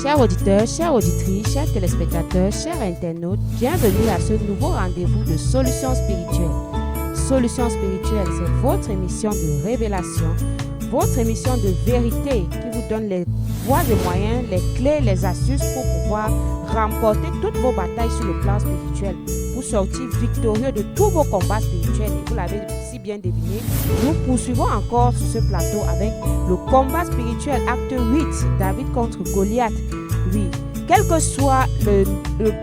Chers auditeurs, chères auditrices, chers téléspectateurs, chers internautes, bienvenue à ce nouveau rendez-vous de Solutions spirituelles. Solutions spirituelles, c'est votre émission de révélation, votre émission de vérité qui vous donne les voies et moyens, les clés, les astuces pour pouvoir remporter toutes vos batailles sur le plan spirituel, pour sortir victorieux de tous vos combats spirituels. Et vous l'avez si bien deviné, nous poursuivons encore sur ce plateau avec le combat spirituel, acte 8, David contre Goliath. Oui, quelle que soit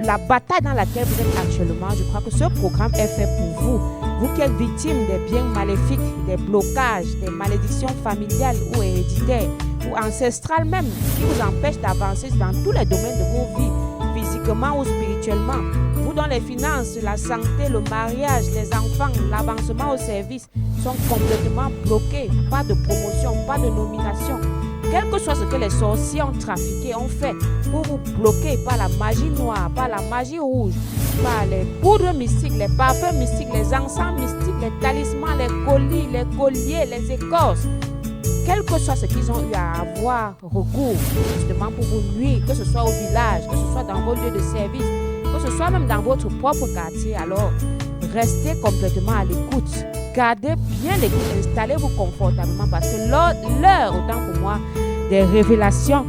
la bataille dans laquelle vous êtes actuellement, je crois que ce programme est fait pour vous. Vous qui êtes victime des biens maléfiques, des blocages, des malédictions familiales ou héréditaires, ou ancestrales même, qui vous empêchent d'avancer dans tous les domaines de vos vies, physiquement ou spirituellement. Vous dont les finances, la santé, le mariage, les enfants, l'avancement au service sont complètement bloqués. Pas de promotion, pas de nomination. Quel que soit ce que les sorciers ont trafiqué, ont fait pour vous bloquer par la magie noire, par la magie rouge, par les poudres mystiques, les parfums mystiques, les encens mystiques, les talismans, les colis, les colliers, les écorces. Quel que soit ce qu'ils ont eu à avoir recours, justement pour vous nuire, que ce soit au village, que ce soit dans vos lieux de service, que ce soit même dans votre propre quartier, alors restez complètement à l'écoute. Gardez bien l'écoute, installez-vous confortablement parce que l'heure, autant pour moi, des révélations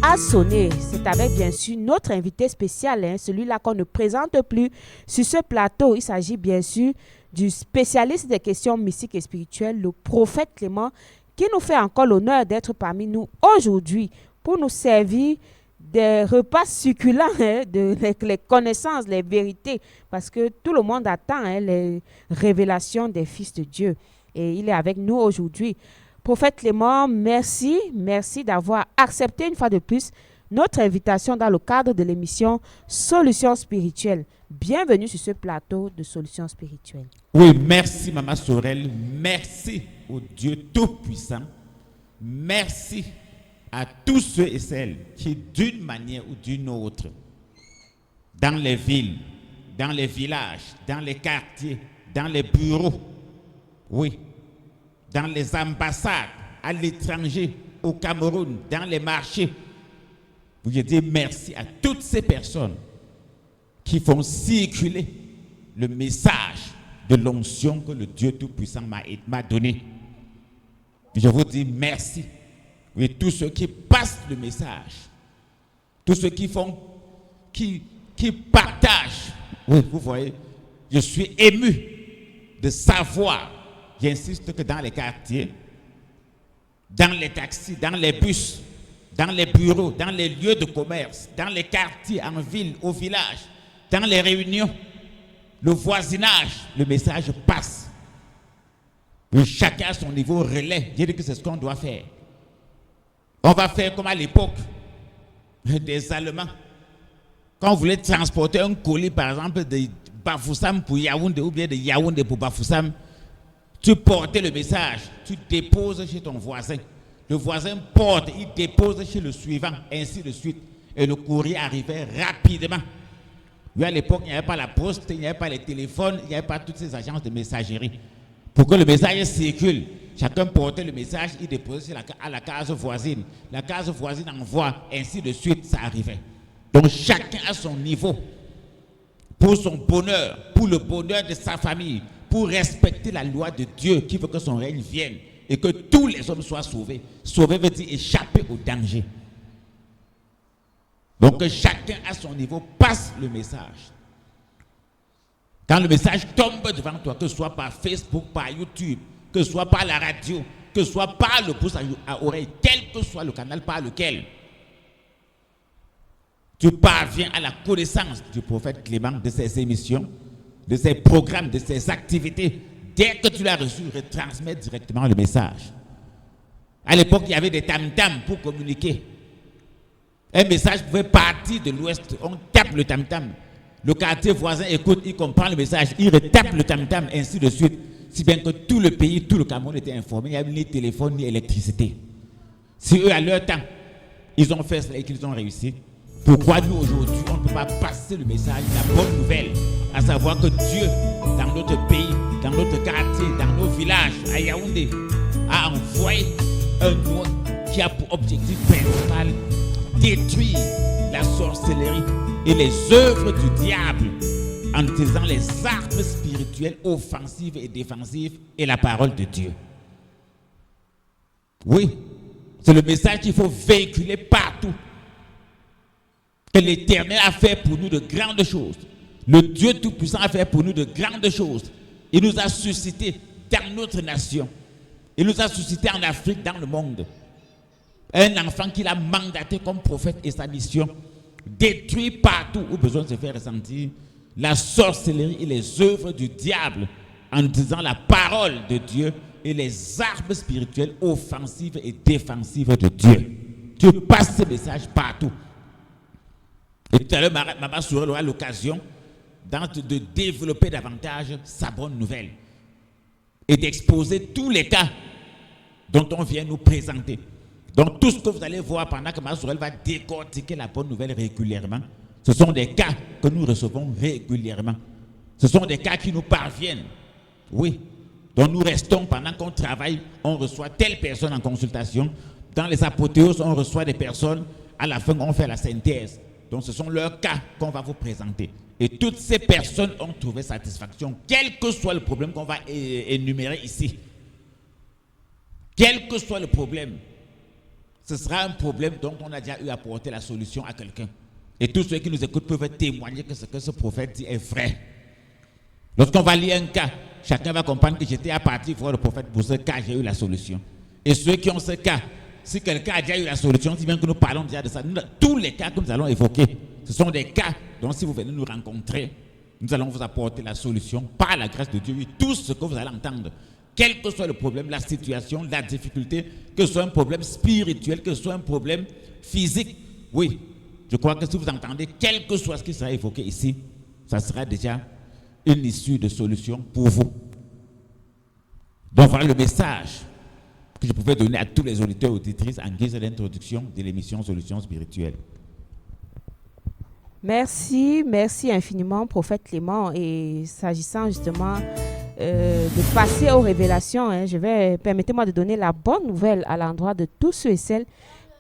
a sonné. C'est avec bien sûr notre invité spécial, celui-là qu'on ne présente plus sur ce plateau. Il s'agit bien sûr du spécialiste des questions mystiques et spirituelles, le prophète Clément, qui nous fait encore l'honneur d'être parmi nous aujourd'hui pour nous servir des repas succulents, les connaissances, les vérités, parce que tout le monde attend les révélations des fils de Dieu. Et il est avec nous aujourd'hui. Prophète Clément, merci d'avoir accepté une fois de plus notre invitation dans le cadre de l'émission Solutions spirituelles. Bienvenue sur ce plateau de Solutions spirituelles. Oui, merci Maman Sorel, merci au Dieu Tout-Puissant, merci à tous ceux et celles qui, d'une manière ou d'une autre, dans les villes, dans les villages, dans les quartiers, dans les bureaux, oui, dans les ambassades, à l'étranger, au Cameroun, dans les marchés, vous dire merci à toutes ces personnes qui font circuler le message de l'onction que le Dieu Tout-Puissant m'a donné. Je vous dis merci. Oui, tous ceux qui passent le message, tous ceux qui font, qui partagent. Oui, vous voyez, je suis ému de savoir, j'insiste que dans les quartiers, dans les taxis, dans les bus, dans les bureaux, dans les lieux de commerce, dans les quartiers, en ville, au village, dans les réunions, le voisinage, le message passe. Oui, chacun à son niveau relaie. Je dis que c'est ce qu'on doit faire. On va faire comme à l'époque des Allemands. Quand on voulait transporter un colis, par exemple, de Bafoussam pour Yaoundé ou bien de Yaoundé pour Bafoussam, tu portais le message, tu déposes chez ton voisin. Le voisin porte, il dépose chez le suivant, ainsi de suite. Et le courrier arrivait rapidement. Oui, à l'époque, il n'y avait pas la poste, il n'y avait pas les téléphones, il n'y avait pas toutes ces agences de messagerie. Pour que le message circule, chacun portait le message, il déposait à la case voisine. La case voisine envoie, ainsi de suite, ça arrivait. Donc chacun a son niveau pour son bonheur, pour le bonheur de sa famille, pour respecter la loi de Dieu qui veut que son règne vienne et que tous les hommes soient sauvés. Sauver veut dire échapper au danger. Donc que chacun à son niveau passe le message. Quand le message tombe devant toi, que ce soit par Facebook, par YouTube, que ce soit par la radio, que ce soit par le pouce à oreille, quel que soit le canal par lequel tu parviens à la connaissance du prophète Clément, de ses émissions, de ses programmes, de ses activités, dès que tu l'as reçu, retransmets directement le message. À l'époque, il y avait des tam-tams pour communiquer. Un message pouvait partir de l'ouest, on tape le tam-tam. Le quartier voisin écoute, il comprend le message, il retape le tam-tam, ainsi de suite. Si bien que tout le pays, tout le Cameroun était informé, il n'y avait ni téléphone, ni électricité. Si eux, à leur temps, ils ont fait cela et qu'ils ont réussi, pourquoi nous, aujourd'hui, on ne peut pas passer le message, la bonne nouvelle, à savoir que Dieu, dans notre pays, dans notre quartier, dans nos villages, à Yaoundé, a envoyé un nom qui a pour objectif principal détruire la sorcellerie et les œuvres du diable en utilisant les armes spirituelles offensives et défensives et la parole de Dieu. Oui, c'est le message qu'il faut véhiculer partout. Que l'Éternel a fait pour nous de grandes choses. Le Dieu Tout-Puissant a fait pour nous de grandes choses. Il nous a suscité dans notre nation. Il nous a suscité en Afrique, dans le monde. Un enfant qu'il a mandaté comme prophète et sa mission, détruire partout où besoin de se faire ressentir la sorcellerie et les œuvres du diable en disant la parole de Dieu et les armes spirituelles offensives et défensives de Dieu. Dieu passe ce message partout. Et tout à l'heure, Maman Sorel aura l'occasion de développer davantage sa bonne nouvelle et d'exposer tous les cas dont on vient nous présenter. Donc tout ce que vous allez voir pendant que Maman Sorel va décortiquer la bonne nouvelle régulièrement, ce sont des cas que nous recevons régulièrement. Ce sont des cas qui nous parviennent. Oui. Donc nous restons pendant qu'on travaille, on reçoit telle personne en consultation. Dans les apothéoses, on reçoit des personnes. À la fin, on fait la synthèse. Donc ce sont leurs cas qu'on va vous présenter. Et toutes ces personnes ont trouvé satisfaction, quel que soit le problème qu'on va énumérer ici. Quel que soit le problème, ce sera un problème dont on a déjà eu à apporter la solution à quelqu'un. Et tous ceux qui nous écoutent peuvent témoigner que ce que ce prophète dit est vrai. Lorsqu'on va lire un cas, chacun va comprendre que j'étais à partir voir le prophète pour ce cas, j'ai eu la solution. Et ceux qui ont ce cas, si quelqu'un a déjà eu la solution, si bien que nous parlons déjà de ça, tous les cas que nous allons évoquer, ce sont des cas dont si vous venez nous rencontrer, nous allons vous apporter la solution par la grâce de Dieu. Oui, tout ce que vous allez entendre, quel que soit le problème, la situation, la difficulté, que ce soit un problème spirituel, que ce soit un problème physique, oui, je crois que si vous entendez, quel que soit ce qui sera évoqué ici, ça sera déjà une issue de solution pour vous. Donc voilà le message que je pouvais donner à tous les auditeurs et auditrices en guise d'introduction de l'émission Solutions spirituelles. Merci infiniment, prophète Clément. Et s'agissant justement de passer aux révélations, permettez-moi de donner la bonne nouvelle à l'endroit de tous ceux et celles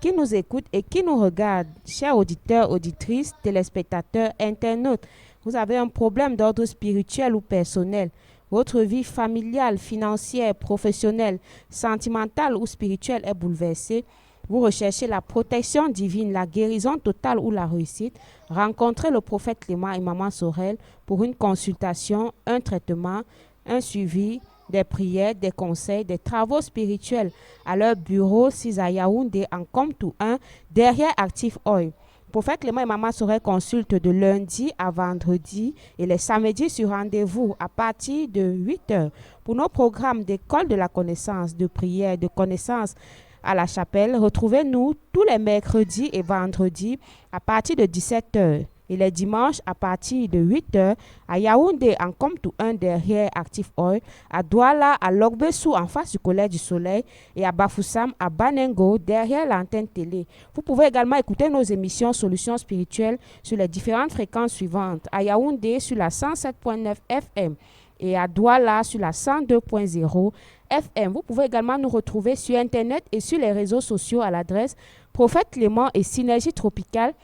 qui nous écoutent et qui nous regardent. Chers auditeurs, auditrices, téléspectateurs, internautes, vous avez un problème d'ordre spirituel ou personnel. Votre vie familiale, financière, professionnelle, sentimentale ou spirituelle est bouleversée. Vous recherchez la protection divine, la guérison totale ou la réussite. Rencontrez le prophète Clément et Maman Sorel pour une consultation, un traitement, un suivi, des prières, des conseils, des travaux spirituels à leur bureau 6 à Yaoundé en Comtou 1 derrière Active Oil. Prophète Clément et Maman Sorel consultent de lundi à vendredi et les samedis sur rendez-vous à partir de 8h pour nos programmes d'école de la connaissance, de prière, de connaissance à la chapelle. Retrouvez-nous tous les mercredis et vendredis à partir de 17h et les dimanches à partir de 8h à Yaoundé en Comtou 1 derrière Active Oil, à Douala, à Logbessou en face du Collège du Soleil et à Bafoussam à Banengo derrière l'antenne télé. Vous pouvez également écouter nos émissions Solutions spirituelles sur les différentes fréquences suivantes. À Yaoundé sur la 107.9 FM et à Douala sur la 102.0 FM. Vous pouvez également nous retrouver sur Internet et sur les réseaux sociaux à l'adresse Prophète Clément et Synergie Tropicale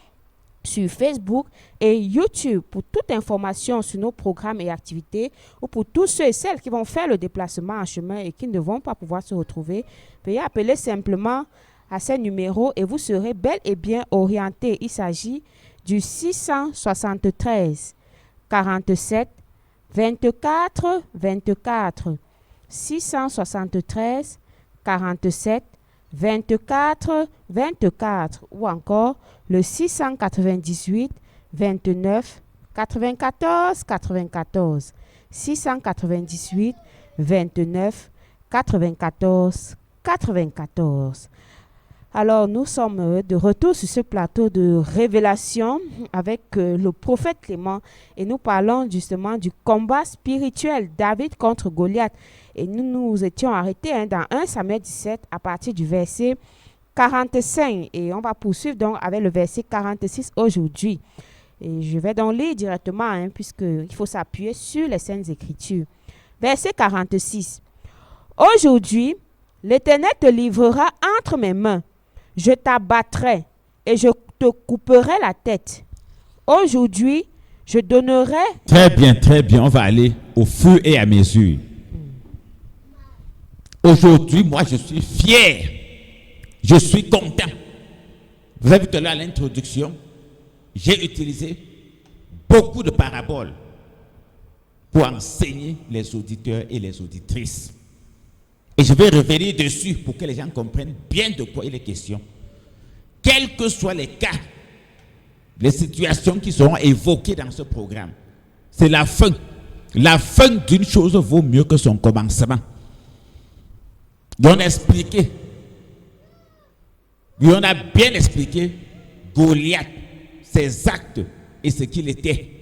sur Facebook et YouTube. Pour toute information sur nos programmes et activités ou pour tous ceux et celles qui vont faire le déplacement en chemin et qui ne vont pas pouvoir se retrouver, veuillez appeler simplement à ces numéros et vous serez bel et bien orienté. Il s'agit du 673 47 24 24 673 47 24 24 ou encore le 698 29 94 94 698 29 94 94. Alors, nous sommes de retour sur ce plateau de révélation avec le prophète Clément et nous parlons justement du combat spirituel David contre Goliath. Et nous étions arrêtés dans 1 Samuel 17 à partir du verset 45 et on va poursuivre donc avec le verset 46 aujourd'hui. Et je vais donc lire directement puisqu'il faut s'appuyer sur les Saintes Écritures. Verset 46. Aujourd'hui, l'Éternel te livrera entre mes mains. Je t'abattrai et je te couperai la tête. Aujourd'hui, je donnerai... Très bien, on va aller au fur et à mesure. Aujourd'hui, moi, je suis fier. Je suis content. Vous avez vu tout à l'heure à l'introduction, j'ai utilisé beaucoup de paraboles pour enseigner les auditeurs et les auditrices. Et je vais revenir dessus pour que les gens comprennent bien de quoi il est question. Quels que soient les cas, les situations qui seront évoquées dans ce programme, c'est la fin. La fin d'une chose vaut mieux que son commencement. Et on a expliqué, et on a bien expliqué Goliath, ses actes et ce qu'il était.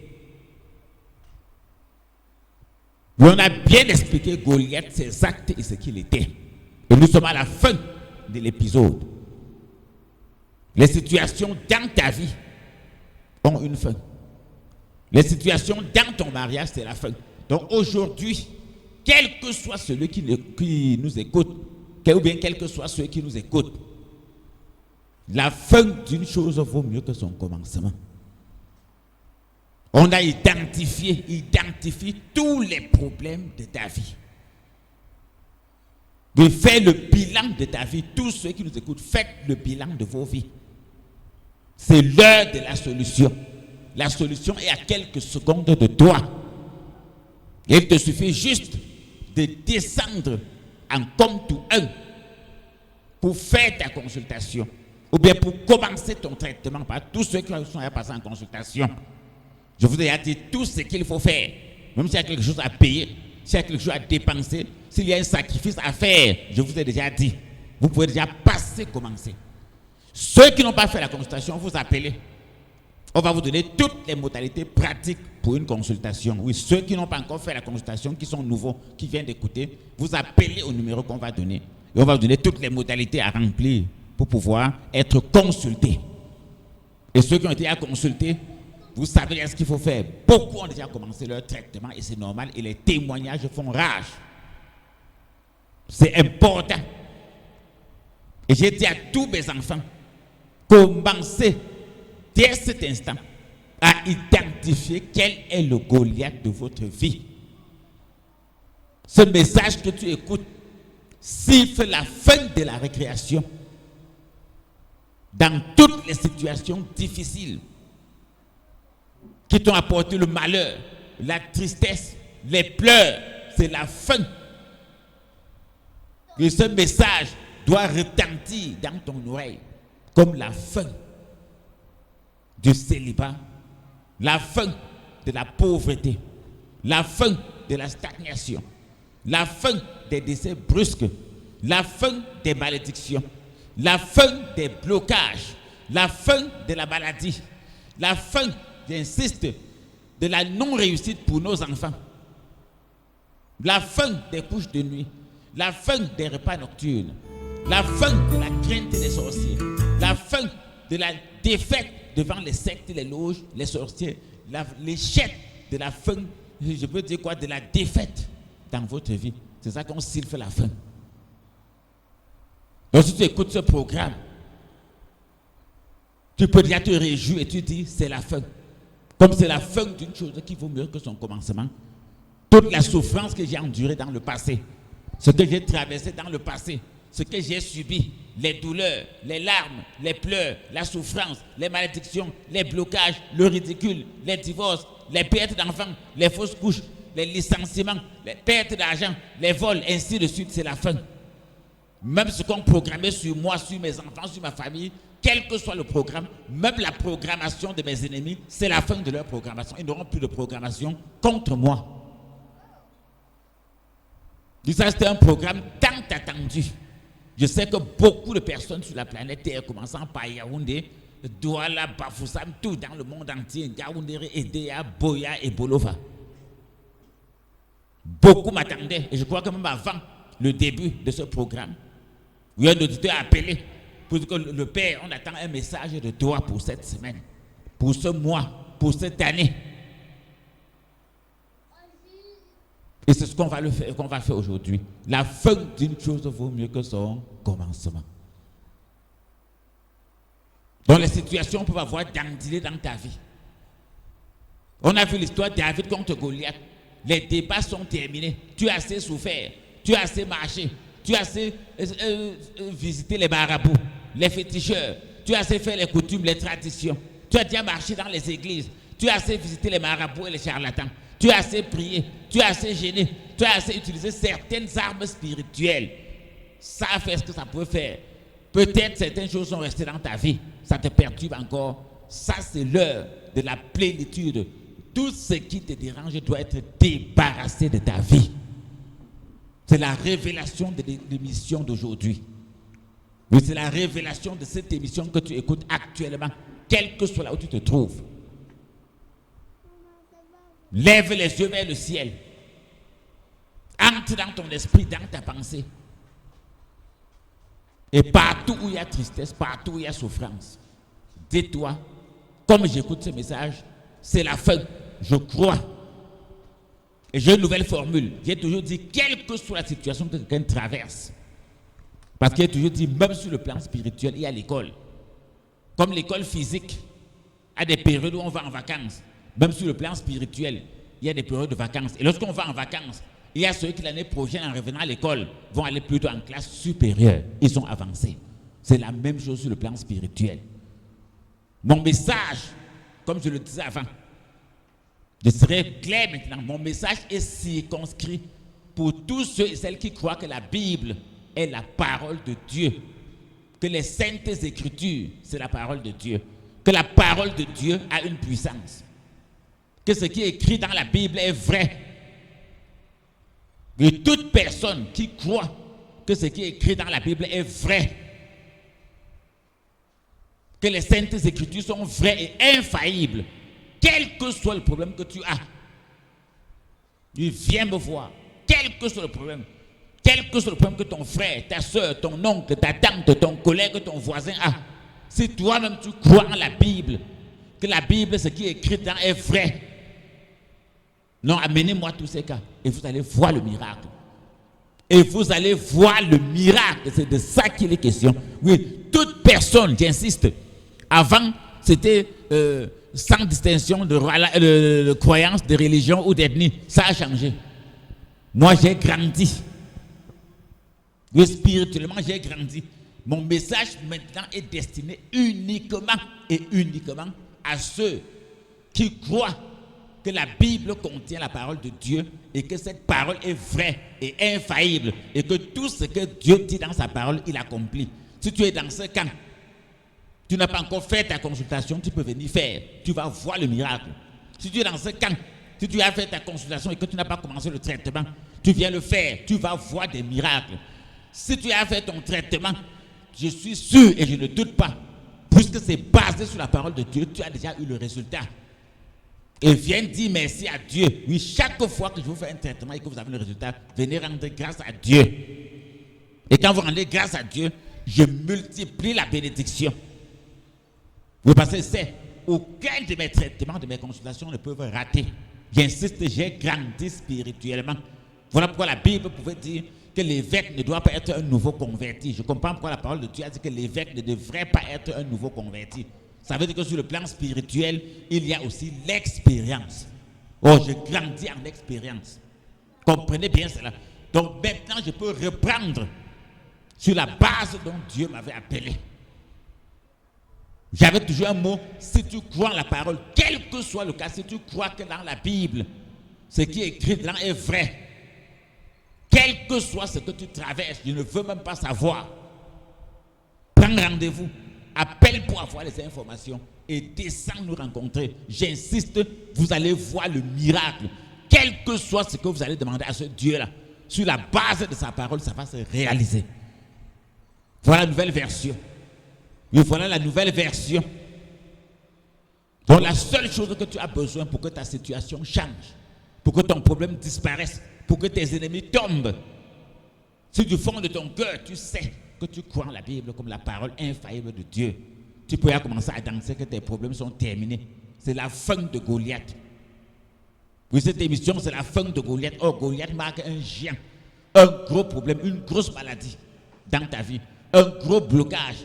Et on a bien expliqué Goliath, ses actes et ce qu'il était. Et nous sommes à la fin de l'épisode. Les situations dans ta vie ont une fin. Les situations dans ton mariage, c'est la fin. Donc aujourd'hui, quel que soit celui qui nous écoute, ou bien quel que soit ceux qui nous écoutent, la fin d'une chose vaut mieux que son commencement. On a identifié tous les problèmes de ta vie. De faire le bilan de ta vie. Tous ceux qui nous écoutent, faites le bilan de vos vies. C'est l'heure de la solution. La solution est à quelques secondes de toi. Et il te suffit juste de descendre en compte ou un pour faire ta consultation. Ou bien pour commencer ton traitement par tous ceux qui sont à passer en consultation. Je vous ai dit tout ce qu'il faut faire. Même s'il y a quelque chose à payer, s'il y a quelque chose à dépenser, s'il y a un sacrifice à faire, je vous ai déjà dit. Vous pouvez déjà commencer. Ceux qui n'ont pas fait la consultation, vous appelez. On va vous donner toutes les modalités pratiques pour une consultation. Oui, ceux qui n'ont pas encore fait la consultation, qui sont nouveaux, qui viennent d'écouter, vous appelez au numéro qu'on va donner. Et on va vous donner toutes les modalités à remplir pour pouvoir être consultés. Et ceux qui ont été à consulter, vous savez ce qu'il faut faire. Beaucoup ont déjà commencé leur traitement et c'est normal. Et les témoignages font rage. C'est important. Et j'ai dit à tous mes enfants, commencez dès cet instant à identifier quel est le Goliath de votre vie. Ce message que tu écoutes siffle la fin de la récréation dans toutes les situations difficiles qui t'ont apporté le malheur, la tristesse, les pleurs. C'est la fin. Et ce message doit retentir dans ton oreille comme la fin du célibat, la fin de la pauvreté, la fin de la stagnation, la fin des décès brusques, la fin des malédictions, la fin des blocages, la fin de la maladie, la fin, j'insiste, de la non-réussite pour nos enfants, la fin des couches de nuit, la fin des repas nocturnes, la fin de la crainte des sorciers, la fin de la défaite devant les sectes, les loges, les sorciers, l'échec de la fin, je peux dire quoi, de la défaite dans votre vie. C'est ça qu'on siffle la fin. Donc si tu écoutes ce programme, tu peux déjà te réjouir et tu dis c'est la fin. Comme c'est la fin d'une chose qui vaut mieux que son commencement. Toute la souffrance que j'ai endurée dans le passé, ce que j'ai traversé dans le passé, ce que j'ai subi, les douleurs, les larmes, les pleurs, la souffrance, les malédictions, les blocages, le ridicule, les divorces, les pertes d'enfants, les fausses couches, les licenciements, les pertes d'argent, les vols, ainsi de suite, c'est la fin. Même ce qu'on programmait sur moi, sur mes enfants, sur ma famille, quel que soit le programme, même la programmation de mes ennemis, c'est la fin de leur programmation. Ils n'auront plus de programmation contre moi. Ça, c'était un programme tant attendu. Je sais que beaucoup de personnes sur la planète Terre, commençant par Yaoundé, Douala, Bafoussam, tout dans le monde entier, Yaoundé, Edea, Boya et Bolova. Beaucoup m'attendaient, et je crois que même avant le début de ce programme, il y a un auditeur appelé pour dire que le Père, on attend un message de toi pour cette semaine, pour ce mois, pour cette année. Et c'est ce qu'on va faire aujourd'hui. La fin d'une chose vaut mieux que son commencement. Donc les situations peuvent avoir d'endilé dans ta vie. On a vu l'histoire de David contre Goliath. Les débats sont terminés. Tu as assez souffert. Tu as assez marché. Tu as assez visité les marabouts, les féticheurs. Tu as assez fait les coutumes, les traditions. Tu as déjà marché dans les églises. Tu as assez visité les marabouts et les charlatans. Tu as assez prié. Tu as assez gêné. Tu as assez utilisé certaines armes spirituelles. Ça a fait ce que ça pouvait faire. Peut-être certaines choses sont restées dans ta vie. Ça te perturbe encore. Ça, c'est l'heure de la plénitude. Tout ce qui te dérange doit être débarrassé de ta vie. C'est la révélation de l'émission d'aujourd'hui. Oui, c'est la révélation de cette émission que tu écoutes actuellement, quel que soit là où tu te trouves. Lève les yeux vers le ciel. Entre dans ton esprit, dans ta pensée. Et partout où il y a tristesse, partout où il y a souffrance, dis-toi, comme j'écoute ce message, c'est la fin. Je crois. Et j'ai une nouvelle formule. J'ai toujours dit, quelle que soit la situation que quelqu'un traverse, parce qu'il a toujours dit, même sur le plan spirituel, il y a l'école. Comme l'école physique a des périodes où on va en vacances, même sur le plan spirituel, il y a des périodes de vacances. Et lorsqu'on va en vacances, il y a ceux qui l'année prochaine, en revenant à l'école, vont aller plutôt en classe supérieure. Ils sont avancés. C'est la même chose sur le plan spirituel. Mon message, comme je le disais avant, je serai clair maintenant. Mon message est circonscrit pour tous ceux et celles qui croient que la Bible est la parole de Dieu. Que les saintes écritures, c'est la parole de Dieu. Que la parole de Dieu a une puissance. Que ce qui est écrit dans la Bible est vrai. Et toute personne qui croit que ce qui est écrit dans la Bible est vrai, que les saintes écritures sont vraies et infaillibles, quel que soit le problème que tu as, viens me voir. Quel que soit le problème que ton frère, ta soeur, ton oncle, ta tante, ton collègue, ton voisin a, si toi-même tu crois en la Bible, que la Bible, ce qui est écrit dedans est vrai, non, amenez-moi tous ces cas et vous allez voir le miracle. Et vous allez voir le miracle. C'est de ça qu'il est question. Oui, toute personne, j'insiste, avant c'était sans distinction de croyance, de religion ou d'ethnie. Ça a changé. Moi, j'ai grandi. Oui, spirituellement, j'ai grandi. Mon message maintenant est destiné uniquement à ceux qui croient que la Bible contient la parole de Dieu et que cette parole est vraie et infaillible et que tout ce que Dieu dit dans sa parole, il accomplit. Si tu es dans ce camp, tu n'as pas encore fait ta consultation, tu peux venir faire. Tu vas voir le miracle. Si tu es dans ce camp, si tu as fait ta consultation et que tu n'as pas commencé le traitement, tu viens le faire. Tu vas voir des miracles. Si tu as fait ton traitement, je suis sûr et je ne doute pas, puisque c'est basé sur la parole de Dieu, tu as déjà eu le résultat. Et viens dire merci à Dieu. Oui, chaque fois que je vous fais un traitement et que vous avez le résultat, venez rendre grâce à Dieu. Et quand vous rendez grâce à Dieu, je multiplie la bénédiction. Oui, parce que c'est aucun de mes traitements, de mes consultations ne peuvent rater. J'insiste, j'ai grandi spirituellement. Voilà pourquoi la Bible pouvait dire que l'évêque ne doit pas être un nouveau converti. Je comprends pourquoi la parole de Dieu a dit que l'évêque ne devrait pas être un nouveau converti. Ça veut dire que sur le plan spirituel, il y a aussi l'expérience. Oh, je grandis en expérience. Comprenez bien cela. Donc maintenant, je peux reprendre sur la base dont Dieu m'avait appelé. J'avais toujours un mot, si tu crois en la parole, quel que soit le cas, si tu crois que dans la Bible, ce qui est écrit dedans est vrai, quel que soit ce que tu traverses, je ne veux même pas savoir. Prends rendez-vous. Appelle pour avoir les informations et descends nous rencontrer. J'insiste, vous allez voir le miracle. Quel que soit ce que vous allez demander à ce Dieu-là, sur la base de sa parole, ça va se réaliser. Voilà la nouvelle version. Et voilà la nouvelle version. Donc la seule chose que tu as besoin pour que ta situation change, pour que ton problème disparaisse, pour que tes ennemis tombent, si du fond de ton cœur, tu sais que tu crois en la Bible comme la parole infaillible de Dieu, tu peux commencer à danser que tes problèmes sont terminés. C'est la fin de Goliath. Oui, cette émission, c'est la fin de Goliath. Oh, Goliath marque un géant, un gros problème, une grosse maladie dans ta vie, un gros blocage,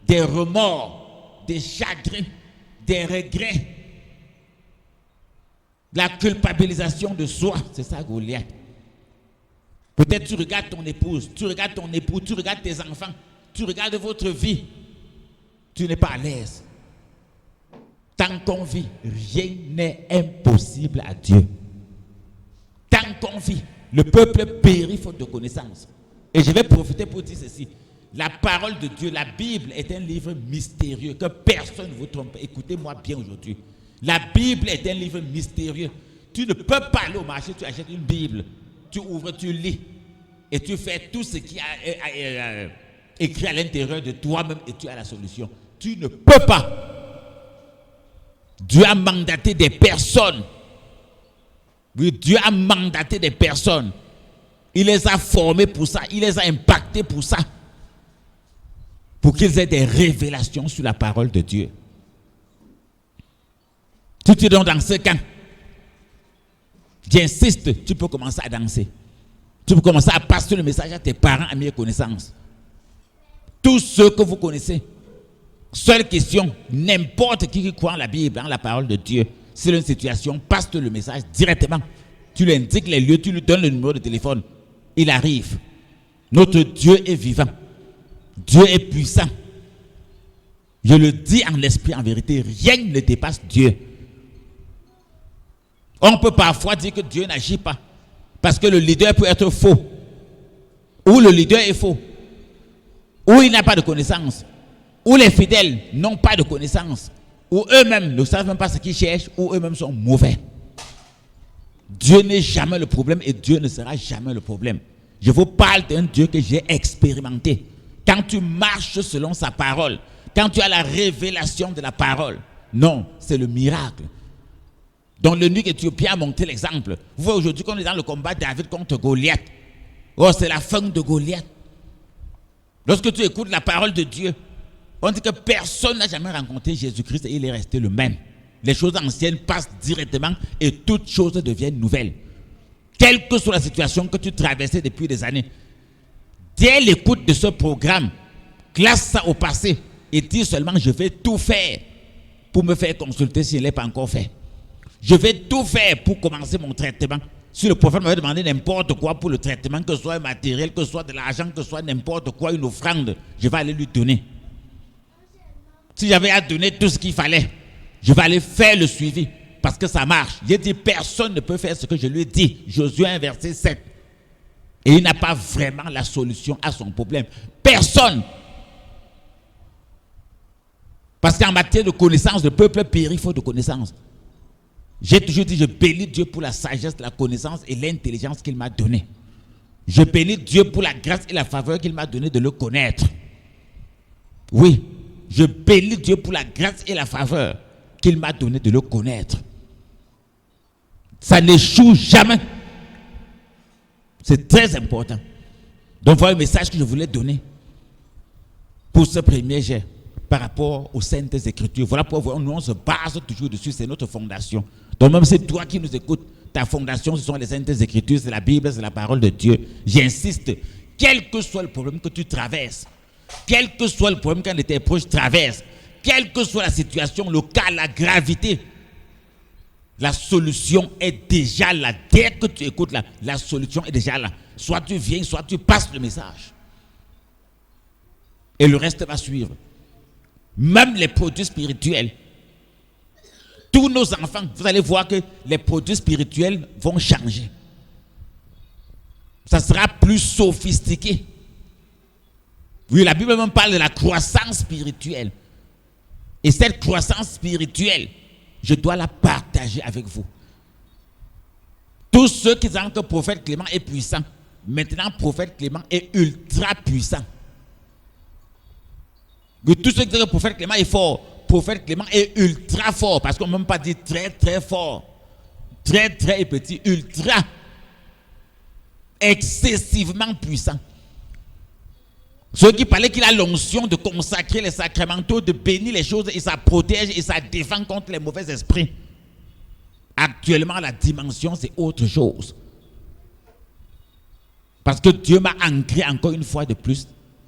des remords, des chagrins, des regrets, la culpabilisation de soi. C'est ça Goliath. Peut-être tu regardes ton épouse, tu regardes ton époux, tu regardes tes enfants, tu regardes votre vie. Tu n'es pas à l'aise. Tant qu'on vit, rien n'est impossible à Dieu. Tant qu'on vit, le peuple périt faute de connaissance. Et je vais profiter pour dire ceci. La parole de Dieu, la Bible est un livre mystérieux que personne ne vous trompe. Écoutez-moi bien aujourd'hui. La Bible est un livre mystérieux. Tu ne peux pas aller au marché, tu achètes une Bible, tu ouvres, tu lis et tu fais tout ce qui est écrit à l'intérieur de toi-même et tu as la solution. Tu ne peux pas. Dieu a mandaté des personnes. Oui, Dieu a mandaté des personnes. Il les a formés pour ça. Il les a impactés pour ça. Pour qu'ils aient des révélations sur la parole de Dieu. Si tu es donc dans ce camp, j'insiste, tu peux commencer à danser. Tu peux commencer à passer le message à tes parents, amis et connaissances. Tous ceux que vous connaissez. Seule question, n'importe qui croit en la Bible, en la parole de Dieu, c'est une situation, passe le message directement. Tu lui indiques les lieux, tu lui donnes le numéro de téléphone. Il arrive. Notre Dieu est vivant. Dieu est puissant. Je le dis en esprit, en vérité, rien ne dépasse Dieu. On peut parfois dire que Dieu n'agit pas. Parce que le leader peut être faux. Ou le leader est faux. Ou il n'a pas de connaissance. Ou les fidèles n'ont pas de connaissance. Ou eux-mêmes ne savent même pas ce qu'ils cherchent. Ou eux-mêmes sont mauvais. Dieu n'est jamais le problème et Dieu ne sera jamais le problème. Je vous parle d'un Dieu que j'ai expérimenté. Quand tu marches selon sa parole, quand tu as la révélation de la parole, non, c'est le miracle. Donc l'eunuque éthiopien a montré l'exemple. Vous voyez aujourd'hui qu'on est dans le combat David contre Goliath. Oh, c'est la fin de Goliath. Lorsque tu écoutes la parole de Dieu, on dit que personne n'a jamais rencontré Jésus-Christ et il est resté le même. Les choses anciennes passent directement et toutes choses deviennent nouvelles. Quelle que soit la situation que tu traversais depuis des années, dès l'écoute de ce programme, classe ça au passé et dis seulement je vais tout faire pour me faire consulter s'il n'est pas encore fait. Je vais tout faire pour commencer mon traitement. Si le prophète m'avait demandé n'importe quoi pour le traitement, que ce soit un matériel, que ce soit de l'argent, que ce soit n'importe quoi, une offrande, je vais aller lui donner. Si j'avais à donner tout ce qu'il fallait, je vais aller faire le suivi parce que ça marche. J'ai dit personne ne peut faire ce que je lui ai dit. Josué 1 verset 7. Et il n'a pas vraiment la solution à son problème. Personne. Parce qu'en matière de connaissance, le peuple périt faute de connaissance. J'ai toujours dit, je bénis Dieu pour la sagesse, la connaissance et l'intelligence qu'il m'a donnée. Je bénis Dieu pour la grâce et la faveur qu'il m'a donnée de le connaître. Oui, je bénis Dieu pour la grâce et la faveur qu'il m'a donnée de le connaître. Ça n'échoue jamais. C'est très important. Donc voilà le message que je voulais donner pour ce premier jet par rapport aux Saintes Écritures. Voilà pourquoi nous on se base toujours dessus, c'est notre fondation. Donc même si toi qui nous écoutes, ta fondation ce sont les Saintes Écritures, c'est la Bible, c'est la parole de Dieu. J'insiste, quel que soit le problème que tu traverses, quel que soit le problème qu'un de tes proches traverse, quelle que soit la situation, le cas, la gravité, la solution est déjà là. Dès que tu écoutes la solution est déjà là. Soit tu viens, soit tu passes le message. Et le reste va suivre. Même les produits spirituels. Tous nos enfants, vous allez voir que les produits spirituels vont changer. Ça sera plus sophistiqué. Oui, la Bible même parle de la croissance spirituelle. Et cette croissance spirituelle, je dois la partager avec vous. Tous ceux qui disent que le prophète Clément est puissant, maintenant le prophète Clément est ultra puissant. Mais tous ceux qui disent que le prophète Clément est fort, le prophète Clément est ultra fort, parce qu'on ne peut même pas dire très très fort, très très petit, ultra, excessivement puissant. Ceux qui parlaient qu'il a l'onction de consacrer les sacramentaux, de bénir les choses, et ça protège et ça défend contre les mauvais esprits. Actuellement, la dimension, c'est autre chose. Parce que Dieu m'a ancré encore une fois de plus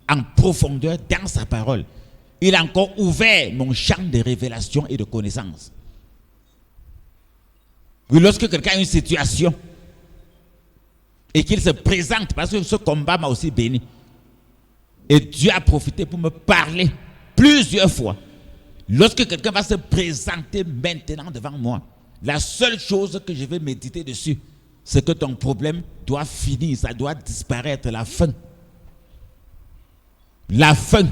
en profondeur dans sa parole. Il a encore ouvert mon champ de révélation et de connaissance. Oui, lorsque quelqu'un a une situation et qu'il se présente, parce que ce combat m'a aussi béni. Et Dieu a profité pour me parler plusieurs fois. Lorsque quelqu'un va se présenter maintenant devant moi, la seule chose que je vais méditer dessus, c'est que ton problème doit finir, ça doit disparaître, la fin. La fin.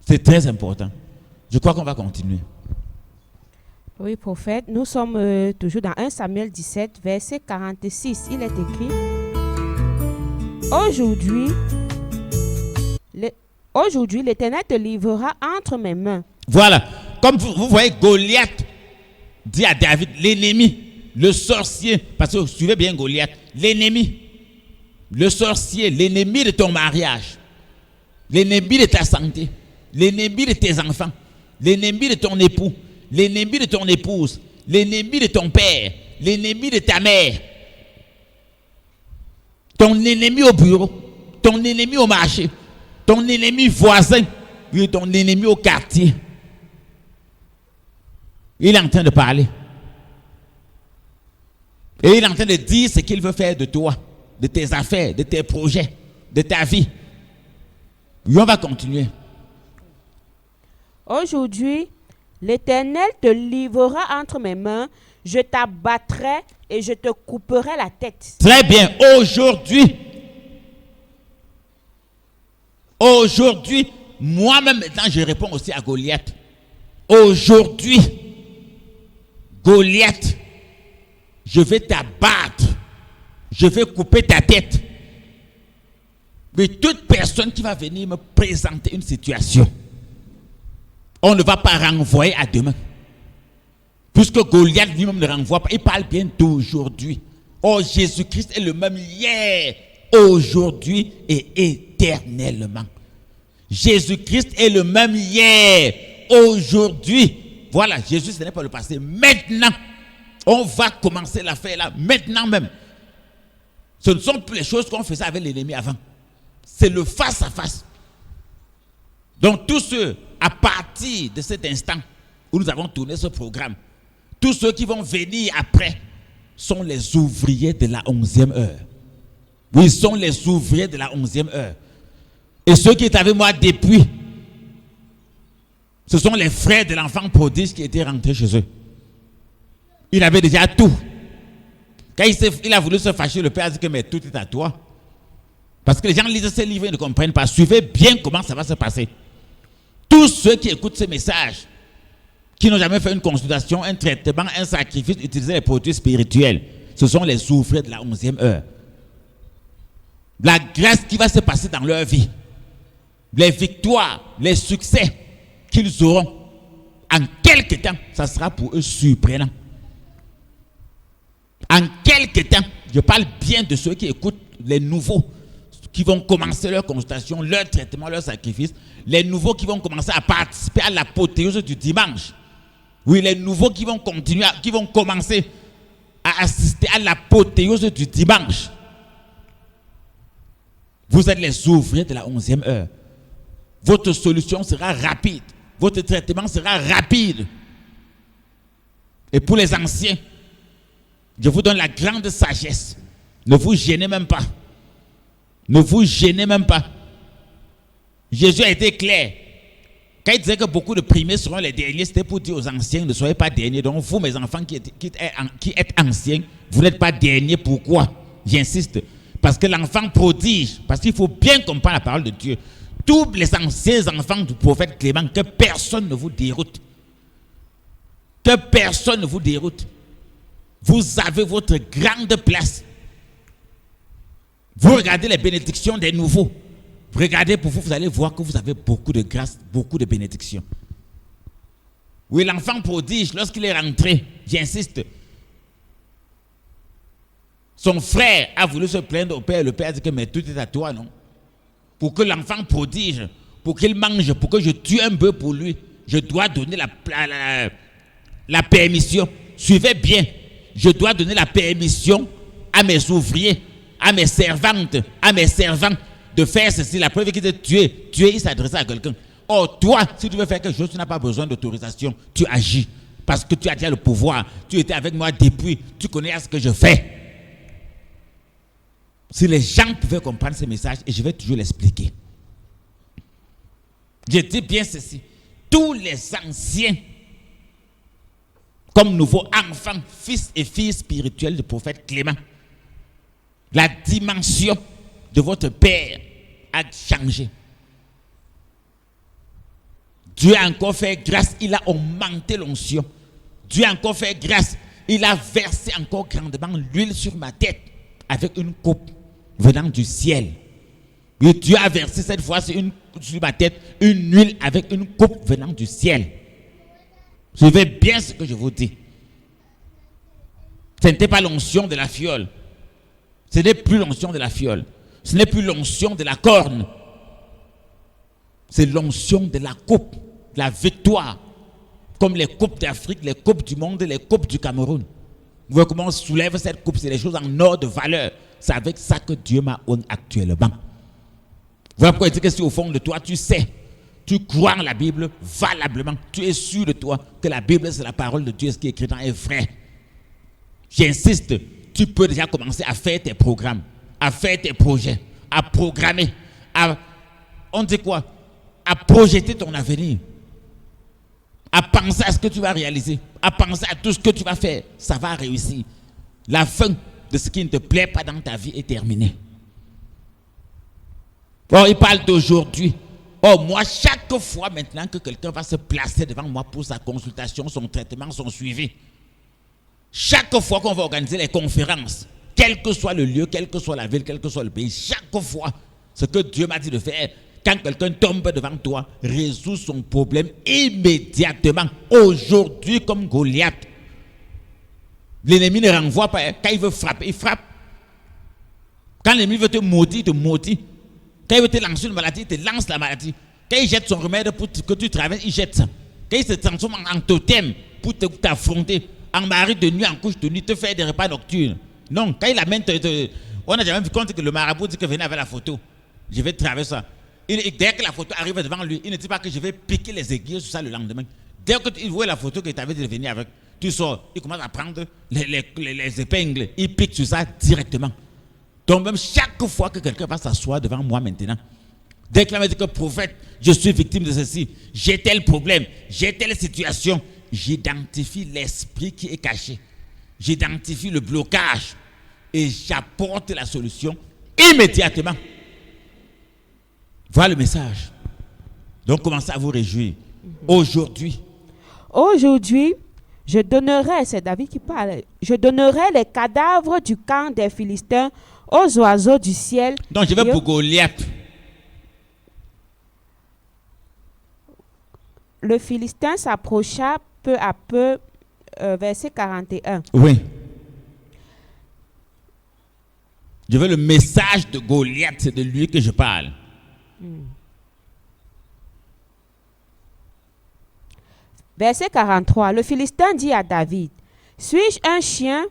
C'est très important. Je crois qu'on va continuer. Oui, prophète, nous sommes toujours dans 1 Samuel 17, verset 46. Il est écrit: Aujourd'hui, l'Éternel te livrera entre mes mains. Voilà. Comme vous voyez, Goliath dit à David, l'ennemi, le sorcier, parce que vous suivez bien Goliath, l'ennemi, le sorcier, l'ennemi de ton mariage, l'ennemi de ta santé, l'ennemi de tes enfants, l'ennemi de ton époux, l'ennemi de ton épouse, l'ennemi de ton père, l'ennemi de ta mère, ton ennemi au bureau, ton ennemi au marché, ton ennemi voisin, et ton ennemi au quartier. Il est en train de parler. Et il est en train de dire ce qu'il veut faire de toi, de tes affaires, de tes projets, de ta vie. Et on va continuer. Aujourd'hui, l'Éternel te livrera entre mes mains, je t'abattrai et je te couperai la tête. Très bien. Aujourd'hui, moi-même maintenant, je réponds aussi à Goliath. Aujourd'hui, Goliath, je vais t'abattre, je vais couper ta tête. Mais toute personne qui va venir me présenter une situation, on ne va pas renvoyer à demain. Puisque Goliath lui-même ne renvoie pas, il parle bien d'aujourd'hui. Oh, Jésus-Christ est le même hier, aujourd'hui et éternellement. Jésus-Christ est le même hier, aujourd'hui. Voilà, Jésus, ce n'est pas le passé. Maintenant, on va commencer l'affaire là, maintenant même. Ce ne sont plus les choses qu'on faisait avec l'ennemi avant. C'est le face à face. Donc tous ceux, à partir de cet instant où nous avons tourné ce programme, tous ceux qui vont venir après sont les ouvriers de la 11e heure. Oui, ils sont les ouvriers de la 11e heure. Et ceux qui étaient avec moi depuis, ce sont les frères de l'enfant prodige qui étaient rentrés chez eux. Il avait déjà tout. Quand il a voulu se fâcher, le père a dit que mais tout est à toi. Parce que les gens lisent ces livres et ne comprennent pas. Suivez bien comment ça va se passer. Tous ceux qui écoutent ces messages, qui n'ont jamais fait une consultation, un traitement, un sacrifice, utiliser les produits spirituels, ce sont les ouvriers de la 11e heure. La grâce qui va se passer dans leur vie, les victoires, les succès qu'ils auront, en quelque temps, ça sera pour eux surprenant. En quelque temps, je parle bien de ceux qui écoutent, les nouveaux, qui vont commencer leur consultation, leur traitement, leur sacrifice, les nouveaux qui vont commencer à participer à l'apothéose du dimanche. Oui, les nouveaux qui vont continuer, qui vont commencer à assister à l'apothéose du dimanche. Vous êtes les ouvriers de la 11e heure. Votre solution sera rapide. Votre traitement sera rapide. Et pour les anciens, je vous donne la grande sagesse. Ne vous gênez même pas. Ne vous gênez même pas. Jésus a été clair. Quand il disait que beaucoup de premiers seront les derniers, c'était pour dire aux anciens, ne soyez pas derniers. Donc vous, mes enfants qui êtes anciens, vous n'êtes pas derniers. Pourquoi? J'insiste. Parce que l'enfant prodige, parce qu'il faut bien comprendre la parole de Dieu. Tous les anciens enfants du prophète Clément, que personne ne vous déroute. Que personne ne vous déroute. Vous avez votre grande place. Vous regardez les bénédictions des nouveaux. Regardez pour vous, vous allez voir que vous avez beaucoup de grâce, beaucoup de bénédictions. Oui, l'enfant prodige, lorsqu'il est rentré, j'insiste, son frère a voulu se plaindre au père. Le père a dit que mais tout est à toi, non? Pour que l'enfant prodige, pour qu'il mange, pour que je tue un bœuf pour lui, je dois donner la permission. Suivez bien. Je dois donner la permission à mes ouvriers, à mes servantes, à mes servants, de faire ceci. La preuve est qu'il était tué, il s'adressait à quelqu'un. Or, toi, si tu veux faire quelque chose, tu n'as pas besoin d'autorisation. Tu agis. Parce que tu as déjà le pouvoir. Tu étais avec moi depuis. Tu connais ce que je fais. Si les gens pouvaient comprendre ce message, et je vais toujours l'expliquer. Je dis bien ceci. Tous les anciens, comme nouveaux enfants, fils et filles spirituels du prophète Clément, la dimension de votre Père a changé. Dieu a encore fait grâce, il a augmenté l'onction. Dieu a encore fait grâce, il a versé encore grandement l'huile sur ma tête avec une coupe venant du ciel. Et Dieu a versé cette fois sur ma tête une huile avec une coupe venant du ciel. Suivez bien ce que je vous dis. Ce n'était pas l'onction de la fiole. Ce n'est plus l'onction de la fiole. Ce n'est plus l'onction de la corne. C'est l'onction de la coupe, la victoire. Comme les coupes d'Afrique, les coupes du monde, les coupes du Cameroun. Vous voyez comment on soulève cette coupe, c'est des choses en or de valeur. C'est avec ça que Dieu m'a honte actuellement. Voilà pourquoi il dit que si au fond de toi, tu sais, tu crois en la Bible valablement, tu es sûr de toi que la Bible c'est la parole de Dieu, ce qui est écrit dans est vrai. J'insiste, tu peux déjà commencer à faire tes programmes, à faire tes projets, à programmer, on dit quoi? À projeter ton avenir, à penser à ce que tu vas réaliser, à penser à tout ce que tu vas faire, ça va réussir. La fin de ce qui ne te plaît pas dans ta vie est terminée. Or, il parle d'aujourd'hui. Or, moi, chaque fois maintenant que quelqu'un va se placer devant moi pour sa consultation, son traitement, son suivi, chaque fois qu'on va organiser les conférences, quel que soit le lieu, quelle que soit la ville, quel que soit le pays, chaque fois, ce que Dieu m'a dit de faire, quand quelqu'un tombe devant toi, résout son problème immédiatement. Aujourd'hui, comme Goliath, l'ennemi ne renvoie pas. Quand il veut frapper, il frappe. Quand l'ennemi veut te maudire, il te maudit. Quand il veut te lancer une maladie, il te lance la maladie. Quand il jette son remède pour que tu traverses, il jette ça. Quand il se transforme en totem pour t'affronter, en mari de nuit, en couche de nuit, te faire des repas nocturnes. Non, quand il amène, on a jamais vu compte que le marabout dit que venez avec la photo. Je vais traverser ça. Dès que la photo arrive devant lui, il ne dit pas que je vais piquer les aiguilles sur ça le lendemain. Dès que tu vois la photo que tu avais dit de venir avec, tu sors, il commence à prendre les épingles, il pique sur ça directement. Donc même chaque fois que quelqu'un va s'asseoir devant moi maintenant, dès qu'il m'a dit que prophète, je suis victime de ceci, j'ai tel problème, j'ai telle situation, j'identifie l'esprit qui est caché, j'identifie le blocage et j'apporte la solution immédiatement. Voilà le message. Donc commencez à vous réjouir. Aujourd'hui, je donnerai, c'est David qui parle, je donnerai les cadavres du camp des Philistins aux oiseaux du ciel. Donc je vais pour Goliath. Le Philistin s'approcha peu à peu, verset 41. Oui. Je veux le message de Goliath, c'est de lui que je parle. Verset 43. Le Philistin dit à David, suis-je un chien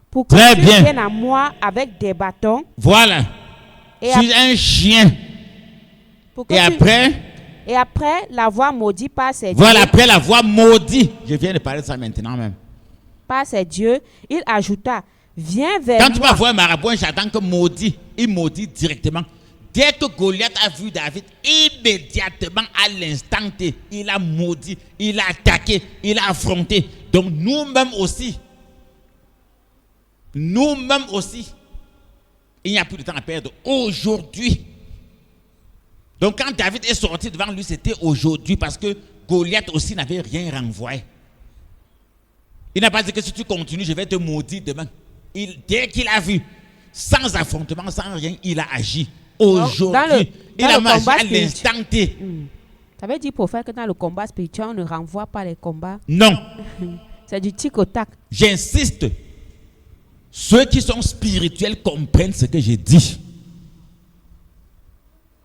pour que tu viennes à moi avec des bâtons? Voilà. Suis-je un chien? Et après l'avoir maudit par ses dieux. Voilà, après l'avoir maudit. Je viens de parler de ça maintenant même. Par ses dieux, il ajouta, viens vers moi. Quand moi. tu vas voir un marabout, j'attends que maudit. Il maudit directement. Dès que Goliath a vu David, immédiatement, à l'instant T, il a maudit, il a attaqué, il a affronté. Donc nous-mêmes aussi, il n'y a plus de temps à perdre. Aujourd'hui. Donc quand David est sorti devant lui, c'était aujourd'hui parce que Goliath aussi n'avait rien renvoyé. Il n'a pas dit que si tu continues, je vais te maudire demain. Dès qu'il a vu, sans affrontement, sans rien, il a agi. Aujourd'hui, il a marché à l'instant T. Ça veut dire, prophète, que dans le combat spirituel, on ne renvoie pas les combats. Non. C'est du tic au tac. J'insiste. Ceux qui sont spirituels comprennent ce que j'ai dit.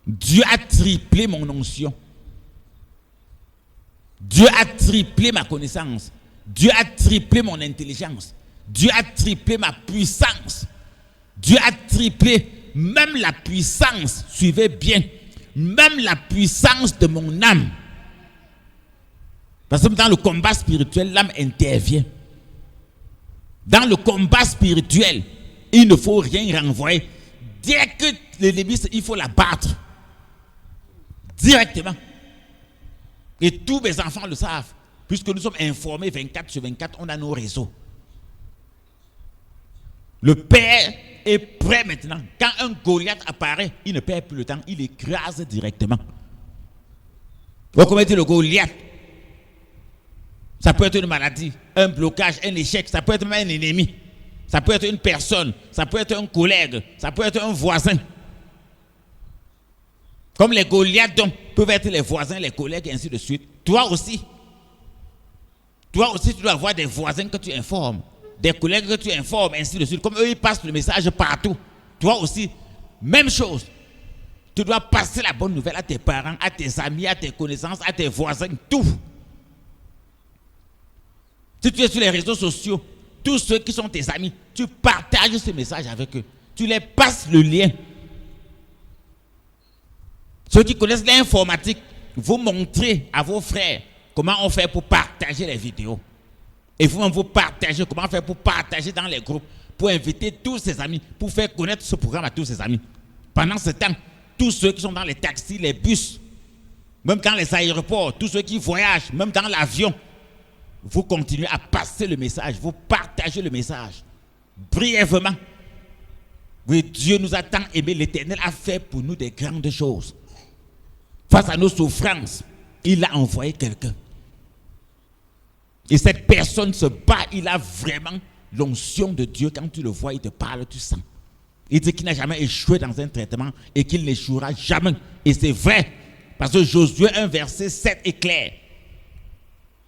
Dieu a triplé mon onction. Dieu a triplé ma connaissance. Dieu a triplé mon intelligence. Dieu a triplé ma puissance. Dieu a triplé même la puissance, suivez bien, même la puissance de mon âme. Parce que dans le combat spirituel, l'âme intervient. Dans le combat spirituel, il ne faut rien renvoyer. Dès que l'ennemi, il faut l'abattre. Directement. Et tous mes enfants le savent. Puisque nous sommes informés 24/24, on a nos réseaux. Le Père est prêt maintenant. Quand un Goliath apparaît, il ne perd plus le temps, il écrase directement. Vous connaissez le Goliath? Ça peut être une maladie, un blocage, un échec, ça peut être même un ennemi. Ça peut être une personne, ça peut être un collègue, ça peut être un voisin. Comme les Goliaths peuvent être les voisins, les collègues, et ainsi de suite. Toi aussi, tu dois avoir des voisins que tu informes, des collègues que tu informes, ainsi de suite. Comme eux, ils passent le message partout. Toi aussi, même chose. Tu dois passer la bonne nouvelle à tes parents, à tes amis, à tes connaissances, à tes voisins, tout. Si tu es sur les réseaux sociaux, tous ceux qui sont tes amis, tu partages ce message avec eux. Tu les passes le lien. Ceux qui connaissent l'informatique, vous montrez à vos frères comment on fait pour partager les vidéos. Et vous partagez comment on fait pour partager dans les groupes, pour inviter tous ses amis, pour faire connaître ce programme à tous ses amis. Pendant ce temps, tous ceux qui sont dans les taxis, les bus, même dans les aéroports, tous ceux qui voyagent, même dans l'avion, vous continuez à passer le message, vous partagez le message. Brièvement. Oui, Dieu nous a tant aimé, l'Éternel a fait pour nous des grandes choses. Face à nos souffrances, il a envoyé quelqu'un. Et cette personne se bat, il a vraiment l'onction de Dieu. Quand tu le vois, il te parle, tu sens. Il dit qu'il n'a jamais échoué dans un traitement et qu'il n'échouera jamais. Et c'est vrai, parce que Josué 1, verset 7 est clair.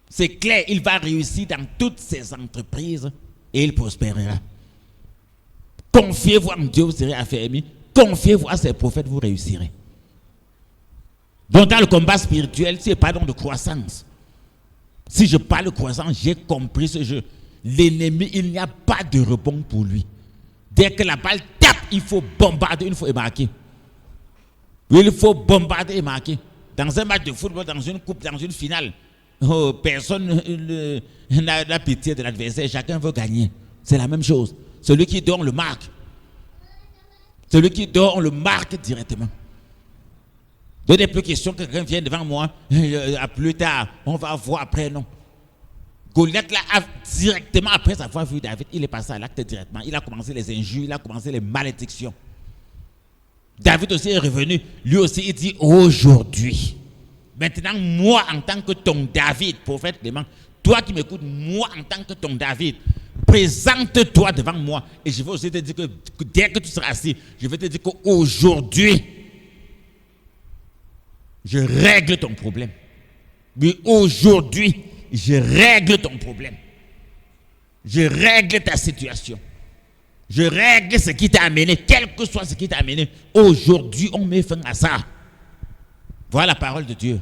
C'est clair, il va réussir dans toutes ses entreprises et il prospérera. Confiez-vous en Dieu, vous serez affermis. Confiez-vous à ses prophètes, vous réussirez. Donc dans le combat spirituel, c'est pas de croissance. Si je parle de croissance, j'ai compris ce jeu. L'ennemi, il n'y a pas de rebond pour lui. Dès que la balle tape, il faut bombarder, il faut marquer. Il faut bombarder et marquer. Dans un match de football, dans une coupe, dans une finale, personne n'a pitié de l'adversaire, chacun veut gagner. C'est la même chose. Celui qui dort, on le marque. Celui qui dort, on le marque directement. Il n'est plus question que quelqu'un vienne devant moi, à plus tard, on va voir après, non. Goliath, là, directement après avoir vu David, il est passé à l'acte directement. Il a commencé les injures, il a commencé les malédictions. David aussi est revenu, lui aussi, il dit aujourd'hui. Maintenant, moi, en tant que ton David, prophète Clément, toi qui m'écoutes, moi, en tant que ton David, présente-toi devant moi. Et je vais aussi te dire que dès que tu seras assis, je vais te dire qu'aujourd'hui, je règle ton problème. Mais aujourd'hui, je règle ton problème. Je règle ta situation. Je règle ce qui t'a amené, quel que soit ce qui t'a amené. Aujourd'hui, on met fin à ça. Voilà la parole de Dieu.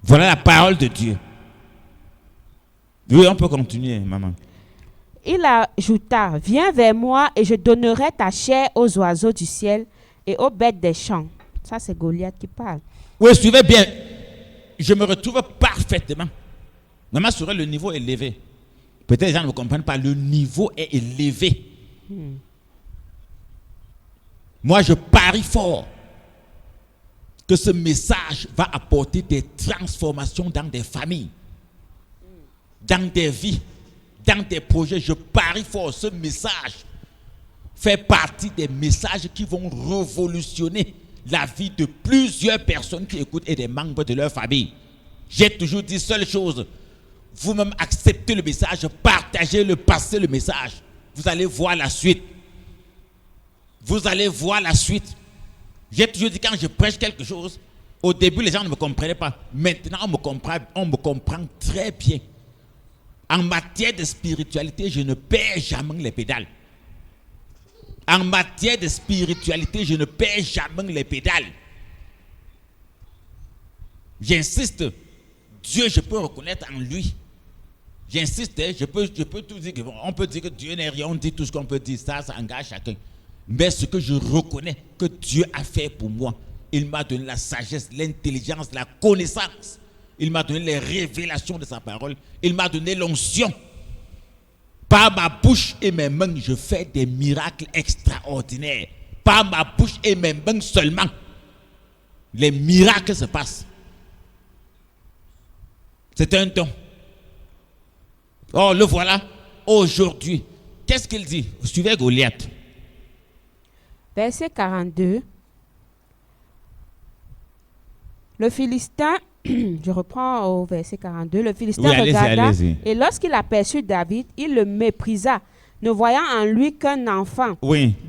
Voilà la parole de Dieu. Oui, on peut continuer, maman. Il ajouta, viens vers moi et je donnerai ta chair aux oiseaux du ciel et aux bêtes des champs. Ça, c'est Goliath qui parle. Oui, suivez bien. Je me retrouve parfaitement. Maman, sur le niveau est élevé. Peut-être les gens ne me comprennent pas. Le niveau est élevé. Moi, je parie fort que ce message va apporter des transformations dans des familles, dans des vies, dans des projets. Je parie fort, ce message fait partie des messages qui vont révolutionner la vie de plusieurs personnes qui écoutent et des membres de leur famille. J'ai toujours dit seule chose. Vous-même acceptez le message, partagez-le, passez le message. Vous allez voir la suite. Vous allez voir la suite. J'ai toujours dit quand je prêche quelque chose, au début les gens ne me comprenaient pas. Maintenant on me comprend très bien. En matière de spiritualité, je ne perds jamais les pédales. En matière de spiritualité, je ne perds jamais les pédales. J'insiste, Dieu, je peux reconnaître en lui. J'insiste, je peux tout dire. On peut dire que Dieu n'est rien, on dit tout ce qu'on peut dire, ça engage chacun. Mais ce que je reconnais que Dieu a fait pour moi, il m'a donné la sagesse, l'intelligence, la connaissance. Il m'a donné les révélations de sa parole. Il m'a donné l'onction. Par ma bouche et mes mains, je fais des miracles extraordinaires. Par ma bouche et mes mains seulement, les miracles se passent. C'est un don. Oh, le voilà aujourd'hui. Qu'est-ce qu'il dit? Suivez Goliath. Verset 42. Le Philistin, je reprends au verset 42, le Philistin regarda et lorsqu'il aperçut David, il le méprisa, ne voyant en lui qu'un enfant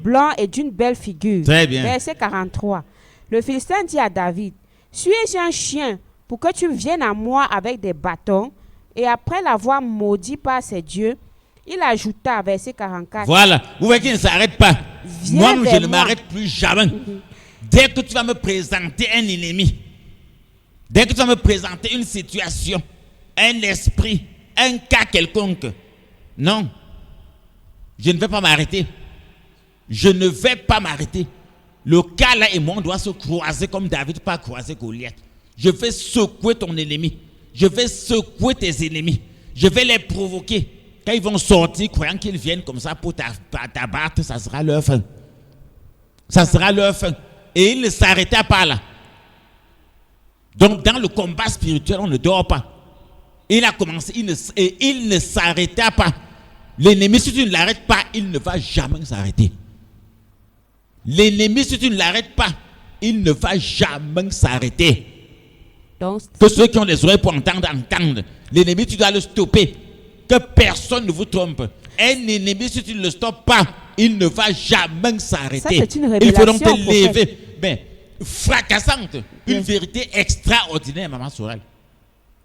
blanc et d'une belle figure. Très bien. Verset 43. Le Philistin dit à David, suis-je un chien pour que tu viennes à moi avec des bâtons? Et après l'avoir maudit par ses dieux, il ajouta, verset 44. Voilà, vous voyez qu'il ne s'arrête pas. Moi, je ne m'arrête plus jamais. Dès que tu vas me présenter un ennemi, dès que tu vas me présenter une situation, un esprit, un cas quelconque, non, je ne vais pas m'arrêter. Je ne vais pas m'arrêter. Le cas là et moi, on doit se croiser comme David, pas croiser Goliath. Je vais secouer ton ennemi. Je vais secouer tes ennemis. Je vais les provoquer. Quand ils vont sortir, croyant qu'ils viennent comme ça pour t'abattre, ça sera leur fin. Ça sera leur fin. Et il ne s'arrêta pas là. Donc, dans le combat spirituel, on ne dort pas. Il a commencé, il ne s'arrêta pas. L'ennemi, si tu ne l'arrêtes pas, il ne va jamais s'arrêter. L'ennemi, si tu ne l'arrêtes pas, il ne va jamais s'arrêter. Donc, que ceux qui ont les oreilles pour entendre, entendent. L'ennemi, tu dois le stopper. Que personne ne vous trompe. Un ennemi, si tu ne le stoppes pas, il ne va jamais s'arrêter. Ça, c'est une révélation. Il faut donc te lever. Mais fracassante. Une vérité extraordinaire, maman Sorel.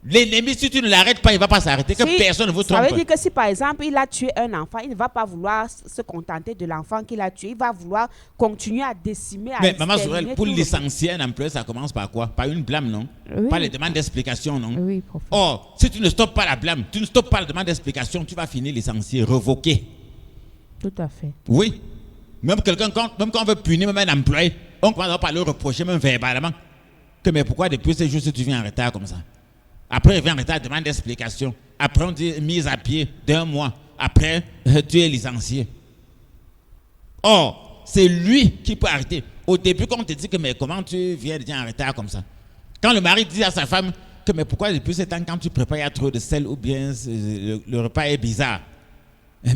L'ennemi, si tu ne l'arrêtes pas, il ne va pas s'arrêter. Que personne ne vous trompe. Ça veut dire que si par exemple il a tué un enfant, il ne va pas vouloir se contenter de l'enfant qu'il a tué. Il va vouloir continuer à décimer, mais maman Sorel, pour licencier un employé, ça commence par quoi? Par une blâme, non? Oui. Par les demandes d'explication, non? Oui, prophète. Or, si tu ne stoppes pas la blâme, tu ne stoppes pas la demande d'explication, tu vas finir licencié, revoqué. Tout à fait. Oui. Même quand on veut punir même un employé, on commence par le reprocher, même verbalement, que mais pourquoi depuis ces jours tu viens en retard comme ça? Après, il vient en retard, demande d'explication. Après, on dit mise à pied d'1 mois. Après, tu es licencié. Or, c'est lui qui peut arrêter. Au début, quand on te dit que mais comment tu viens déjà en retard comme ça? Quand le mari dit à sa femme que mais pourquoi depuis ce temps, quand tu prépares, il y a trop de sel ou bien le repas est bizarre.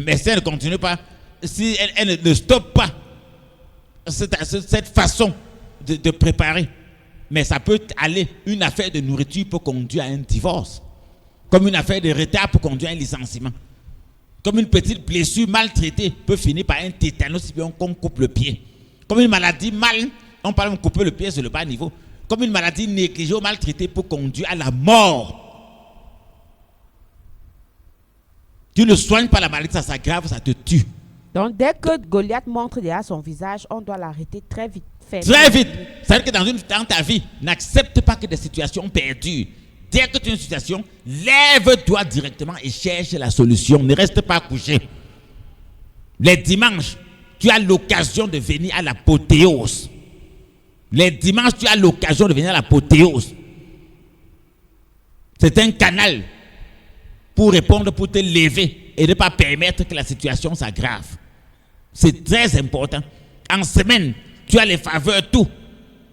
Mais si elle ne continue pas, si elle ne stoppe pas cette façon de préparer, mais ça peut aller, une affaire de nourriture peut conduire à un divorce. Comme une affaire de retard peut conduire à un licenciement. Comme une petite blessure mal traitée peut finir par un tétanos si on coupe le pied. Comme une maladie on parle de couper le pied sur le bas niveau. Comme une maladie négligée ou mal traitée peut conduire à la mort. Tu ne soignes pas la maladie, ça s'aggrave, ça te tue. Donc dès que Goliath montre déjà son visage, on doit l'arrêter très vite. Très vite. Ça veut dire que dans ta vie, n'accepte pas que des situations perdurent. Dès que tu as une situation, lève-toi directement et cherche la solution. Ne reste pas couché. Les dimanches, tu as l'occasion de venir à l'apothéose. Les dimanches, tu as l'occasion de venir à l'apothéose. C'est un canal pour répondre, pour te lever et ne pas permettre que la situation s'aggrave. C'est très important. En semaine, tu as les faveurs, tout,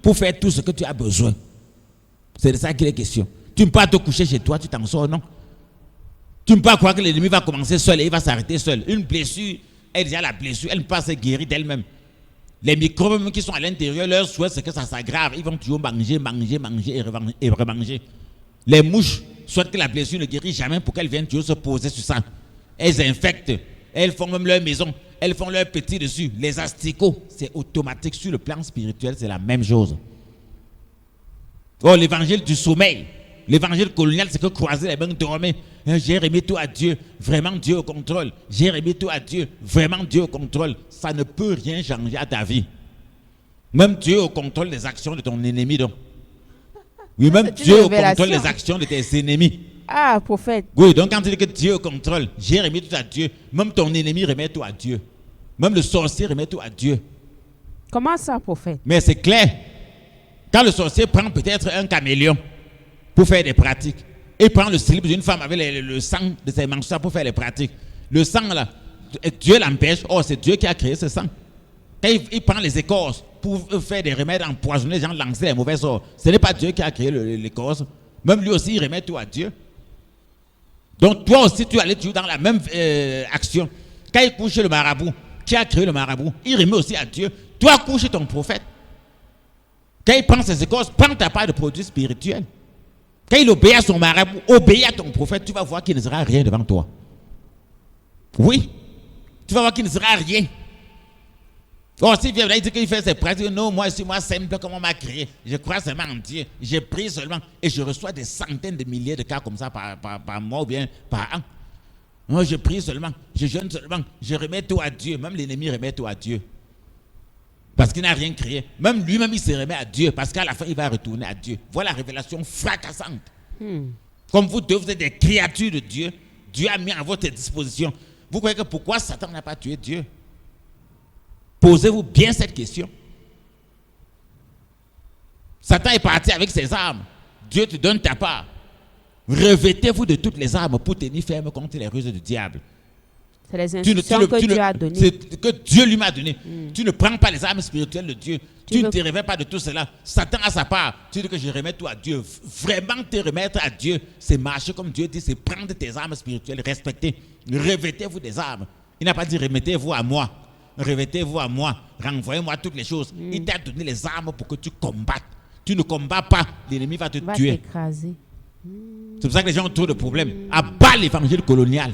pour faire tout ce que tu as besoin. C'est de ça qu'il est question. Tu ne peux pas te coucher chez toi, tu t'en sors, non? Tu ne peux pas croire que l'ennemi va commencer seul et il va s'arrêter seul. Une blessure, elle déjà la blessure, elle ne peut pas se guérir d'elle-même. Les microbes qui sont à l'intérieur, leur souhait c'est que ça s'aggrave. Ils vont toujours manger et remanger. Les mouches souhaitent que la blessure ne guérisse jamais pour qu'elles viennent toujours se poser sur ça. Elles infectent, elles font même leur maison. Elles font leur petit dessus. Les asticots, c'est automatique. Sur le plan spirituel, c'est la même chose. Oh, l'évangile du sommeil, l'évangile colonial, c'est que croiser les mains, dormir. J'ai remis tout à Dieu. Vraiment, Dieu au contrôle. J'ai remis tout à Dieu. Vraiment, Dieu au contrôle. Ça ne peut rien changer à ta vie. Même Dieu au contrôle des actions de ton ennemi. Donc. Oui, même Dieu au contrôle des actions de tes ennemis. Ah, prophète. Oui, donc quand tu dis que Dieu au contrôle, j'ai remis tout à Dieu. Même ton ennemi remet tout à Dieu. Même le sorcier remet tout à Dieu. Comment ça, prophète? Mais c'est clair. Quand le sorcier prend peut-être un caméléon pour faire des pratiques, et prend le slip d'une femme avec le sang de ses mensonges pour faire les pratiques. Le sang là, Dieu l'empêche. Oh, c'est Dieu qui a créé ce sang. Quand il prend les écorces pour faire des remèdes empoisonnés, les gens lancer les mauvais sorts. Ce n'est pas Dieu qui a créé l'écorce. Même lui aussi, il remet tout à Dieu. Donc toi aussi, tu allais toujours dans la même action. Quand il couche le marabout, qui a créé le marabout, il remet aussi à Dieu. Toi, couche ton prophète. Quand il prend ses écorces, prends ta part de produits spirituels. Quand il obéit à son marabout, obéis à ton prophète, tu vas voir qu'il ne sera rien devant toi. Oui. Tu vas voir qu'il ne sera rien. Oh, s'il vient, il dit qu'il fait ses pratiques. Non, moi, simple, comme on m'a créé. Je crois seulement en Dieu. J'ai pris seulement. Et je reçois des centaines de milliers de cas comme ça par mois ou bien par an. Moi, je prie seulement. Je jeûne seulement. Je remets tout à Dieu. Même l'ennemi remet tout à Dieu. Parce qu'il n'a rien créé. Même lui-même, il se remet à Dieu. Parce qu'à la fin, il va retourner à Dieu. Voilà la révélation fracassante. Comme vous deux, vous êtes des créatures de Dieu. Dieu a mis à votre disposition. Vous croyez que pourquoi Satan n'a pas tué Dieu? Posez-vous bien cette question. Satan est parti avec ses armes. Dieu te donne ta part. Revêtez-vous de toutes les armes pour tenir ferme contre les ruses du diable. C'est les instructions que Dieu a données. C'est que Dieu lui m'a donné. Tu ne prends pas les armes spirituelles de Dieu. Tu ne te réveilles pas de tout cela. Satan a sa part. Tu dis que je remets tout à Dieu. Vraiment te remettre à Dieu, c'est marcher comme Dieu dit, c'est prendre tes armes spirituelles, respecter. Revêtez-vous des armes. Il n'a pas dit remettez-vous à moi. Revêtez-vous à moi. Renvoyez-moi toutes les choses. Il t'a donné les armes pour que tu combattes. Tu ne combats pas, l'ennemi va te tuer. T'écraser. C'est pour ça que les gens ont trop de problèmes. Abat l'évangile colonial.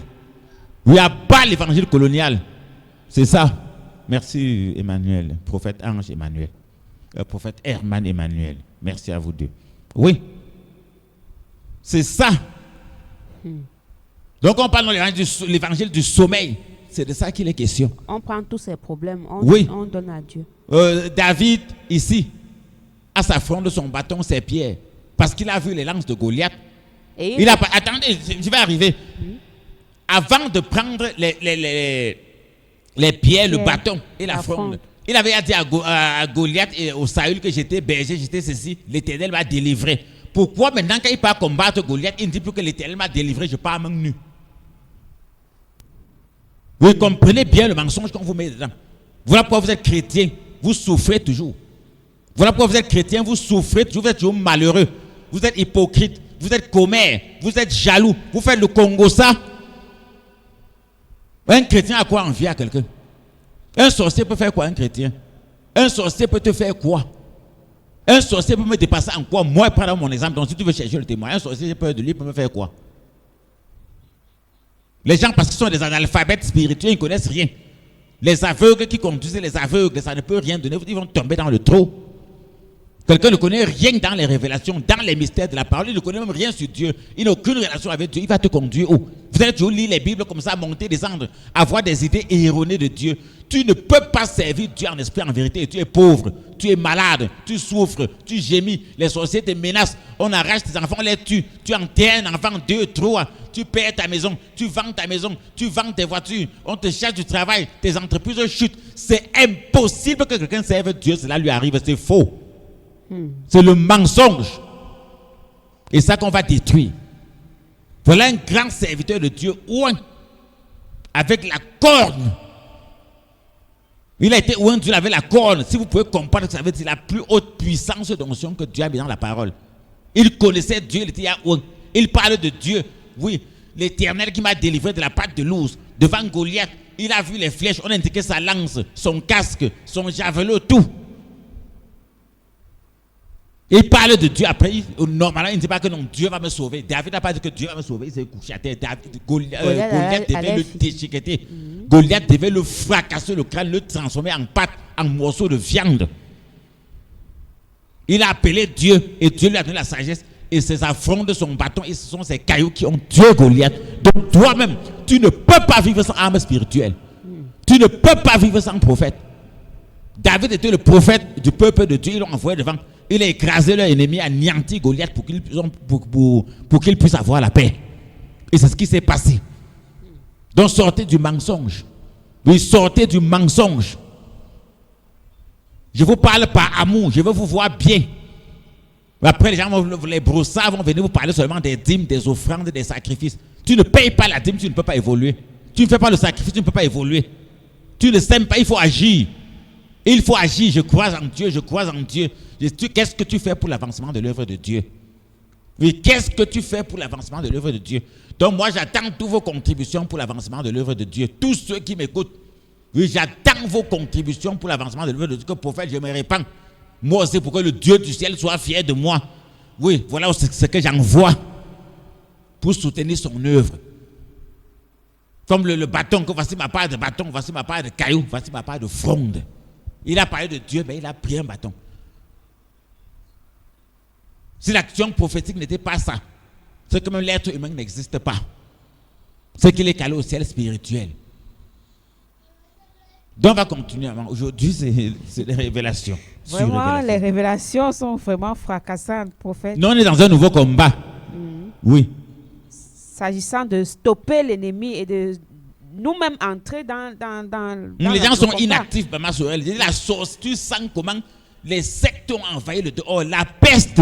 Oui, abat l'évangile colonial. C'est ça. Merci Emmanuel, prophète Ange Emmanuel. Prophète Herman Emmanuel. Merci à vous deux. Oui. C'est ça. Donc on parle de l'évangile du sommeil. C'est de ça qu'il est question. On prend tous ces problèmes, on donne à Dieu. David, ici, à sa fronde, son bâton, ses pierres. Parce qu'il a vu les lances de Goliath. Attendez, je vais arriver. Avant de prendre les pierres, le bâton et la fronde, il avait dit à Goliath et au Saül que j'étais berger, j'étais ceci, l'Éternel m'a délivré. Pourquoi maintenant quand il part combattre Goliath, il ne dit plus que l'Éternel m'a délivré, je pars main nue? Vous comprenez bien le mensonge qu'on vous met dedans. Voilà pourquoi vous êtes chrétien, vous souffrez toujours. Voilà pourquoi vous êtes chrétien, vous souffrez toujours, vous êtes toujours malheureux. Vous êtes hypocrite, vous êtes commère, vous êtes jaloux, vous faites le Congo ça. Un chrétien a quoi envier à quelqu'un? Un sorcier peut faire quoi un chrétien? Un sorcier peut te faire quoi? Un sorcier peut me dépasser en quoi? Moi, prends mon exemple, donc si tu veux chercher le témoin, un sorcier, j'ai peur de lui, peut me faire quoi? Les gens, parce qu'ils sont des analphabètes spirituels, ils ne connaissent rien. Les aveugles qui conduisent les aveugles, ça ne peut rien donner, ils vont tomber dans le trou. Quelqu'un ne connaît rien dans les révélations, dans les mystères de la parole, il ne connaît même rien sur Dieu, il n'a aucune relation avec Dieu, il va te conduire où? Vous allez toujours lire les Bibles comme ça, monter, descendre, avoir des idées erronées de Dieu. Tu ne peux pas servir Dieu en esprit, en vérité. Tu es pauvre, tu es malade, tu souffres, tu gémis, les sorciers te menacent, on arrache tes enfants, on les tue, tu enterres un enfant, 2, 3, tu perds ta maison, tu vends ta maison, tu vends tes voitures, on te cherche du travail, tes entreprises chutent. C'est impossible que quelqu'un serve Dieu, cela lui arrive, c'est faux. C'est le mensonge. Et ça qu'on va détruire. Voilà un grand serviteur de Dieu, ouin, avec la corne. Il a été ouin, Dieu avait la corne. Si vous pouvez comprendre, ça veut dire la plus haute puissance d'onction que Dieu a mis dans la parole. Il connaissait Dieu, il était ouin. Il parle de Dieu. Oui, l'Éternel qui m'a délivré de la patte de l'ours. Devant Goliath, il a vu les flèches, on a indiqué sa lance, son casque, son javelot, tout. Il parle de Dieu. Après, normalement, il ne dit pas que non, Dieu va me sauver. David n'a pas dit que Dieu va me sauver. Il s'est couché à terre. Goliath devait le déchiqueter. Goliath devait le fracasser le crâne, le transformer en pâte, en morceaux de viande. Il a appelé Dieu et Dieu lui a donné la sagesse. Et ses affronts de son bâton, et ce sont ces cailloux qui ont tué Goliath. Donc toi-même, tu ne peux pas vivre sans arme spirituelle. Tu ne peux pas vivre sans prophète. David était le prophète du peuple de Dieu. Ils l'ont envoyé devant. Il a écrasé leur ennemi, anéanti Goliath pour qu'il puisse avoir la paix. Et c'est ce qui s'est passé. Donc sortez du mensonge. Oui, sortez du mensonge. Je vous parle par amour. Je veux vous voir bien. Après, les gens, les brossards vont venir vous parler seulement des dîmes, des offrandes, des sacrifices. Tu ne payes pas la dîme, tu ne peux pas évoluer. Tu ne fais pas le sacrifice, tu ne peux pas évoluer. Tu ne sèmes pas, il faut agir. Il faut agir. Je crois en Dieu, je crois en Dieu. Qu'est-ce que tu fais pour l'avancement de l'œuvre de Dieu? Oui, qu'est-ce que tu fais pour l'avancement de l'œuvre de Dieu? Donc moi, j'attends toutes vos contributions pour l'avancement de l'œuvre de Dieu. Tous ceux qui m'écoutent, oui, j'attends vos contributions pour l'avancement de l'œuvre de Dieu. Que prophète, je me répands. Moi aussi, pour que le Dieu du ciel soit fier de moi. Oui, voilà ce que j'envoie pour soutenir son œuvre. Comme le bâton, que voici ma part de bâton, voici ma part de caillou, voici ma part de fronde. Il a parlé de Dieu, mais il a pris un bâton. Si l'action prophétique n'était pas ça, c'est que même l'être humain n'existe pas. C'est qu'il est calé au ciel spirituel. Donc on va continuer. Aujourd'hui, c'est des révélations. Vraiment, les révélations sont vraiment fracassantes, prophète. Nous, on est dans un nouveau combat. Oui. S'agissant de stopper l'ennemi et de nous-mêmes entrer dans les gens sont inactifs, Maman Sorel. La source, tu sens comment les sectes ont envahi le dehors. La peste,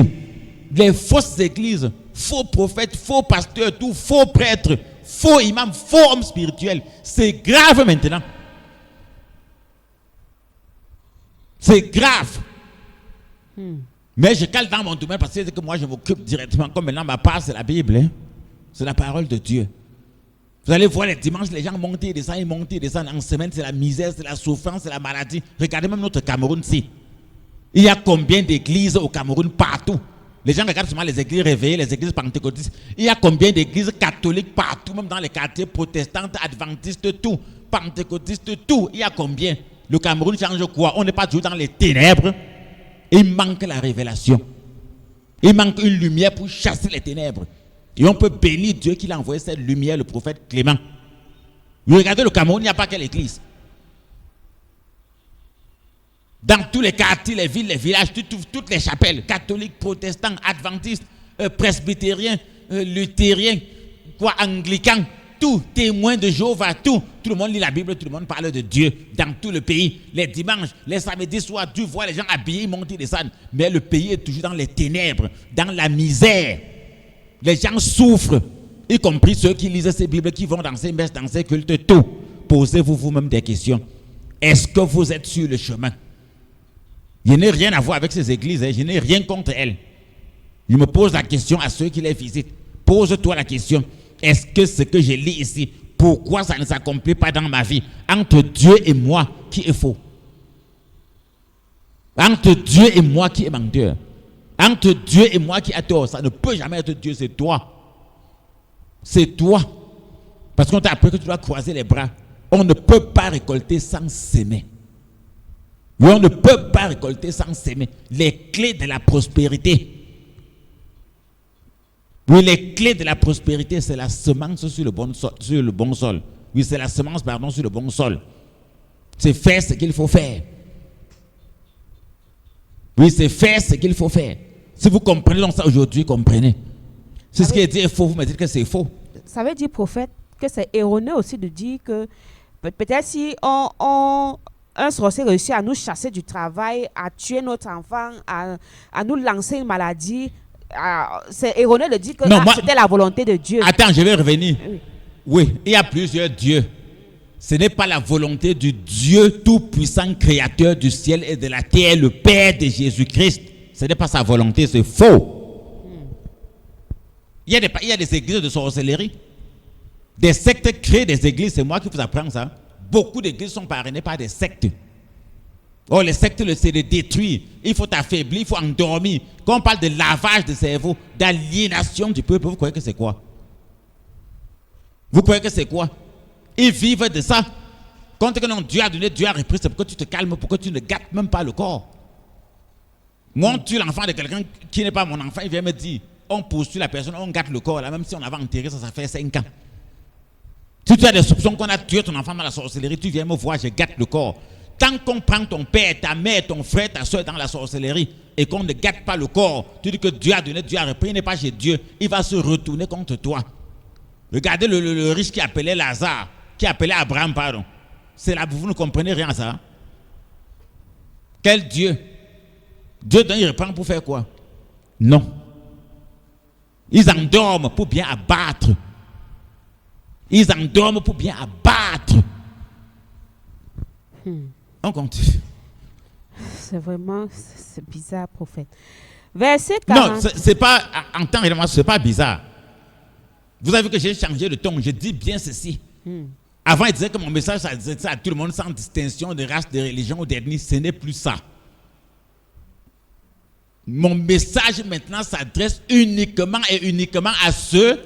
les fausses églises, faux prophètes, faux pasteurs, tout, faux prêtres, faux imams, faux hommes spirituels. C'est grave maintenant. C'est grave. Mais je cale dans mon domaine parce que moi je m'occupe directement. Comme maintenant ma part c'est la Bible. Hein? C'est la parole de Dieu. Vous allez voir les dimanches, les gens montent et descendent. En semaine, c'est la misère, c'est la souffrance, c'est la maladie. Regardez même notre Cameroun-ci. Il y a combien d'églises au Cameroun partout? Les gens regardent seulement les églises réveillées, les églises pentecôtistes. Il y a combien d'églises catholiques partout, même dans les quartiers protestants, adventistes, tout, pentecôtistes, tout. Il y a combien? Le Cameroun change quoi? On n'est pas toujours dans les ténèbres. Il manque la révélation. Il manque une lumière pour chasser les ténèbres. Et on peut bénir Dieu qu'il a envoyé cette lumière, le prophète Clément. Regardez le Cameroun, il n'y a pas quelle église. Dans tous les quartiers, les villes, les villages, toutes les chapelles, catholiques, protestants, adventistes, presbytériens, luthériens, anglicans, tout, témoins de Jéhovah, tout le monde lit la Bible, tout le monde parle de Dieu dans tout le pays. Les dimanches, les samedis soirs, tu vois les gens habillés, ils montent et descendent. Mais le pays est toujours dans les ténèbres, dans la misère. Les gens souffrent, y compris ceux qui lisent ces Bibles, qui vont dans ces messes, dans ces cultes, tout. Posez-vous vous-même des questions. Est-ce que vous êtes sur le chemin? Je n'ai rien à voir avec ces églises, je n'ai rien contre elles. Je me pose la question à ceux qui les visitent. Pose-toi la question. Est-ce que ce que je lis ici, pourquoi ça ne s'accomplit pas dans ma vie? Entre Dieu et moi, qui est faux? Entre Dieu et moi, qui est menteur? Entre Dieu et moi qui a tort, ça ne peut jamais être Dieu, c'est toi. C'est toi. Parce qu'on t'a appris que tu dois croiser les bras. On ne peut pas récolter sans s'aimer. Oui, on ne peut pas récolter sans s'aimer. Les clés de la prospérité. Oui, les clés de la prospérité, c'est la semence sur le bon sol. Oui, c'est la semence, sur le bon sol. C'est faire ce qu'il faut faire. Oui, c'est faire ce qu'il faut faire. Si vous comprenez donc ça aujourd'hui, comprenez. C'est ce qui est dit est faux, vous me dites que c'est faux. Ça veut dire, prophète, que c'est erroné aussi de dire que peut-être si un sorcier réussit à nous chasser du travail, à tuer notre enfant, à nous lancer une maladie, c'est erroné de dire que c'était la volonté de Dieu. Attends, je vais revenir. Oui, il y a plusieurs dieux. Ce n'est pas la volonté du Dieu tout-puissant, créateur du ciel et de la terre, le Père de Jésus-Christ. Ce n'est pas sa volonté, c'est faux. Il y a des églises de sorcellerie. Des sectes créent des églises, c'est moi qui vous apprends ça. Beaucoup d'églises sont parrainées par des sectes. Oh, les sectes, c'est de détruire. Il faut t'affaiblir, il faut endormir. Quand on parle de lavage de cerveau, d'aliénation du peuple, vous croyez que c'est quoi? Vous croyez que c'est quoi? Ils vivent de ça. Quand non, Dieu a donné, Dieu a repris, c'est pourquoi tu te calmes, pourquoi tu ne gâtes même pas le corps. Moi, on tue l'enfant de quelqu'un qui n'est pas mon enfant, il vient me dire, on poursuit la personne, on gâte le corps, là, même si on avait enterré ça, ça fait 5 ans. Si tu as des soupçons qu'on a tué ton enfant dans la sorcellerie, tu viens me voir, je gâte le corps. Tant qu'on prend ton père, ta mère, ton frère, ta soeur dans la sorcellerie et qu'on ne gâte pas le corps, tu dis que Dieu a donné, Dieu a repris, il n'est pas chez Dieu, il va se retourner contre toi. Regardez le riche qui appelait Lazare, qui appelait Abraham, pardon. C'est là, vous ne comprenez rien à ça. Quel Dieu? Dieu donne, il reprend pour faire quoi? Non. Ils endorment pour bien abattre. Ils endorment pour bien abattre. On continue. C'est vraiment c'est bizarre, prophète. Verset 40. Non, c'est pas, en temps réellement, c'est pas bizarre. Vous avez vu que j'ai changé de ton, je dis bien ceci. Avant, il disait que mon message, ça disait ça à tout le monde sans distinction de race, de religion ou d'ethnie. Ce n'est plus ça. Mon message maintenant s'adresse uniquement et uniquement à ceux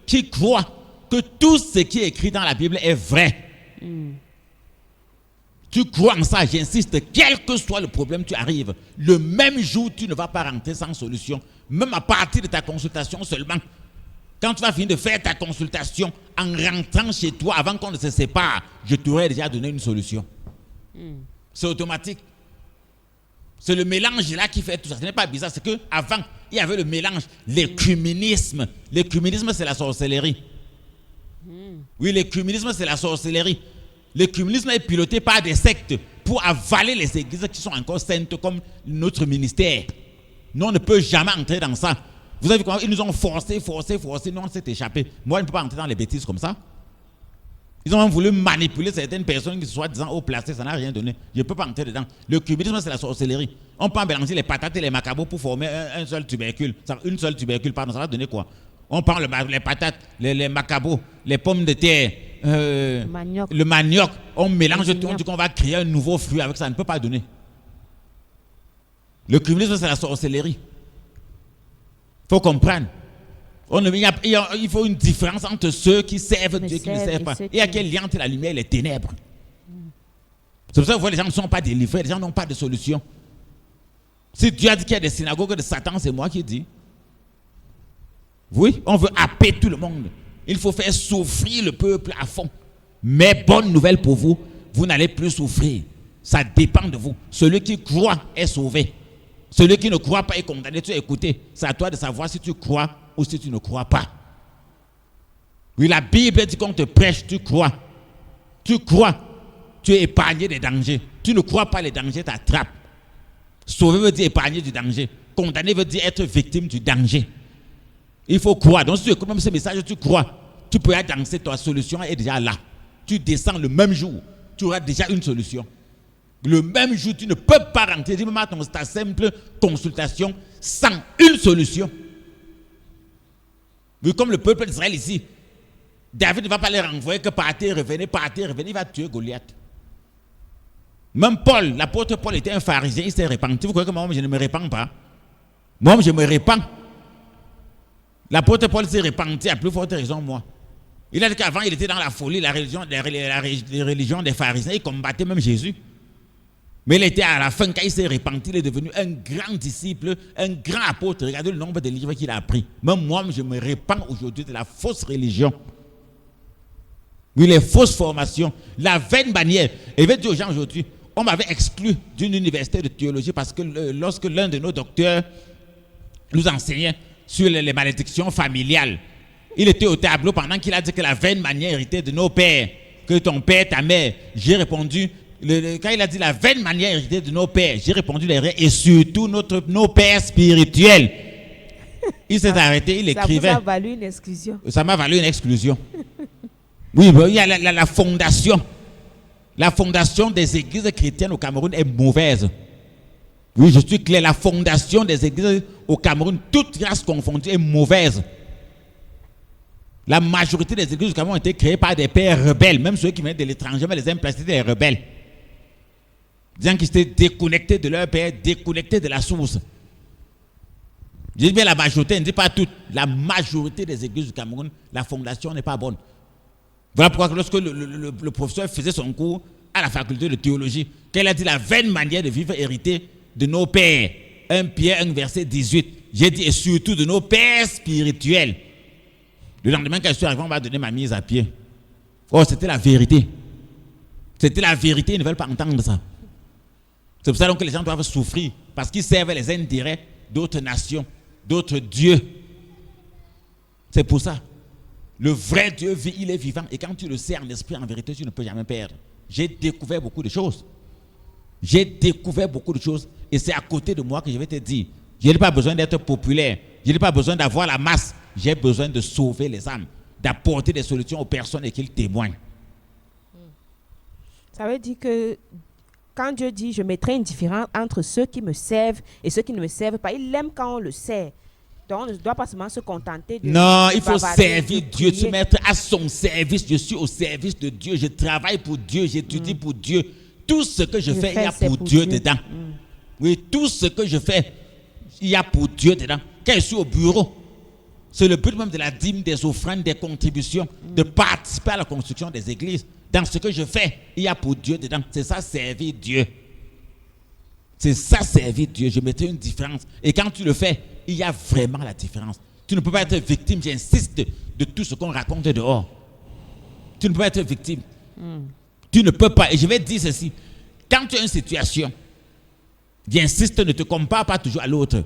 qui croient que tout ce qui est écrit dans la Bible est vrai. Tu crois en ça, j'insiste, quel que soit le problème, tu arrives. Le même jour, tu ne vas pas rentrer sans solution. Même à partir de ta consultation seulement. Quand tu vas finir de faire ta consultation, en rentrant chez toi, avant qu'on ne se sépare, je t'aurais déjà donné une solution. C'est automatique. C'est le mélange là qui fait tout ça. Ce n'est pas bizarre, c'est qu'avant, il y avait le mélange, l'écuménisme. L'écuménisme, c'est la sorcellerie. Oui, l'écuménisme, c'est la sorcellerie. L'écuménisme est piloté par des sectes pour avaler les églises qui sont encore saintes comme notre ministère. Nous, on ne peut jamais entrer dans ça. Vous avez vu comment ils nous ont forcé, nous on s'est échappé. Moi, je ne peux pas entrer dans les bêtises comme ça. Ils ont même voulu manipuler certaines personnes qui se soient disant haut placées, ça n'a rien donné. Je ne peux pas entrer dedans. Le cubisme, c'est la sorcellerie. On peut mélanger les patates et les macabos pour former un seul tubercule. Une seule tubercule, pardon, ça va donner quoi? On prend les patates, les macabos, les pommes de terre, le manioc. On mélange tout, on dit qu'on va créer un nouveau fruit avec ça. Ça ne peut pas donner. Le cubisme, c'est la sorcellerie. Il faut comprendre. Il faut une différence entre ceux qui servent Dieu et qui ne servent pas. Et à quel lien entre la lumière et les ténèbres? C'est pour ça que vous voyez, les gens ne sont pas délivrés, les gens n'ont pas de solution. Si Dieu a dit qu'il y a des synagogues de Satan, c'est moi qui dis. Oui, on veut happer tout le monde. Il faut faire souffrir le peuple à fond. Mais bonne nouvelle pour vous, vous n'allez plus souffrir. Ça dépend de vous. Celui qui croit est sauvé. Celui qui ne croit pas est condamné. Tu as écouté. C'est à toi de savoir si tu crois ou si tu ne crois pas. Oui, la Bible dit qu'on te prêche, tu crois. Tu crois, tu es épargné des dangers. Tu ne crois pas, les dangers t'attrapent. Sauver veut dire épargner du danger. Condamner veut dire être victime du danger. Il faut croire. Donc si tu écoutes même ce message, tu crois. Tu peux aller danser, ta solution est déjà là. Tu descends le même jour, tu auras déjà une solution. Le même jour, tu ne peux pas rentrer. Dis-moi ta simple consultation sans une solution. Oui, comme le peuple d'Israël ici. David ne va pas les renvoyer que partez, revenez, il va tuer Goliath. Même Paul, l'apôtre Paul était un pharisien, il s'est repenti. Vous croyez que moi, je ne me répands pas? Moi, je me répands. L'apôtre Paul s'est repenti à plus forte raison, moi. Il a dit qu'avant, il était dans la folie, la religion des pharisiens. Il combattait même Jésus. Mais il était à la fin, quand il s'est repenti, il est devenu un grand disciple, un grand apôtre. Regardez le nombre de livres qu'il a appris. Même moi, je me répands aujourd'hui de la fausse religion. Oui, les fausses formations, la vaine manière. Et je vais dire aux gens aujourd'hui, on m'avait exclu d'une université de théologie parce que lorsque l'un de nos docteurs nous enseignait sur les malédictions familiales, il était au tableau pendant qu'il a dit que la vaine manière héritée de nos pères, que ton père, ta mère, j'ai répondu, quand il a dit la vaine manière héritée de nos pères, j'ai répondu les et surtout nos pères spirituels. Il s'est arrêté, il écrivait. Ça m'a valu une exclusion. Ça m'a valu une exclusion. Oui, il y a la fondation. La fondation des églises chrétiennes au Cameroun est mauvaise. Oui, je suis clair. La fondation des églises au Cameroun, toutes races confondues, est mauvaise. La majorité des églises du Cameroun ont été créées par des pères rebelles. Même ceux qui viennent de l'étranger, mais les aiment placer des rebelles. Disant qu'ils étaient déconnectés de leur père, déconnectés de la source. Je dis bien la majorité, je ne dis pas toutes. La majorité des églises du Cameroun, la fondation n'est pas bonne. Voilà pourquoi lorsque le professeur faisait son cours à la faculté de théologie, quand il a dit la vaine manière de vivre héritée de nos pères, 1 Pierre 1 verset 18, j'ai dit et surtout de nos pères spirituels. Le lendemain quand je suis arrivé, on m'a donné ma mise à pied. Oh, c'était la vérité. C'était la vérité, ils ne veulent pas entendre ça. C'est pour ça donc que les gens doivent souffrir, parce qu'ils servent les intérêts d'autres nations, d'autres dieux. C'est pour ça. Le vrai Dieu vit, il est vivant. Et quand tu le sais en esprit, en vérité, tu ne peux jamais perdre. J'ai découvert beaucoup de choses. J'ai découvert beaucoup de choses et c'est à côté de moi que je vais te dire. Je n'ai pas besoin d'être populaire. Je n'ai pas besoin d'avoir la masse. J'ai besoin de sauver les âmes, d'apporter des solutions aux personnes et qu'ils témoignent. Ça veut dire que quand Dieu dit je mettrai une différence entre ceux qui me servent et ceux qui ne me servent pas, il aime quand on le sert. Donc on ne doit pas seulement se contenter de... Non, il faut bavarder, servir de Dieu, prier. se mettre à son service. Je suis au service de Dieu, je travaille pour Dieu, j'étudie pour Dieu. Tout ce que je fais, il y a c'est pour Dieu dedans. Oui, tout ce que je fais, il y a pour Dieu dedans. Quand je suis au bureau, c'est le but même de la dîme, des offrandes, des contributions, de participer à la construction des églises. Dans ce que je fais, il y a pour Dieu dedans. C'est ça, servir Dieu. C'est ça, servir Dieu. Je mettais une différence. Et quand tu le fais, il y a vraiment la différence. Tu ne peux pas être victime, j'insiste, de tout ce qu'on raconte dehors. Tu ne peux pas être victime. Tu ne peux pas. Et je vais te dire ceci. Quand tu as une situation, j'insiste, ne te compare pas toujours à l'autre.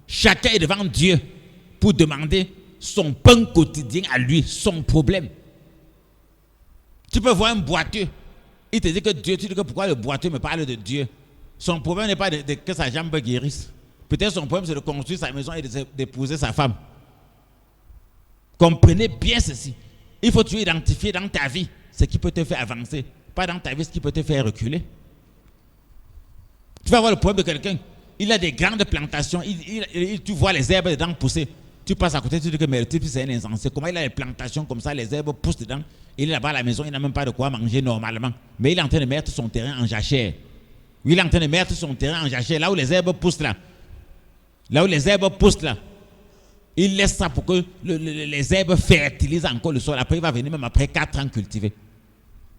Chacun est devant Dieu pour demander son pain quotidien à lui, son problème. Tu peux voir un boiteux. Il te dit que Dieu, tu dis que pourquoi le boiteux me parle de Dieu? Son problème n'est pas que sa jambe guérisse. Peut-être son problème c'est de construire sa maison et d'épouser sa femme. Comprenez bien ceci. Il faut toujours identifier dans ta vie ce qui peut te faire avancer, pas dans ta vie ce qui peut te faire reculer. Tu vas voir le problème de quelqu'un. Il a des grandes plantations, tu vois les herbes dedans pousser. Tu passes à côté, tu dis que mais le type c'est un insensé. Comment il a des plantations comme ça, les herbes poussent dedans. Il est là-bas à la maison, il n'a même pas de quoi manger normalement. Mais il est en train de mettre son terrain en jachère. Il est en train de mettre son terrain en jachère, là où les herbes poussent là. Là où les herbes poussent là. Il laisse ça pour que les herbes fertilisent encore le sol. Après, il va venir même après 4 ans cultiver.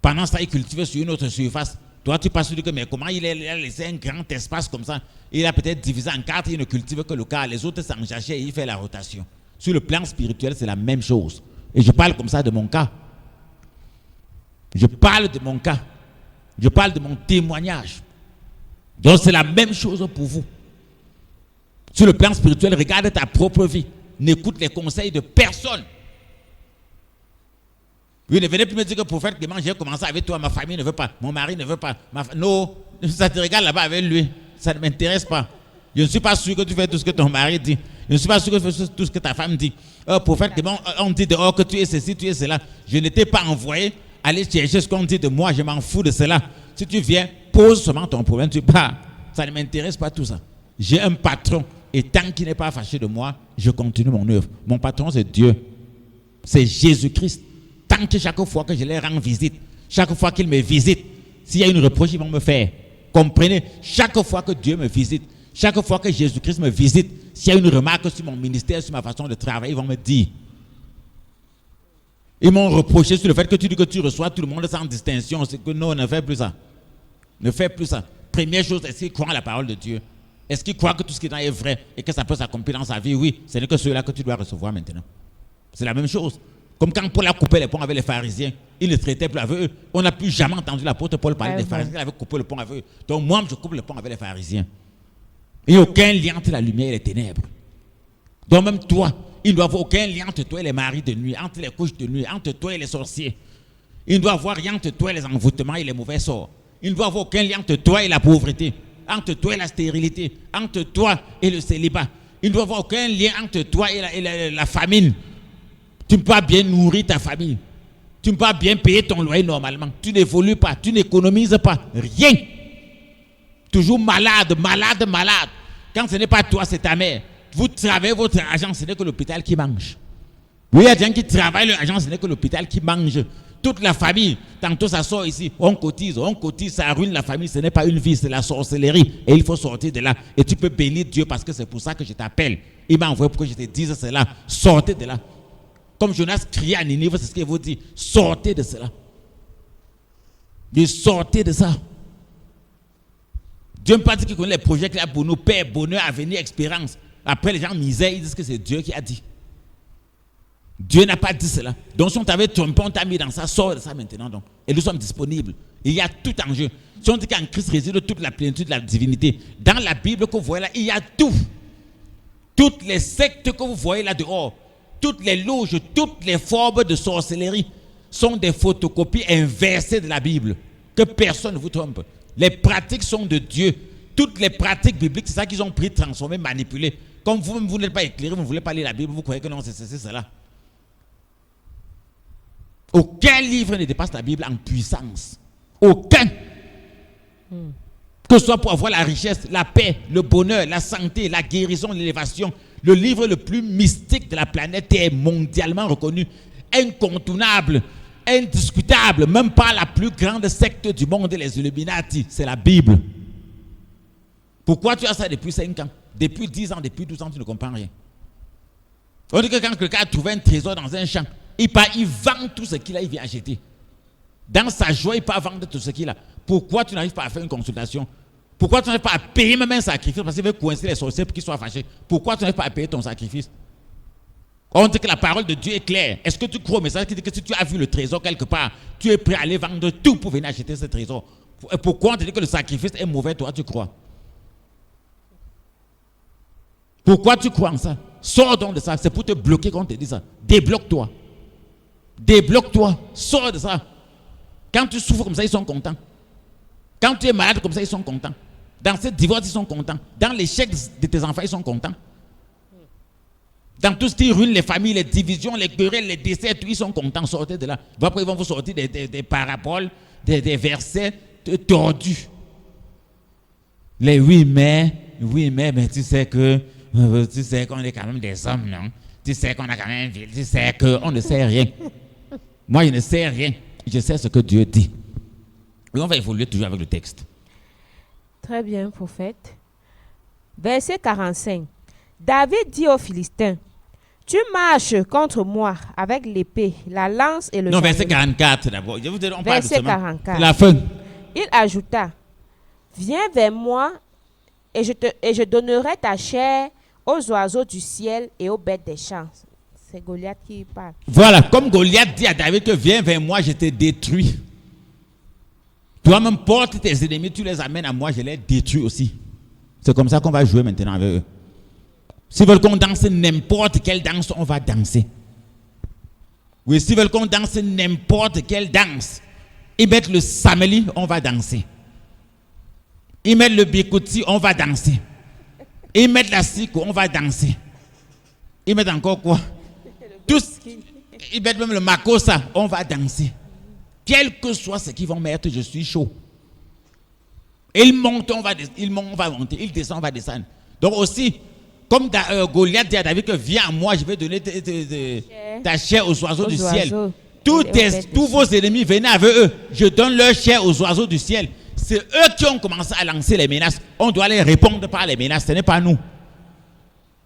Pendant ça, il cultive sur une autre surface. Toi, tu passes sur lui que mais comment il a laissé un grand espace comme ça? Il a peut-être divisé en 4, il ne cultive que le quart. Les autres s'en jachèrent et il fait la rotation. Sur le plan spirituel, c'est la même chose. Et je parle comme ça de mon cas. Je parle de mon cas. Je parle de mon témoignage. Donc c'est la même chose pour vous. Sur le plan spirituel, regarde ta propre vie. N'écoute les conseils de personne. Oui, ne venez plus me dire que prophète Clément, j'ai commencé avec toi, ma famille ne veut pas, mon mari ne veut pas. Non, ça te regarde là-bas avec lui. Ça ne m'intéresse pas. Je ne suis pas sûr que tu fais tout ce que ton mari dit. Je ne suis pas sûr que tu fais tout ce que ta femme dit. Prophète Clément, on dit dehors que tu es ceci, tu es cela. Je ne t'ai pas envoyé aller chercher ce qu'on dit de moi, je m'en fous de cela. Si tu viens, pose seulement ton problème, tu pars. Ça ne m'intéresse pas tout ça. J'ai un patron et tant qu'il n'est pas fâché de moi, je continue mon œuvre. Mon patron, c'est Dieu. C'est Jésus-Christ. Tant que chaque fois que je les rends visite, chaque fois qu'il me visite, s'il y a une reproche, ils vont me faire. Comprenez? Chaque fois que Dieu me visite, chaque fois que Jésus-Christ me visite, s'il y a une remarque sur mon ministère, sur ma façon de travailler, ils vont me dire. Ils m'ont reproché sur le fait que tu dis que tu reçois tout le monde sans distinction. C'est que non, ne fais plus ça. Ne fais plus ça. Première chose, est-ce qu'il croit à la parole de Dieu? Est-ce qu'il croit que tout ce qui est dans est vrai et que ça peut s'accomplir dans sa vie? Oui, ce n'est que ceux-là que tu dois recevoir maintenant. C'est la même chose. Comme quand Paul a coupé les ponts avec les pharisiens, il ne traitait plus avec eux. On n'a plus jamais entendu l'apôtre Paul parler des pharisiens. Il avait coupé le pont avec eux. Donc moi, je coupe le pont avec les pharisiens. Il n'y a aucun lien entre la lumière et les ténèbres. Donc même toi, il ne doit avoir aucun lien entre toi et les maris de nuit, entre les couches de nuit, entre toi et les sorciers. Il ne doit avoir rien entre toi et les envoûtements et les mauvais sorts. Il ne doit avoir aucun lien entre toi et la pauvreté, entre toi et la stérilité, entre toi et le célibat. Il ne doit avoir aucun lien entre toi et la famine. Tu ne peux pas bien nourrir ta famille. Tu ne peux pas bien payer ton loyer normalement. Tu n'évolues pas, tu n'économises pas, rien. Toujours malade, malade, malade. Quand ce n'est pas toi, c'est ta mère. Vous travaillez votre argent, ce n'est que l'hôpital qui mange. Oui, il y a des gens qui travaillent l'argent, ce n'est que l'hôpital qui mange. Toute la famille, tantôt ça sort ici, on cotise, ça ruine la famille, ce n'est pas une vie, c'est la sorcellerie. Et il faut sortir de là. Et tu peux bénir Dieu parce que c'est pour ça que je t'appelle. Il m'a envoyé pour que je te dise cela. Sortez de là. Comme Jonas criait à Ninive, c'est ce qu'il vous dit. Sortez de cela. Et sortez de ça. Dieu ne pas dit qu'il connaît les projets qu'il a pour nous, paix, bonheur, avenir, expérience. Après, les gens misèrent, ils disent que c'est Dieu qui a dit. Dieu n'a pas dit cela. Donc, si on t'avait trompé, on t'a mis dans ça, sors de ça maintenant. Donc. Et nous sommes disponibles. Il y a tout en jeu. Si on dit qu'en Christ réside toute la plénitude de la divinité, dans la Bible que vous voyez là, il y a tout. Toutes les sectes que vous voyez là dehors, toutes les loges, toutes les formes de sorcellerie sont des photocopies inversées de la Bible. Que personne ne vous trompe. Les pratiques sont de Dieu. Toutes les pratiques bibliques, c'est ça qu'ils ont pris, transformé, manipulé. Comme vous n'êtes pas éclairé, vous ne voulez pas lire la Bible, vous croyez que non, c'est cela. Aucun livre ne dépasse la Bible en puissance. Aucun. Que ce soit pour avoir la richesse, la paix, le bonheur, la santé, la guérison, l'élévation. Le livre le plus mystique de la planète est mondialement reconnu, incontournable, indiscutable, même pas la plus grande secte du monde, les Illuminati, c'est la Bible. Pourquoi tu as ça depuis 5 ans, depuis 10 ans, depuis 12 ans, tu ne comprends rien? On dit que quand quelqu'un a trouvé un trésor dans un champ, il vend tout ce qu'il a, il vient acheter. Dans sa joie, il peut vendre tout ce qu'il a. Pourquoi tu n'arrives pas à faire une consultation? Pourquoi tu n'arrives pas à payer même un sacrifice? Parce qu'il veut coincer les sorciers pour qu'ils soient fâchés. Pourquoi tu n'arrives pas à payer ton sacrifice? On dit que la parole de Dieu est claire. Est-ce que tu crois au message qui dit que si tu as vu le trésor quelque part, tu es prêt à aller vendre tout pour venir acheter ce trésor? Pourquoi on te dit que le sacrifice est mauvais, toi tu crois? Pourquoi tu crois en ça? Sors donc de ça. C'est pour te bloquer quand on te dit ça. Débloque-toi. Débloque-toi. Sors de ça. Quand tu souffres comme ça, ils sont contents. Quand tu es malade comme ça, ils sont contents. Dans ce divorce, ils sont contents. Dans l'échec de tes enfants, ils sont contents. Dans tout ce qui ruine les familles, les divisions, les querelles, les décès, tout, ils sont contents. Sortez de là. Après, ils vont vous sortir des paraboles, des versets tordus. Les oui, mais tu sais qu'on est quand même des hommes, non? Tu sais qu'on a quand même une ville. Tu sais qu'on ne sait rien. Moi, je ne sais rien. Je sais ce que Dieu dit. Et on va évoluer toujours avec le texte. Très bien, prophète. Verset 45. David dit aux Philistins, tu marches contre moi avec l'épée, la lance et le Non, javelot. verset 44 d'abord. Je vous dis, on parle Verset 44. La fin. Il ajouta, viens vers moi et je donnerai ta chair aux oiseaux du ciel et aux bêtes des champs. C'est Goliath qui parle. Voilà, comme Goliath dit à David que viens vers moi, je te détruis. Toi-même, porte tes ennemis, tu les amènes à moi, je les détruis aussi. C'est comme ça qu'on va jouer maintenant avec eux. S'ils veulent qu'on danse n'importe quelle danse, on va danser. Oui, s'ils veulent qu'on danse n'importe quelle danse, ils mettent le sameli, on va danser. Ils mettent le bikouti, on va danser. Ils mettent la siko, on va danser. Ils mettent encore quoi? Tous, ils mettent même le makosa, on va danser. Quel que soit ce qu'ils vont mettre, je suis chaud. Ils montent, on va monter. Ils descendent, on va descendre. Donc aussi, comme Goliath dit à David que viens à moi, je vais donner ta chair aux oiseaux du ciel. Tous vos ennemis, venez avec eux. Je donne leur chair aux oiseaux du ciel. C'est eux qui ont commencé à lancer les menaces. On doit les répondre par les menaces, ce n'est pas nous.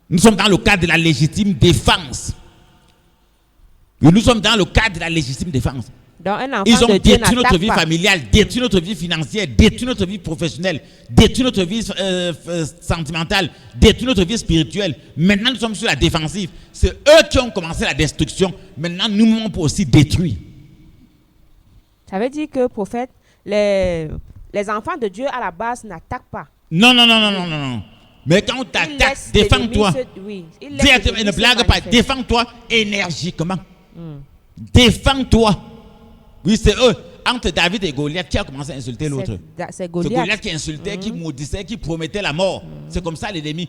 Nous sommes dans le cadre de la légitime défense. Nous sommes dans le cadre de la légitime défense. Ils ont détruit notre vie familiale, détruit notre vie financière, détruit notre vie professionnelle, détruit notre vie sentimentale, détruit notre vie spirituelle. Maintenant, nous sommes sur la défensive. C'est eux qui ont commencé la destruction. Maintenant, nous on peut aussi détruire. Ça veut dire que, prophète, les enfants de Dieu à la base n'attaquent pas. Non. Mais quand on t'attaque, défends-toi. Oui, ne blague pas, défends-toi énergiquement. Défends-toi. Oui, c'est eux. Entre David et Goliath, qui a commencé à insulter l'autre? C'est Goliath Qui insultait, qui maudissait, qui promettait la mort. C'est comme ça l'ennemi.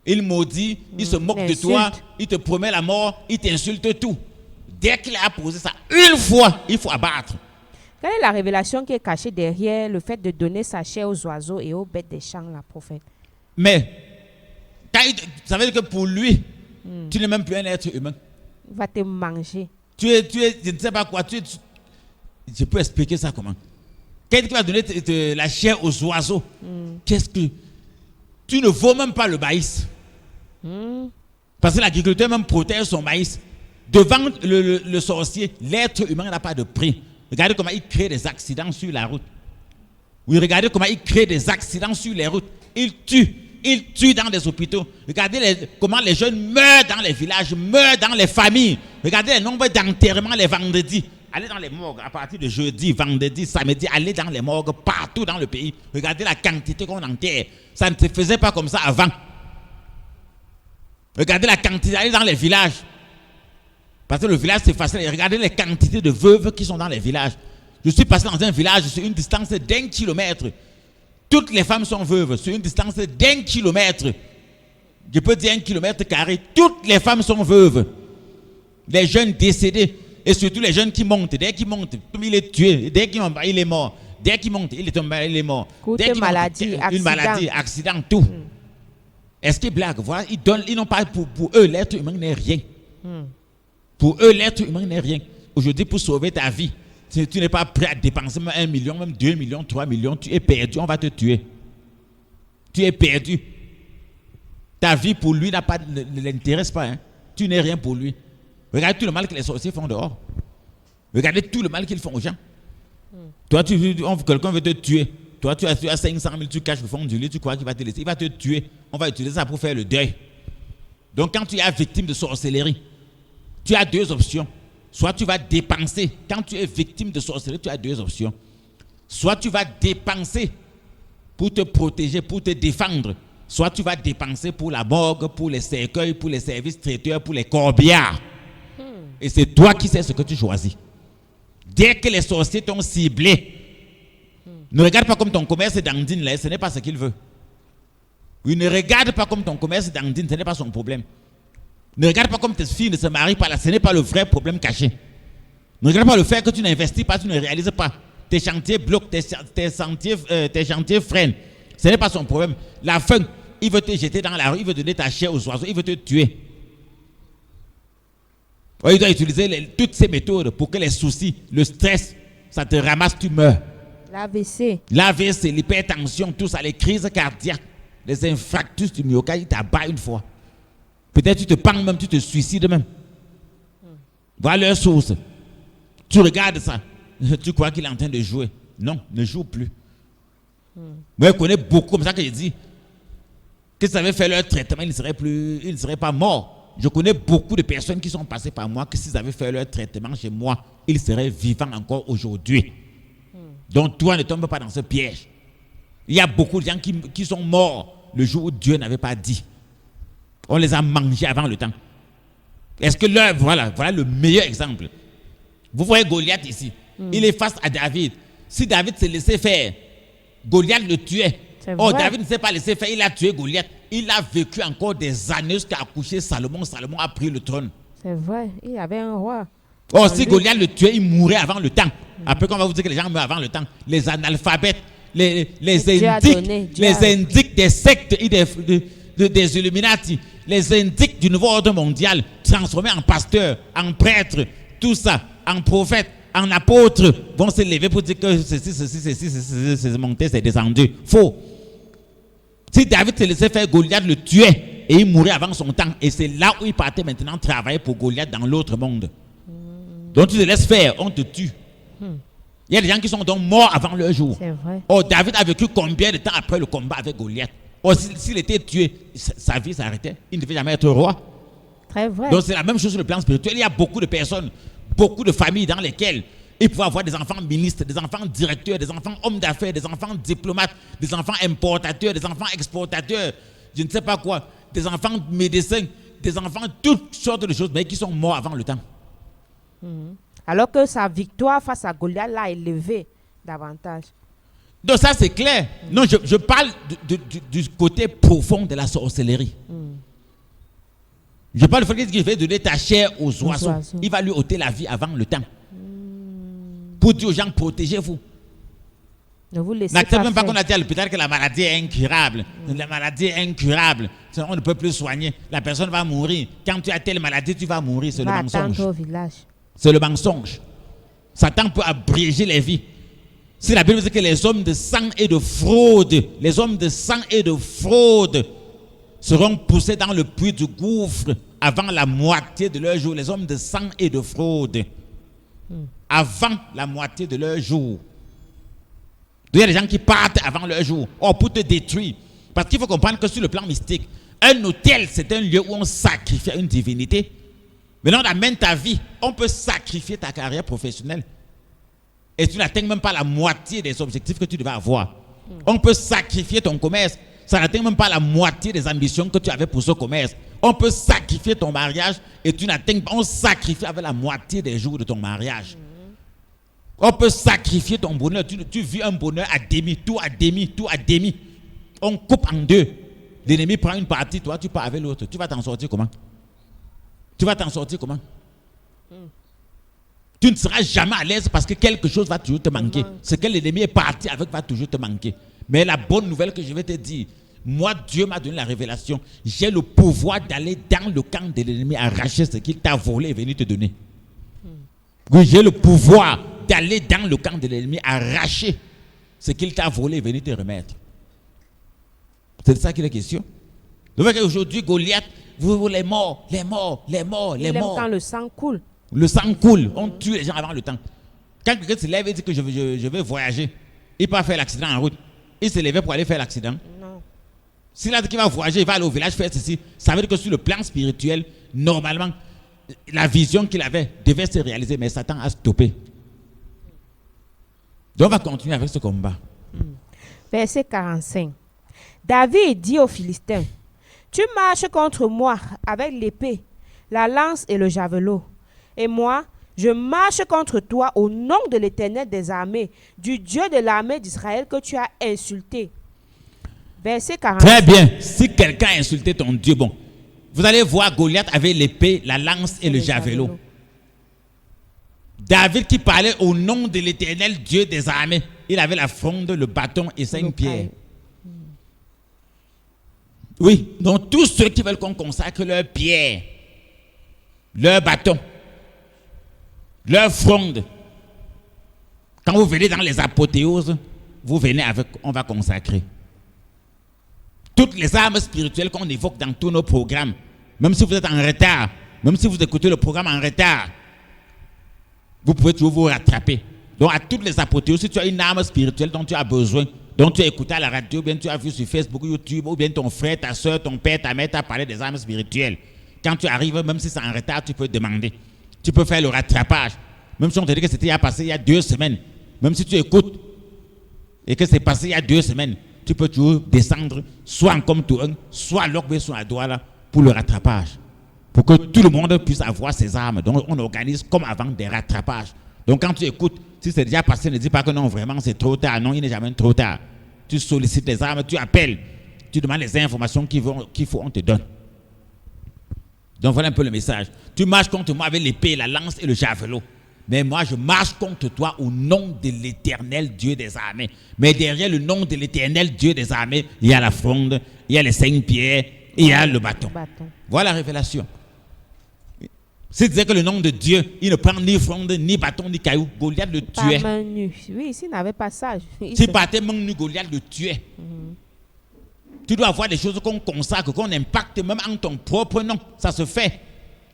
Il maudit, il se moque de toi, il te promet la mort, il t'insulte tout. Dès qu'il a posé ça, une fois, il faut abattre. Quelle est la révélation qui est cachée derrière le fait de donner sa chair aux oiseaux et aux bêtes des champs, la prophète? Mais, ça veut dire que pour lui, tu n'es même plus un être humain. Il va te manger. Tu es, je ne sais pas quoi, je peux expliquer ça comment. Quelqu'un qui va donner la chair aux oiseaux, qu'est-ce que... Tu ne vaux même pas le maïs. Parce que l'agriculteur même protège son maïs. Devant le sorcier, l'être humain n'a pas de prix. Regardez comment il crée des accidents sur la route. Oui, regardez comment il crée des accidents sur les routes. Il tue dans des hôpitaux. Regardez comment les jeunes meurent dans les villages, meurent dans les familles. Regardez le nombre d'enterrements les vendredis. Allez dans les morgues à partir de jeudi, vendredi, samedi. Allez dans les morgues partout dans le pays. Regardez la quantité qu'on enterre. Ça ne se faisait pas comme ça avant. Regardez la quantité. Allez dans les villages. Parce que le village c'est facile. Regardez les quantités de veuves qui sont dans les villages. Je suis passé dans un village sur une distance d'1 kilomètre. Toutes les femmes sont veuves sur une distance d'1 kilomètre. Je peux dire 1 kilomètre carré. Toutes les femmes sont veuves. Les jeunes décédés. Et surtout les jeunes qui montent. Dès qu'ils montent, il est tué. Dès qu'il monte, il est mort. Dès qu'il monte, il est tombé, il est mort. Dès qu'il maladie, monte, une maladie, accident, tout. Est-ce qu'ils blaguent? Voilà, ils n'ont pas pour eux, l'être humain n'est rien. Pour eux, l'être humain n'est rien. Aujourd'hui, pour sauver ta vie, si tu n'es pas prêt à dépenser même 1 million, même 2 millions, 3 millions, tu es perdu, on va te tuer. Tu es perdu. Ta vie pour lui ne l'intéresse pas. Hein. Tu n'es rien pour lui. Regardez tout le mal que les sorciers font dehors. Regardez tout le mal qu'ils font aux gens. Toi, quelqu'un veut te tuer. Toi, tu as 500 000, tu caches le fond du lit, tu crois qu'il va te laisser. Il va te tuer. On va utiliser ça pour faire le deuil. Donc, quand tu es victime de sorcellerie, tu as 2 options. Soit tu vas dépenser. Quand tu es victime de sorcellerie, tu as 2 options. Soit tu vas dépenser pour te protéger, pour te défendre. Soit tu vas dépenser pour la morgue, pour les cercueils, pour les services traiteurs, pour les corbillards. Et c'est toi qui sais ce que tu choisis. Dès que les sorciers t'ont ciblé, ne regarde pas comme ton commerce d'andine là, ce n'est pas ce qu'il veut. Il ne regarde pas comme ton commerce d'andine, ce n'est pas son problème. Ne regarde pas comme tes filles ne se marient pas là, ce n'est pas le vrai problème caché. Ne regarde pas le fait que tu n'investis pas, tu ne réalises pas. Tes chantiers bloquent, tes chantiers freinent. Ce n'est pas son problème. La faim, il veut te jeter dans la rue, il veut donner ta chair aux oiseaux, il veut te tuer. Il doit utiliser toutes ces méthodes pour que les soucis, le stress, ça te ramasse, tu meurs. L'AVC, l'hypertension, tout ça, les crises cardiaques, les infarctus du myocarde, il t'abat une fois. Peut-être tu te pends même, tu te suicides même. Voilà leur source. Tu regardes ça, tu crois qu'il est en train de jouer. Non, ne joue plus. Moi, je connais beaucoup, comme ça que je dis, que ça avait fait leur traitement, ils ne seraient pas morts. Je connais beaucoup de personnes qui sont passées par moi, que s'ils avaient fait leur traitement chez moi, ils seraient vivants encore aujourd'hui. Donc toi, ne tombe pas dans ce piège. Il y a beaucoup de gens qui sont morts le jour où Dieu n'avait pas dit. On les a mangés avant le temps. Est-ce que là, voilà le meilleur exemple. Vous voyez Goliath ici. Il est face à David. Si David se laissait faire, Goliath le tuait. David ne s'est pas laissé faire, il a tué Goliath. Il a vécu encore des années jusqu'à accoucher Salomon. Salomon a pris le trône. C'est vrai, il y avait un roi. Si Goliath le tuait, il mourait avant le temps. Après, qu'on va vous dire que les gens meurent avant le temps. Les analphabètes, les indiques des sectes et des Illuminati, les indiques du nouveau ordre mondial, transformés en pasteurs, en prêtres, tout ça, en prophètes, en apôtres, vont se lever pour dire que ceci, c'est monté, c'est descendu. Faux. Si David se laissait faire, Goliath le tuait et il mourait avant son temps. Et c'est là où il partait maintenant travailler pour Goliath dans l'autre monde. Donc tu te laisses faire, on te tue. Il y a des gens qui sont donc morts avant leur jour. C'est vrai. David a vécu combien de temps après le combat avec Goliath? S'il était tué, sa vie s'arrêtait. Il ne devait jamais être roi. Très vrai. Donc c'est la même chose sur le plan spirituel. Il y a beaucoup de personnes, beaucoup de familles dans lesquelles il peut avoir des enfants ministres, des enfants directeurs, des enfants hommes d'affaires, des enfants diplomates, des enfants importateurs, des enfants exportateurs, je ne sais pas quoi, des enfants médecins, des enfants, toutes sortes de choses, mais qui sont morts avant le temps. Alors que sa victoire face à Goliath l'a élevé davantage. Donc ça c'est clair. Non, je parle du côté profond de la sorcellerie. Je parle du fait qu'il va donner ta chair aux oiseaux. Il va lui ôter la vie avant le temps. Pour dire aux gens, protégez-vous. Ne vous laissez n'accepte même pas faire. qu'on a dit à l'hôpital que la maladie est incurable. La maladie est incurable. On ne peut plus soigner. La personne va mourir. Quand tu as telle maladie, tu vas mourir. C'est le mensonge. Au village. C'est le mensonge. Satan peut abréger les vies. Si la Bible dit que les hommes de sang et de fraude, les hommes de sang et de fraude seront poussés dans le puits du gouffre avant la moitié de leur jour. Les hommes de sang et de fraude. Avant la moitié de leur jour. Il y a des gens qui partent avant leur jour. Pour te détruire. Parce qu'il faut comprendre que sur le plan mystique, un autel, c'est un lieu où on sacrifie à une divinité. Maintenant, on amène ta vie. On peut sacrifier ta carrière professionnelle. Et tu n'atteins même pas la moitié des objectifs que tu devais avoir. On peut sacrifier ton commerce. Ça n'atteint même pas la moitié des ambitions que tu avais pour ce commerce. On peut sacrifier ton mariage et tu n'atteins pas. On sacrifie avec la moitié des jours de ton mariage. On peut sacrifier ton bonheur. Tu vis un bonheur à demi, tout à demi, tout à demi. On coupe en deux. L'ennemi prend une partie, toi tu pars avec l'autre. Tu vas t'en sortir comment? Tu vas t'en sortir comment? Tu ne seras jamais à l'aise parce que quelque chose va toujours te manquer. Ce que l'ennemi est parti avec va toujours te manquer. Mais la bonne nouvelle que je vais te dire, moi, Dieu m'a donné la révélation. J'ai le pouvoir d'aller dans le camp de l'ennemi, arracher ce qu'il t'a volé et venir te donner. Oui, j'ai le pouvoir d'aller dans le camp de l'ennemi, arracher ce qu'il t'a volé et venir te remettre. C'est de ça qu'il est question. Donc aujourd'hui, Goliath, vous les morts, les morts, les morts, les morts. Quand le sang coule. Le sang coule, on tue les gens avant le temps. Quand quelqu'un se lève et dit que je vais voyager, il peut faire l'accident en route. Il se levait pour aller faire l'accident. Non. S'il a dit qu'il va voyager, il va aller au village faire ceci. Ça veut dire que sur le plan spirituel, normalement, la vision qu'il avait devait se réaliser, mais Satan a stoppé. Donc on va continuer avec ce combat. Verset 45. David dit aux Philistins, tu marches contre moi avec l'épée, la lance et le javelot. Et moi, je marche contre toi au nom de l'Éternel des armées, du Dieu de l'armée d'Israël que tu as insulté. Verset 46. Très bien. Si quelqu'un a insulté ton Dieu, bon, vous allez voir Goliath avec l'épée, la lance et le javelot. David qui parlait au nom de l'Éternel Dieu des armées, il avait la fronde, le bâton et 5 pierres. Oui, donc tous ceux qui veulent qu'on consacre leur pierre, leur bâton, leur fronde, quand vous venez dans les apothéoses, vous venez avec, on va consacrer. Toutes les armes spirituelles qu'on évoque dans tous nos programmes, même si vous êtes en retard, même si vous écoutez le programme en retard, vous pouvez toujours vous rattraper. Donc à toutes les apothéoses, si tu as une arme spirituelle dont tu as besoin, dont tu as écouté à la radio, ou bien tu as vu sur Facebook, YouTube, ou bien ton frère, ta soeur, ton père, ta mère t'a parlé des armes spirituelles. Quand tu arrives, même si c'est en retard, tu peux demander. Tu peux faire le rattrapage. Même si on te dit que c'était passé il y a 2 semaines, même si tu écoutes et que c'est passé il y a 2 semaines, tu peux toujours descendre, soit en comme tout un, soit l'orbe sur la doigt là, pour le rattrapage. Pour que tout le monde puisse avoir ses armes. Donc on organise comme avant des rattrapages. Donc quand tu écoutes, si c'est déjà passé, ne dis pas que non, vraiment c'est trop tard. Non, il n'est jamais trop tard. Tu sollicites les armes, tu appelles, tu demandes les informations qu'il faut, on te donne. Donc voilà un peu le message. Tu marches contre moi avec l'épée, la lance et le javelot. Mais moi je marche contre toi au nom de l'Éternel Dieu des armées. Mais derrière le nom de l'Éternel Dieu des armées, il y a la fronde, il y a les 5 pierres, il y a le bâton. Voilà la révélation. S'il disait que le nom de Dieu, il ne prend ni fronde, ni bâton, ni caillou, Goliath le tuait. Pas main nue. Oui, s'il n'avait pas ça. S'il partait main nue, Goliath le tuait. Tu dois avoir des choses qu'on consacre, qu'on impacte même en ton propre nom. Ça se fait.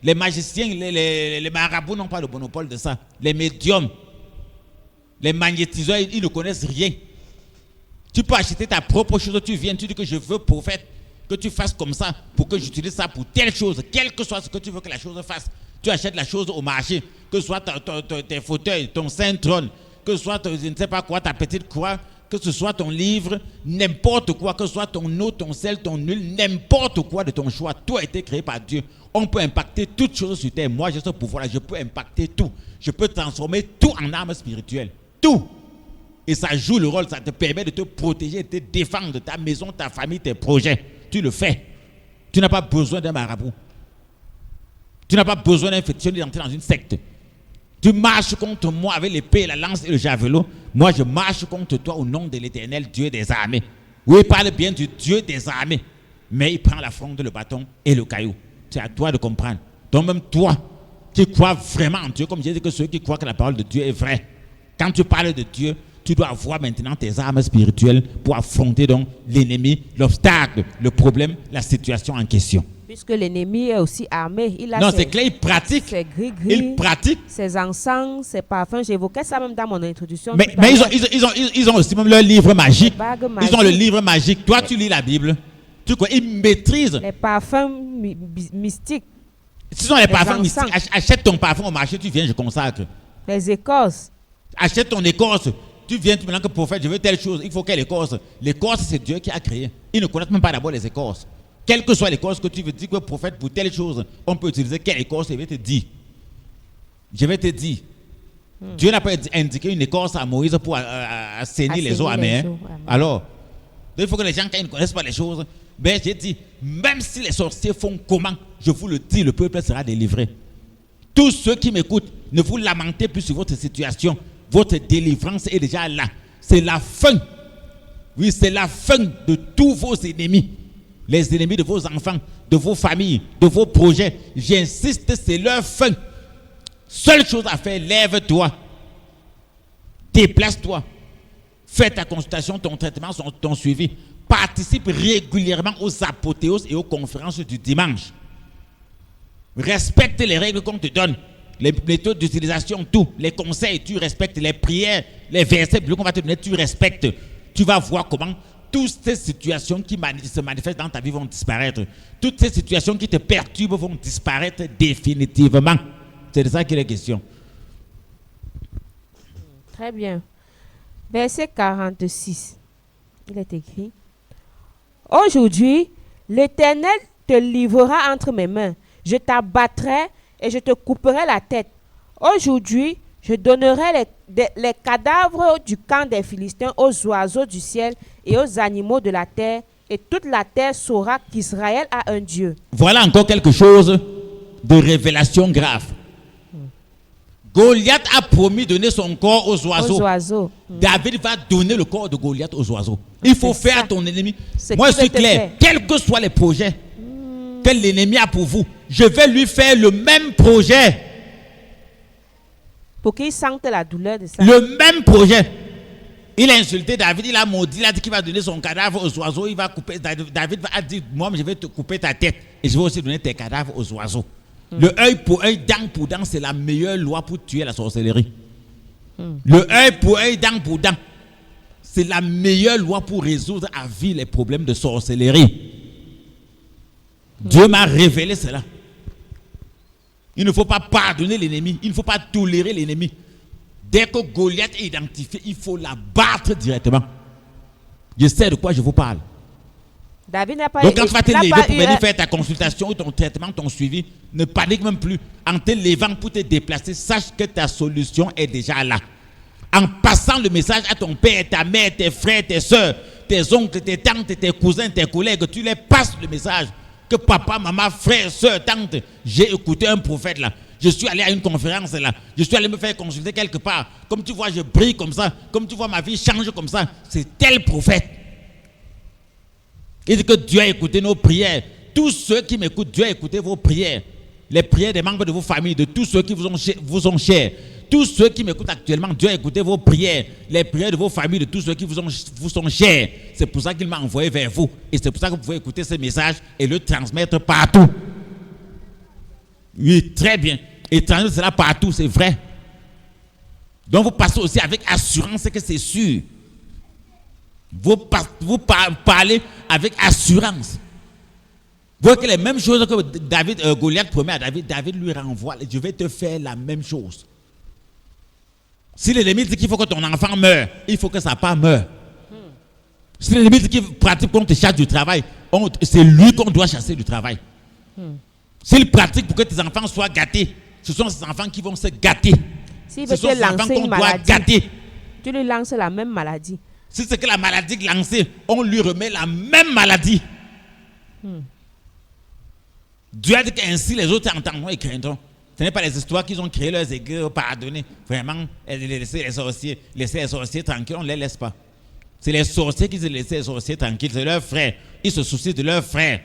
Les magiciens, les marabouts n'ont pas le monopole de ça. Les médiums, les magnétiseurs, ils ne connaissent rien. Tu peux acheter ta propre chose, tu viens, tu dis que je veux prophète, que tu fasses comme ça, pour que j'utilise ça pour telle chose, quel que soit ce que tu veux que la chose fasse. Tu achètes la chose au marché, que ce soit tes fauteuils, ton saint trône, que ce soit, je ne sais pas quoi, ta petite croix, que ce soit ton livre, n'importe quoi, que ce soit ton eau, ton sel, ton huile, n'importe quoi de ton choix, tout a été créé par Dieu. On peut impacter toutes choses sur terre. Moi, j'ai ce pouvoir-là, je peux impacter tout. Je peux transformer tout en arme spirituelle. Tout. Et ça joue le rôle, ça te permet de te protéger, de te défendre de ta maison, ta famille, tes projets. Tu le fais. Tu n'as pas besoin d'un marabout. Tu n'as pas besoin d'un féticheur d'entrer dans une secte. Tu marches contre moi avec l'épée, la lance et le javelot. Moi, je marche contre toi au nom de l'Éternel, Dieu des armées. Oui, il parle bien du Dieu des armées. Mais il prend la fronde, le bâton et le caillou. C'est à toi de comprendre. Donc même toi, qui crois vraiment en Dieu, comme j'ai dit que ceux qui croient que la parole de Dieu est vraie, quand tu parles de Dieu, tu dois avoir maintenant tes armes spirituelles pour affronter donc l'ennemi, l'obstacle, le problème, la situation en question. Puisque l'ennemi est aussi armé. Il a non, c'est clair, il pratique. Ses gris-gris, il pratique. Ses encens, ses parfums. J'évoquais ça même dans mon introduction. Mais ils ont aussi même leur livre magique. Ils ont le livre magique. Toi, tu lis la Bible. Tu crois, ils maîtrisent. Les parfums mystiques. Ce sont les parfums mystiques. Achète ton parfum au marché, tu viens, je consacre. Les écorces. Achète ton écorce. Tu viens, tu me dis que prophète, je veux telle chose. Il faut quelle écorce? L'écorce, c'est Dieu qui a créé. Ils ne connaissent même pas d'abord les écorces. Quelle que soit l'écorce que tu veux dire que prophète pour telle chose, on peut utiliser quelle écorce, je vais te dire. Je vais te dire. Dieu n'a pas indiqué une écorce à Moïse pour assainir les eaux. Amen. Alors, il faut que les gens, quand ils ne connaissent pas les choses, ben, j'ai dit, même si les sorciers font comment, je vous le dis, le peuple sera délivré. Tous ceux qui m'écoutent, ne vous lamentez plus sur votre situation. Votre délivrance est déjà là. C'est la fin. Oui, c'est la fin de tous vos ennemis. Les ennemis de vos enfants, de vos familles, de vos projets. J'insiste, c'est leur fin. Seule chose à faire, lève-toi. Déplace-toi. Fais ta consultation, ton traitement, ton suivi. Participe régulièrement aux apothéoses et aux conférences du dimanche. Respecte les règles qu'on te donne. Les méthodes d'utilisation, tout. Les conseils, tu respectes. Les prières, les versets qu'on va te donner, tu respectes. Tu vas voir comment toutes ces situations qui se manifestent dans ta vie vont disparaître. Toutes ces situations qui te perturbent vont disparaître définitivement. C'est de ça qu'il est question. Très bien. Verset 46. Il est écrit: Aujourd'hui, l'Éternel te livrera entre mes mains. Je t'abattrai et je te couperai la tête. Aujourd'hui, je donnerai les cadavres du camp des Philistins aux oiseaux du ciel et aux animaux de la terre, et toute la terre saura qu'Israël a un Dieu. Voilà encore quelque chose de révélation grave. Goliath a promis de donner son corps aux oiseaux. David va donner le corps de Goliath aux oiseaux. Il faut faire ton ennemi. Moi, je suis clair. Quels que soient les projets que l'ennemi a pour vous, je vais lui faire le même projet. Pour qu'il sente la douleur de ça. Le même projet. Il a insulté David, il a maudit, il a dit qu'il va donner son cadavre aux oiseaux. Il va couper. David va dire: moi, je vais te couper ta tête et je vais aussi donner tes cadavres aux oiseaux. Le œil pour œil, dent pour dent, c'est la meilleure loi pour tuer la sorcellerie. Le œil pour œil, dent pour dent, c'est la meilleure loi pour résoudre à vie les problèmes de sorcellerie. Dieu m'a révélé cela. Il ne faut pas pardonner l'ennemi, il ne faut pas tolérer l'ennemi. Dès que Goliath est identifié, il faut l'abattre directement. Je sais de quoi je vous parle. David n'a pas. Donc quand tu vas te lever pour venir faire ta consultation, ton traitement, ton suivi, ne panique même plus. En te levant pour te déplacer, sache que ta solution est déjà là. En passant le message à ton père, ta mère, tes frères, tes soeurs, tes oncles, tes tantes, tes cousins, tes collègues, tu les passes le message que papa, maman, frère, soeur, tante, j'ai écouté un prophète là. Je suis allé à une conférence là. Je suis allé me faire consulter quelque part. Comme tu vois, je brille comme ça. Comme tu vois, ma vie change comme ça. C'est tel prophète. Il dit que Dieu a écouté nos prières. Tous ceux qui m'écoutent, Dieu a écouté vos prières. Les prières des membres de vos familles, de tous ceux qui vous sont chers. Tous ceux qui m'écoutent actuellement, Dieu a écouté vos prières. Les prières de vos familles, de tous ceux qui vous sont chers. C'est pour ça qu'il m'a envoyé vers vous. Et c'est pour ça que vous pouvez écouter ce message et le transmettre partout. Oui, très bien. Et transmettre cela partout, c'est vrai. Donc vous passez aussi avec assurance que c'est sûr. Vous parlez avec assurance. Vous voyez que les mêmes choses que Goliath promet à David, David lui renvoie. Je vais te faire la même chose. Si l'ennemi dit qu'il faut que ton enfant meure, il faut que sa part meure. Si l'ennemi dit qu'il pratique qu'on te chasse du travail, c'est lui qu'on doit chasser du travail. S'il pratique pour que tes enfants soient gâtés, ce sont ces enfants qui vont se gâter. Si ce sont ces enfants qu'on doit gâter. Tu lui lances la même maladie. Si c'est que la maladie lancée, on lui remet la même maladie. Dieu a dit qu'ainsi les autres entendront et craindront. Ce n'est pas les histoires qu'ils ont créées, leurs aiguës, pardonner. Vraiment, laisser les sorciers tranquilles, on ne les laisse pas. C'est les sorciers qui laissent les sorciers tranquilles, c'est leurs frères. Ils se soucient de leurs frères.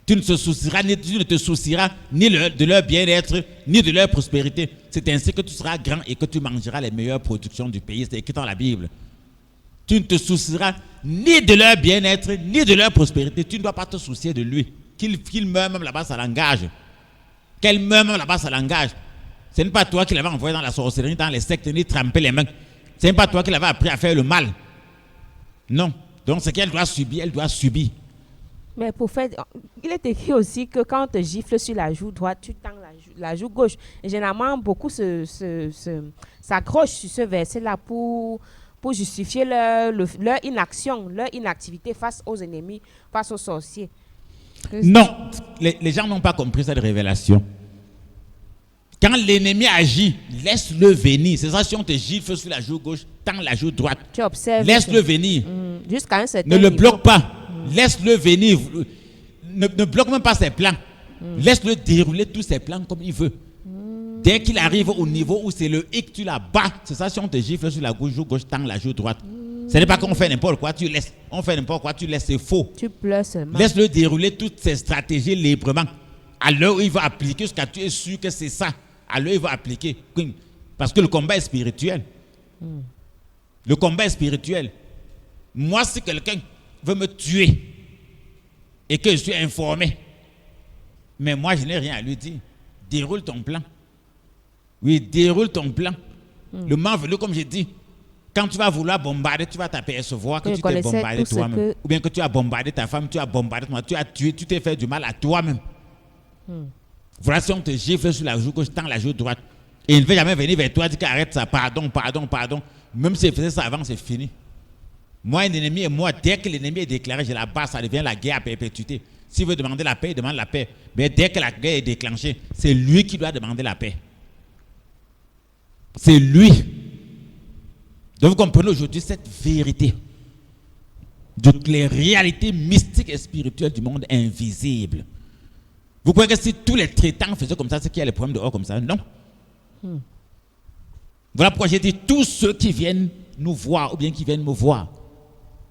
Tu ne te soucieras ni de leur bien-être, ni de leur prospérité. C'est ainsi que tu seras grand et que tu mangeras les meilleures productions du pays. C'est écrit dans la Bible. Tu ne te soucieras ni de leur bien-être, ni de leur prospérité. Tu ne dois pas te soucier de lui. Qu'il meure même là-bas, ça l'engage. Qu'elle meure même là-bas, ça l'engage. Ce n'est pas toi qui l'avais envoyé dans la sorcellerie, dans les sectes, ni tremper les mains. Ce n'est pas toi qui l'avais appris à faire le mal. Non. Donc ce qu'elle doit subir, elle doit subir. Mais pour faire, il est écrit aussi que quand on te gifle sur la joue droite, tu tends la joue gauche. Et généralement, beaucoup s'accrochent sur ce verset-là pour justifier leur inaction, leur inactivité face aux ennemis, face aux sorciers. Non, les gens n'ont pas compris cette révélation. Quand l'ennemi agit, laisse-le venir. C'est ça, si on te gifle sur la joue gauche, tends la joue droite. Tu observes. Laisse-le venir. Jusqu'à un certain Ne le niveau. bloque pas. Laisse-le venir. Ne bloque même pas ses plans. Laisse-le dérouler tous ses plans comme il veut. Dès qu'il arrive au niveau où c'est le hic, tu la bats. C'est ça, si on te gifle sur la joue gauche, tends la joue droite. Ce n'est pas qu'on fait n'importe quoi, tu laisses. On fait n'importe quoi, tu laisses, c'est faux. Tu pleures seulement. Laisse-le dérouler toutes ses stratégies librement. À l'heure où il va appliquer ce que tu es sûr que c'est ça. À l'heure où il va appliquer. Parce que le combat est spirituel. Le combat est spirituel. Moi, si quelqu'un veut me tuer et que je suis informé, mais moi, je n'ai rien à lui dire. Déroule ton plan. Oui, déroule ton plan. Le moment venu, comme j'ai dit, quand tu vas vouloir bombarder, tu vas t'apercevoir que tu t'es bombardé toi-même. Ou bien que tu as bombardé ta femme, tu as bombardé toi, tu as tué, tu t'es fait du mal à toi-même. Voilà, si on te gifle sur la joue gauche, tends la joue droite. Et il ne veut jamais venir vers toi et dire qu'arrête ça, pardon. Même s'il faisait ça avant, c'est fini. Moi, un ennemi et moi, dès que l'ennemi est déclaré, je la bats, ça devient la guerre à perpétuité. S'il veut demander la paix, il demande la paix. Mais dès que la guerre est déclenchée, c'est lui qui doit demander la paix. C'est lui. Donc vous comprenez aujourd'hui cette vérité. Donc les réalités mystiques et spirituelles du monde invisible. Vous croyez que si tous les traitants faisaient comme ça, c'est qu'il y a les problèmes dehors comme ça? Non. Voilà pourquoi j'ai dit tous ceux qui viennent nous voir ou bien qui viennent me voir.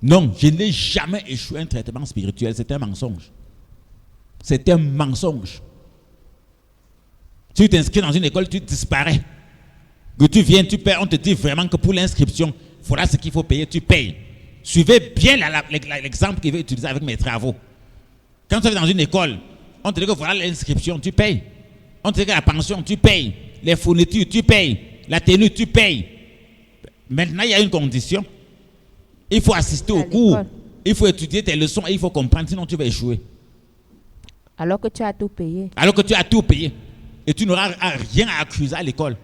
Non, je n'ai jamais échoué un traitement spirituel. C'est un mensonge. C'est un mensonge. Tu t'inscris dans une école, tu disparais. Que tu viens, tu paies, on te dit vraiment que pour l'inscription, voilà ce qu'il faut payer, tu payes. Suivez bien l'exemple qu'il veut utiliser avec mes travaux. Quand tu es dans une école, on te dit que voilà l'inscription, tu payes. On te dit que la pension, tu payes. Les fournitures, tu payes. La tenue, tu payes. Maintenant, il y a une condition. Il faut assister au cours. Il faut étudier tes leçons et il faut comprendre, sinon tu vas échouer. Alors que tu as tout payé. Alors que tu as tout payé. Et tu n'auras rien à accuser à l'école.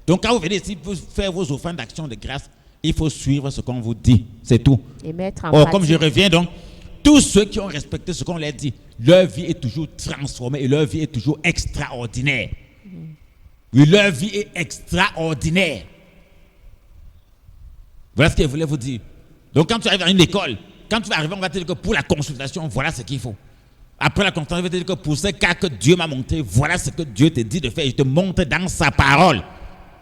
Donc quand vous venez ici pour faire vos offrandes d'action de grâce, il faut suivre ce qu'on vous dit. C'est tout. Et mettre en pratique. Comme je reviens donc, tous ceux qui ont respecté ce qu'on leur dit, leur vie est toujours transformée et leur vie est toujours extraordinaire. Oui, leur vie est extraordinaire. Voilà ce que je voulais vous dire. Donc quand tu arrives dans une école, quand tu vas arriver, on va te dire que pour la consultation, voilà ce qu'il faut. Après la consultation, on va te dire que pour ce cas que Dieu m'a montré, voilà ce que Dieu te dit de faire. Je te montre dans sa parole.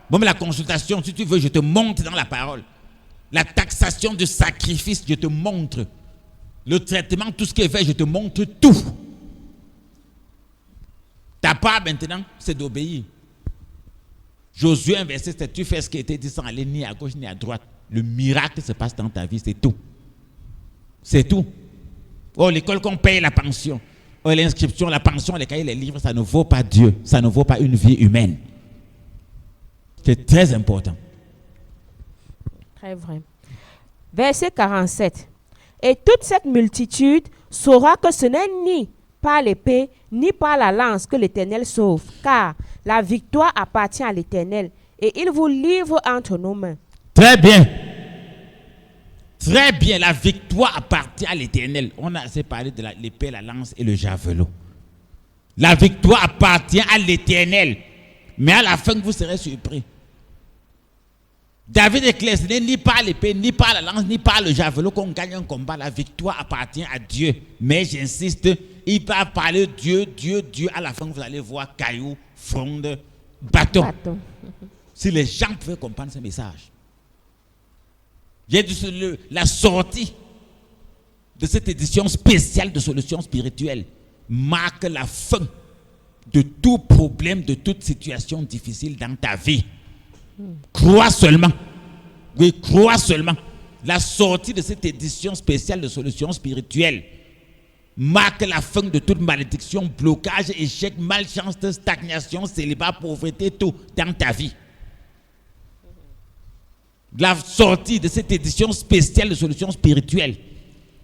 Bon, mais la consultation, si tu veux, je te montre dans la parole. La taxation du sacrifice, je te montre. Le traitement, tout ce qui est fait, je te montre tout. Ta part maintenant, c'est d'obéir. Josué 1, verset 7, tu fais ce qui était dit sans aller ni à gauche ni à droite. Le miracle se passe dans ta vie, c'est tout. C'est tout. Oh, l'école qu'on paye la pension, oh, l'inscription, la pension, les cahiers, les livres, ça ne vaut pas Dieu. Ça ne vaut pas une vie humaine. C'est très important. Très vrai. Verset 47. Et toute cette multitude saura que ce n'est ni par l'épée, ni par la lance que l'Éternel sauve, car la victoire appartient à l'Éternel, et il vous livre entre nos mains. Très bien. Très bien, la victoire appartient à l'Éternel. On a assez parlé de l'épée, la lance et le javelot. La victoire appartient à l'Éternel. Mais à la fin, vous serez surpris. David est clair, ce n'est ni par l'épée, ni par la lance, ni par le javelot qu'on gagne un combat. La victoire appartient à Dieu. Mais j'insiste, il va parler Dieu. À la fin, vous allez voir cailloux, fronde, bâton. Si les gens pouvaient comprendre ce message. J'ai dit la sortie de cette édition spéciale de Solutions Spirituelles marque la fin de tout problème, de toute situation difficile dans ta vie. Crois seulement. Oui, crois seulement. La sortie de cette édition spéciale de Solutions Spirituelles marque la fin de toute malédiction, blocage, échec, malchance, stagnation, célibat, pauvreté, tout dans ta vie. La sortie de cette édition spéciale de Solutions Spirituelles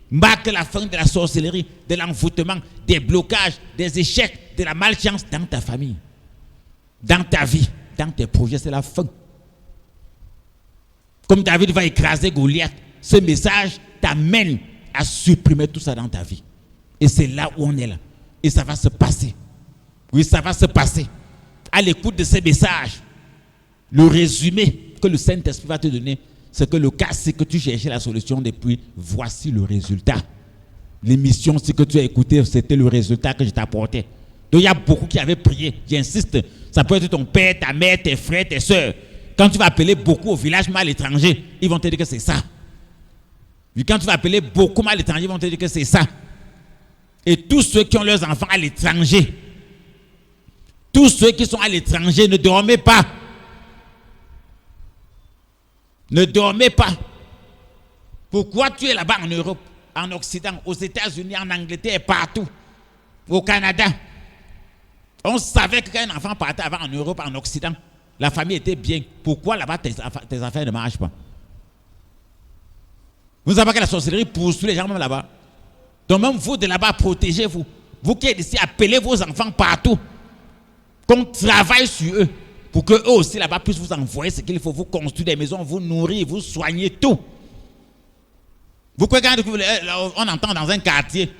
marque la fin de la sorcellerie, de l'envoûtement, des blocages, des échecs, de la malchance dans ta famille, dans ta vie, dans tes projets. C'est la fin. Comme David va écraser Goliath, ce message t'amène à supprimer tout ça dans ta vie. Et c'est là où on est là. Et ça va se passer. Oui, ça va se passer. à l'écoute de ces messages, le résumé que le Saint-Esprit va te donner, c'est que le cas, c'est que tu cherchais la solution depuis, voici le résultat. L'émission, c'est que tu as écouté, c'était le résultat que je t'apportais. Donc il y a beaucoup qui avaient prié, j'insiste, ça peut être ton père, ta mère, tes frères, tes soeurs. Quand tu vas appeler beaucoup au village, mais à l'étranger, ils vont te dire que c'est ça. Puis quand tu vas appeler beaucoup à l'étranger, ils vont te dire que c'est ça. Et tous ceux qui ont leurs enfants à l'étranger, tous ceux qui sont à l'étranger, ne dormez pas. Ne dormez pas. Pourquoi tu es là-bas en Europe, en Occident, aux États-Unis, en Angleterre, partout, au Canada? On savait que quand un enfant partait avant en Europe, en Occident, la famille était bien. Pourquoi là-bas tes affaires ne marchent pas? Vous ne savez pas que la sorcellerie poursuit les gens même là-bas. Donc même vous de là-bas, protégez-vous. Vous qui êtes ici, appelez vos enfants partout. Qu'on travaille sur eux. Pour qu'eux aussi là-bas puissent vous envoyer ce qu'il faut. Vous construire des maisons, vous nourrir, vous soigner, tout. Vous croyez qu'on entend dans un quartier,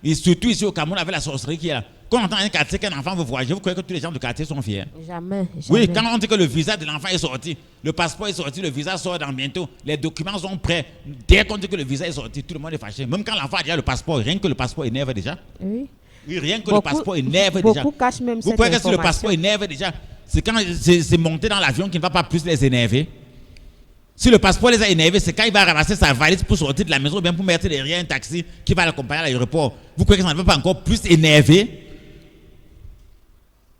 et surtout ici au Cameroun avec la sorcellerie qui est là, quand on entend dans un quartier qu'un enfant veut voyager, vous croyez que tous les gens du quartier sont fiers? Jamais. Oui, quand on dit que le visa de l'enfant est sorti, le passeport est sorti, le visa sort dans bientôt, les documents sont prêts. Dès qu'on dit que le visa est sorti, tout le monde est fâché. Même quand l'enfant a déjà le passeport, rien que le passeport énerve déjà. Oui. Oui, rien que le passeport énerve déjà. Beaucoup cachent même vous croyez que si le passeport énerve déjà, c'est quand c'est monté dans l'avion qui ne va pas plus les énerver. Si le passeport les a énervés, c'est quand il va ramasser sa valise pour sortir de la maison ou bien pour mettre derrière un taxi qui va l'accompagner à l'aéroport. Vous croyez que ça ne va pas encore plus énerver?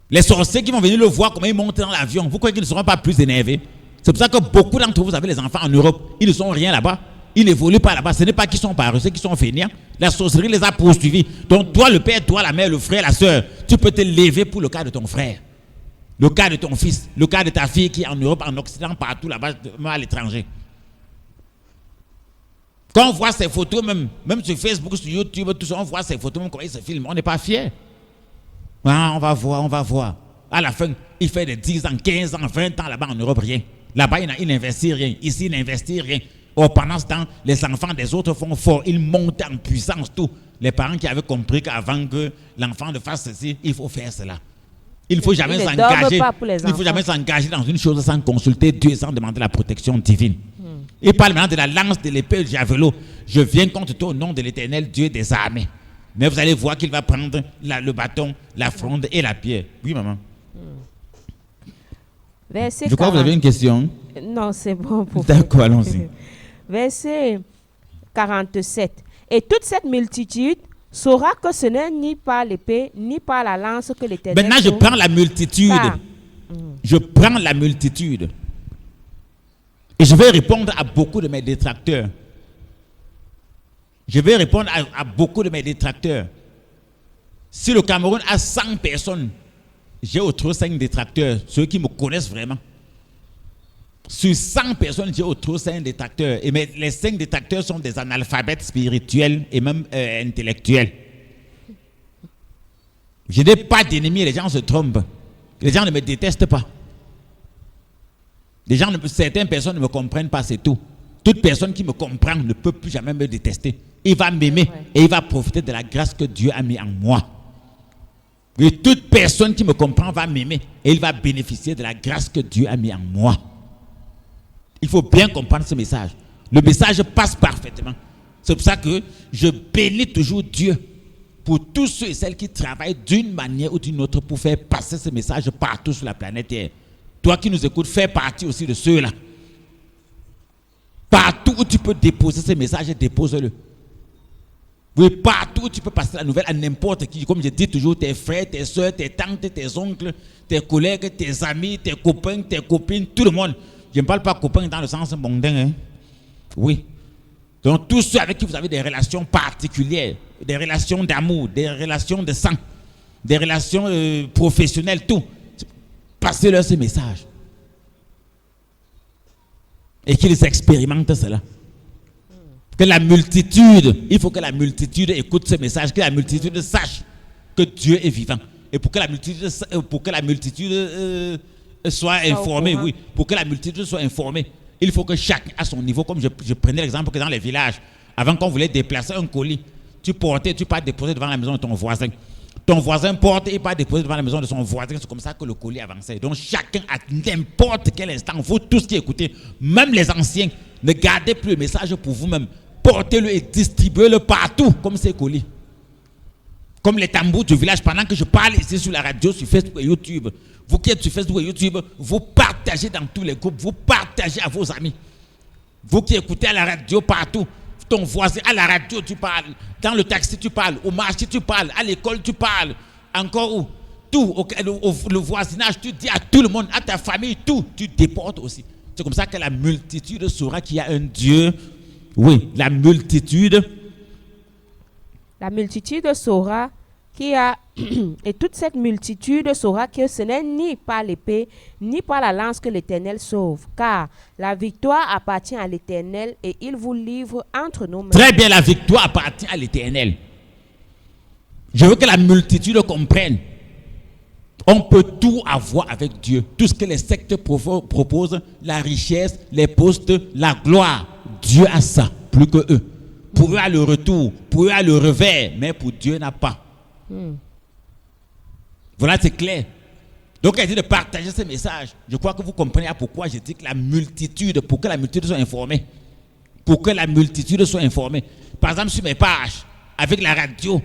Les sorciers qui vont venir le voir comment il monte dans l'avion, vous croyez qu'ils ne seront pas plus énervés? C'est pour ça que beaucoup d'entre vous avez les enfants en Europe, ils ne sont rien là-bas. Ils n'évoluent pas là-bas. Ce n'est pas qu'ils sont paresseux, c'est qu'ils sont fainéants. La sorcellerie les a poursuivis. Donc toi, le père, toi, la mère, le frère, la soeur, tu peux te lever pour le cas de ton frère. Le cas de ton fils, le cas de ta fille qui est en Europe, en Occident, partout là-bas, même à l'étranger. Quand on voit ces photos, même sur Facebook, sur YouTube, tout ça, on voit ces photos, même quand ils se filment, on n'est pas fiers. Ah, on va voir. À la fin, il fait des 10 ans, 15 ans, 20 ans là-bas en Europe, rien. Là-bas, il n'investit rien. Ici, il n'investit rien. Or, pendant ce temps, les enfants des autres font fort. Ils montent en puissance, tout. Les parents qui avaient compris qu'avant que l'enfant ne fasse ceci, il faut faire cela. Il ne faut jamais s'engager. Il ne faut jamais s'engager dans une chose sans consulter Dieu, sans demander la protection divine. Il parle maintenant de la lance, de l'épée, du javelot. Je viens contre toi au nom de l'Éternel, Dieu des armées. Mais vous allez voir qu'il va prendre le bâton, la fronde et la pierre. Oui, maman. Verset je crois que vous avez une question. Non, c'est bon pour vous. D'accord, allons-y. Verset 47. Et toute cette multitude saura que ce n'est ni par l'épée, ni par la lance que l'Éternel... Maintenant, je prends la multitude. Je prends la multitude. Et je vais répondre à beaucoup de mes détracteurs. Je vais répondre à beaucoup de mes détracteurs. Si le Cameroun a 100 personnes, j'ai autour 5 détracteurs, ceux qui me connaissent vraiment. Sur 100 personnes, j'ai autour 5 détracteurs. Et les 5 détracteurs sont des analphabètes spirituels et même intellectuels. Je n'ai pas d'ennemis, les gens se trompent. Les gens ne me détestent pas. Certaines personnes ne me comprennent pas, c'est tout. Toute personne qui me comprend ne peut plus jamais me détester. Il va m'aimer et il va profiter de la grâce que Dieu a mis en moi. Et toute personne qui me comprend va m'aimer et il va bénéficier de la grâce que Dieu a mis en moi. Il faut bien comprendre ce message. Le message passe parfaitement. C'est pour ça que je bénis toujours Dieu pour tous ceux et celles qui travaillent d'une manière ou d'une autre pour faire passer ce message partout sur la planète Terre. Toi qui nous écoutes, fais partie aussi de ceux-là. Partout où tu peux déposer ce message, dépose-le. Oui, partout où tu peux passer la nouvelle à n'importe qui. Comme je dis toujours, tes frères, tes soeurs, tes tantes, tes oncles, tes collègues, tes amis, tes copains, tes copines, tout le monde. Je ne parle pas copains dans le sens mondain. Hein? Oui. Donc tous ceux avec qui vous avez des relations particulières, des relations d'amour, des relations de sang, des relations professionnelles, tout. Passez-leur ce message. Et qu'ils expérimentent cela. Que la multitude, il faut que la multitude écoute ce message, que la multitude sache que Dieu est vivant. Et pour que la multitude soit informée, oui, pour que la multitude soit informée, il faut que chacun à son niveau, comme je prenais l'exemple que dans les villages, avant qu'on voulait déplacer un colis, tu pars déposer devant la maison de ton voisin. Ton voisin porte et pas déposer devant la maison de son voisin. C'est comme ça que le colis avançait. Donc chacun, à n'importe quel instant, vous tous qui écoutez, même les anciens, ne gardez plus le message pour vous-même. Portez-le et distribuez-le partout, comme ces colis. Comme les tambours du village, pendant que je parle ici sur la radio, sur Facebook et YouTube. Vous qui êtes sur Facebook et YouTube, vous partagez dans tous les groupes, vous partagez à vos amis. Vous qui écoutez à la radio partout, ton voisin, à la radio tu parles, dans le taxi tu parles, au marché tu parles, à l'école tu parles, encore où tout, le voisinage, tu dis à tout le monde, à ta famille, tout, tu déportes aussi. C'est comme ça que la multitude saura qu'il y a un Dieu. Oui, la multitude saura qu'il y a, et toute cette multitude saura que ce n'est ni par l'épée, ni par la lance que l'Éternel sauve, car la victoire appartient à l'Éternel et il vous livre entre nos mains. Très bien, la victoire appartient à l'Éternel. Je veux que la multitude comprenne. On peut tout avoir avec Dieu. Tout ce que les sectes proposent, la richesse, les postes, la gloire. Dieu a ça, plus que eux. Pour eux, a le retour, pour eux, a le revers, mais pour Dieu, n'a pas. Voilà, c'est clair. Donc, elle dit de partager ce message. Je crois que vous comprenez pourquoi je dis que la multitude, pour que la multitude soit informée. Pour que la multitude soit informée. Par exemple, sur mes pages, avec la radio,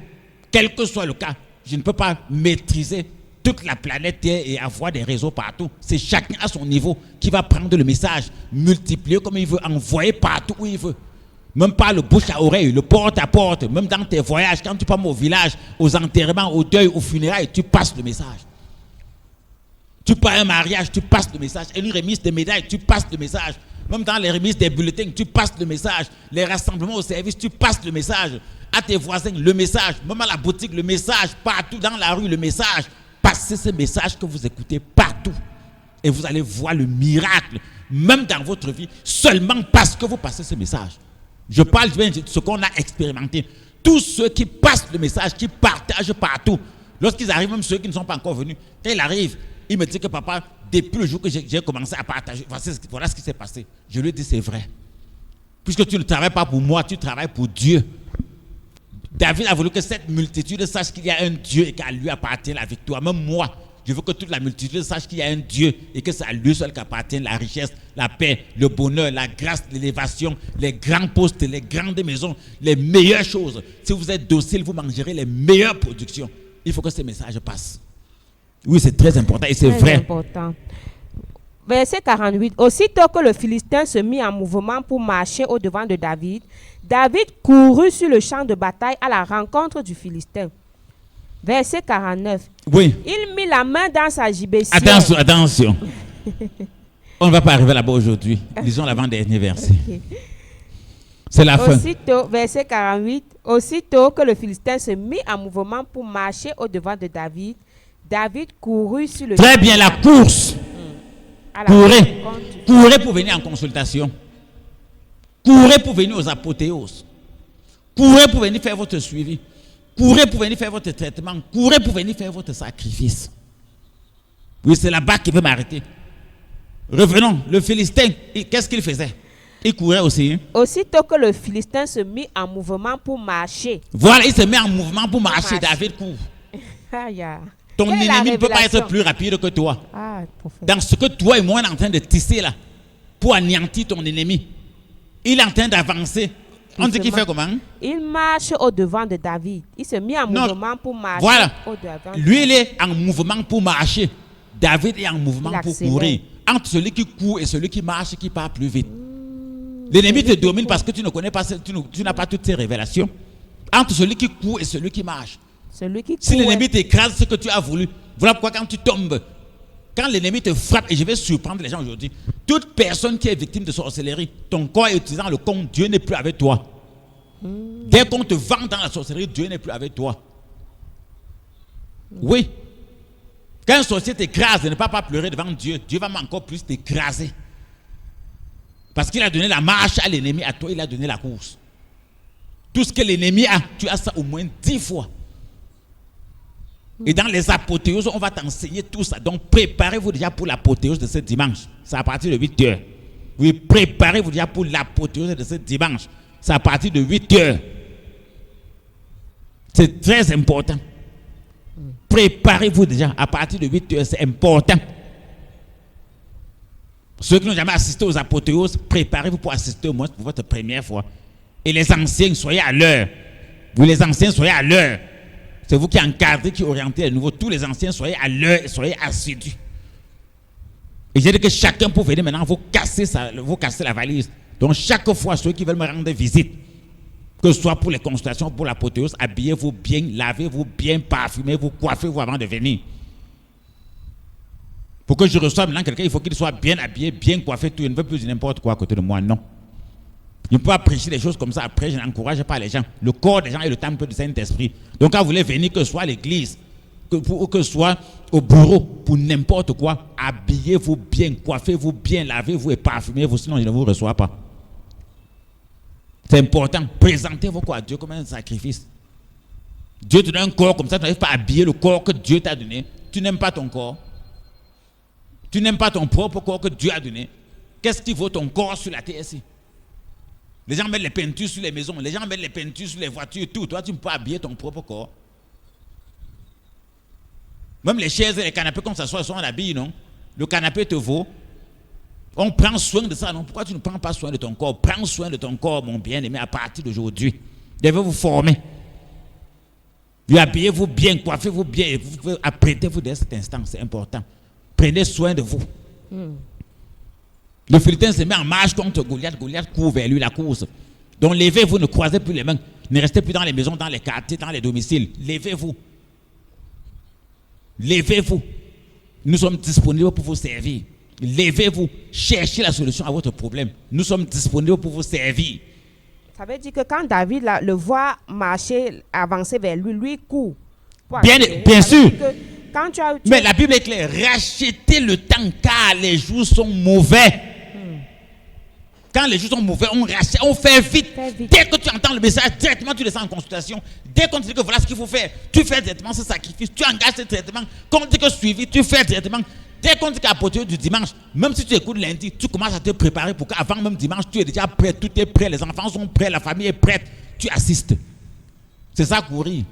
quel que soit le cas, je ne peux pas maîtriser toute la planète Terre et avoir des réseaux partout. C'est chacun à son niveau qui va prendre le message, multiplier comme il veut, envoyer partout où il veut. Même pas le bouche à oreille, le porte à porte, même dans tes voyages, quand tu pars au village, aux enterrements, au deuil, aux funérailles, tu passes le message. Tu pars à un mariage, tu passes le message. Une remise de médailles, tu passes le message. Même dans les remises des bulletins, tu passes le message. Les rassemblements au service, tu passes le message. À tes voisins, le message. Même à la boutique, le message. Partout dans la rue, le message. Passez ce message que vous écoutez partout. Et vous allez voir le miracle, même dans votre vie, seulement parce que vous passez ce message. Je parle bien de ce qu'on a expérimenté. Tous ceux qui passent le message, qui partagent partout, lorsqu'ils arrivent, même ceux qui ne sont pas encore venus, quand ils arrivent, ils me disent que papa, depuis le jour que j'ai commencé à partager, voilà ce qui s'est passé. Je lui ai dit, c'est vrai. Puisque tu ne travailles pas pour moi, tu travailles pour Dieu. David a voulu que cette multitude sache qu'il y a un Dieu et qu'à lui appartient la victoire. Même moi, je veux que toute la multitude sache qu'il y a un Dieu et que c'est à lui seul qu'appartient la richesse, la paix, le bonheur, la grâce, l'élévation, les grands postes, les grandes maisons, les meilleures choses. Si vous êtes docile, vous mangerez les meilleures productions. Il faut que ce message passe. Oui, c'est très important et c'est vrai. Important. Verset 48. Aussitôt que le Philistin se mit en mouvement pour marcher au-devant de David, David courut sur le champ de bataille à la rencontre du Philistin. Verset 49. Oui. Il mit la main dans sa gibecière. Attention. On ne va pas arriver là-bas aujourd'hui. Lisons l'avant-dernier verset. Okay. C'est la fin. Verset 48. Aussitôt que le Philistin se mit en mouvement pour marcher au-devant de David, David courut sur le champ. Très bien, la course. Courez pour venir en consultation. Courez pour venir aux apothéoses. Courez pour venir faire votre suivi. Courez pour venir faire votre traitement. Courez pour venir faire votre sacrifice. Oui, c'est là-bas qui veut m'arrêter. Revenons. Le Philistin, qu'est-ce qu'il faisait? Il courait aussi. Hein? Aussitôt que le Philistin se mit en mouvement pour marcher. Voilà, il se met en mouvement pour marcher. David court. Ton ennemi ne peut pas être plus rapide que toi. Dans ce que toi et moi on est en train de tisser là, pour anéantir ton ennemi, il est en train d'avancer. On dit qu'il fait comment? Il marche au-devant de David. Il se met en mouvement pour marcher. Voilà. Lui, il est en mouvement pour marcher. David est en mouvement pour courir. Entre celui qui court et celui qui marche, qui part plus vite. L'ennemi te domine parce que tu ne connais pas, tu n'as pas toutes ces révélations. Entre celui qui court et celui qui marche. Si l'ennemi t'écrase ce que tu as voulu, voilà pourquoi quand tu tombes, quand l'ennemi te frappe, et je vais surprendre les gens aujourd'hui, toute personne qui est victime de sorcellerie, ton corps est utilisant le compte, Dieu n'est plus avec toi. Dès qu'on te vend dans la sorcellerie, Dieu n'est plus avec toi. Oui. Quand un sorcier t'écrase, ne pas pleurer devant Dieu, Dieu va encore plus t'écraser. Parce qu'il a donné la marche à l'ennemi, à toi il a donné la course. Tout ce que l'ennemi a, tu as ça au moins 10 fois. Et dans les apothéoses, on va t'enseigner tout ça. Donc préparez-vous déjà pour l'apothéose de ce dimanche. C'est à partir de 8h. Oui, préparez-vous déjà pour l'apothéose de ce dimanche. C'est à partir de 8h. C'est très important. Préparez-vous déjà. À partir de 8 heures, c'est important. Ceux qui n'ont jamais assisté aux apothéoses, préparez-vous pour assister au moins pour votre première fois. Et les anciens, soyez à l'heure. Vous les anciens, soyez à l'heure. C'est vous qui encadrez, qui orientez les nouveaux. Tous les anciens, soyez à l'heure et soyez assidus. Et j'ai dit que chacun peut venir maintenant vous casser la valise. Donc chaque fois, ceux qui veulent me rendre visite, que ce soit pour les consultations, pour l'apothéose, habillez-vous bien, lavez-vous bien, parfumez-vous, coiffez-vous avant de venir. Pour que je reçoive maintenant quelqu'un, il faut qu'il soit bien habillé, bien coiffé, tout. Il ne veut plus n'importe quoi à côté de moi, non. Je ne peux pas prêcher des choses comme ça, après je n'encourage pas les gens. Le corps des gens est le temple du Saint-Esprit. Donc quand vous voulez venir, que ce soit à l'église, que ce soit au bureau, pour n'importe quoi, habillez-vous bien, coiffez-vous bien, lavez-vous et parfumez-vous, sinon je ne vous reçois pas. C'est important. Présentez vos corps à Dieu comme un sacrifice. Dieu te donne un corps comme ça, tu n'arrives pas à habiller le corps que Dieu t'a donné. Tu n'aimes pas ton corps. Tu n'aimes pas ton propre corps que Dieu a donné. Qu'est-ce qui vaut ton corps sur la terre ici? Les gens mettent les peintures sur les maisons, les gens mettent les peintures sur les voitures et tout. Toi, tu ne peux pas habiller ton propre corps. Même les chaises et les canapés, comme ça soit, sont en habillé, non? Le canapé te vaut. On prend soin de ça, non? Pourquoi tu ne prends pas soin de ton corps? Prends soin de ton corps, mon bien-aimé, à partir d'aujourd'hui. Devez vous former. Vous habillez-vous bien, coiffez-vous bien, apprêtez-vous dès cet instant, c'est important. Prenez soin de vous. Le Philistin se met en marche contre Goliath. Goliath court vers lui la course. Donc levez-vous, ne croisez plus les mains. Ne restez plus dans les maisons, dans les quartiers, dans les domiciles. Levez-vous. Levez-vous. Nous sommes disponibles pour vous servir. Levez-vous. Cherchez la solution à votre problème. Nous sommes disponibles pour vous servir. Ça veut dire que quand David le voit marcher, avancer vers lui, lui court. Bien sûr. Mais la Bible est claire. Rachetez le temps car les jours sont mauvais. Quand les jours sont mauvais, on rachète, on fait vite. Dès que tu entends le message, directement tu descends en consultation. Dès qu'on te dit que voilà ce qu'il faut faire, tu fais directement ce sacrifice, tu engages ce traitement. Quand on dit que suivi, tu fais directement. Dès qu'on dit qu'à partir du dimanche, même si tu écoutes lundi, tu commences à te préparer pour qu'avant même dimanche, tu es déjà prêt, tout est prêt, les enfants sont prêts, la famille est prête. Tu assistes. C'est ça courir.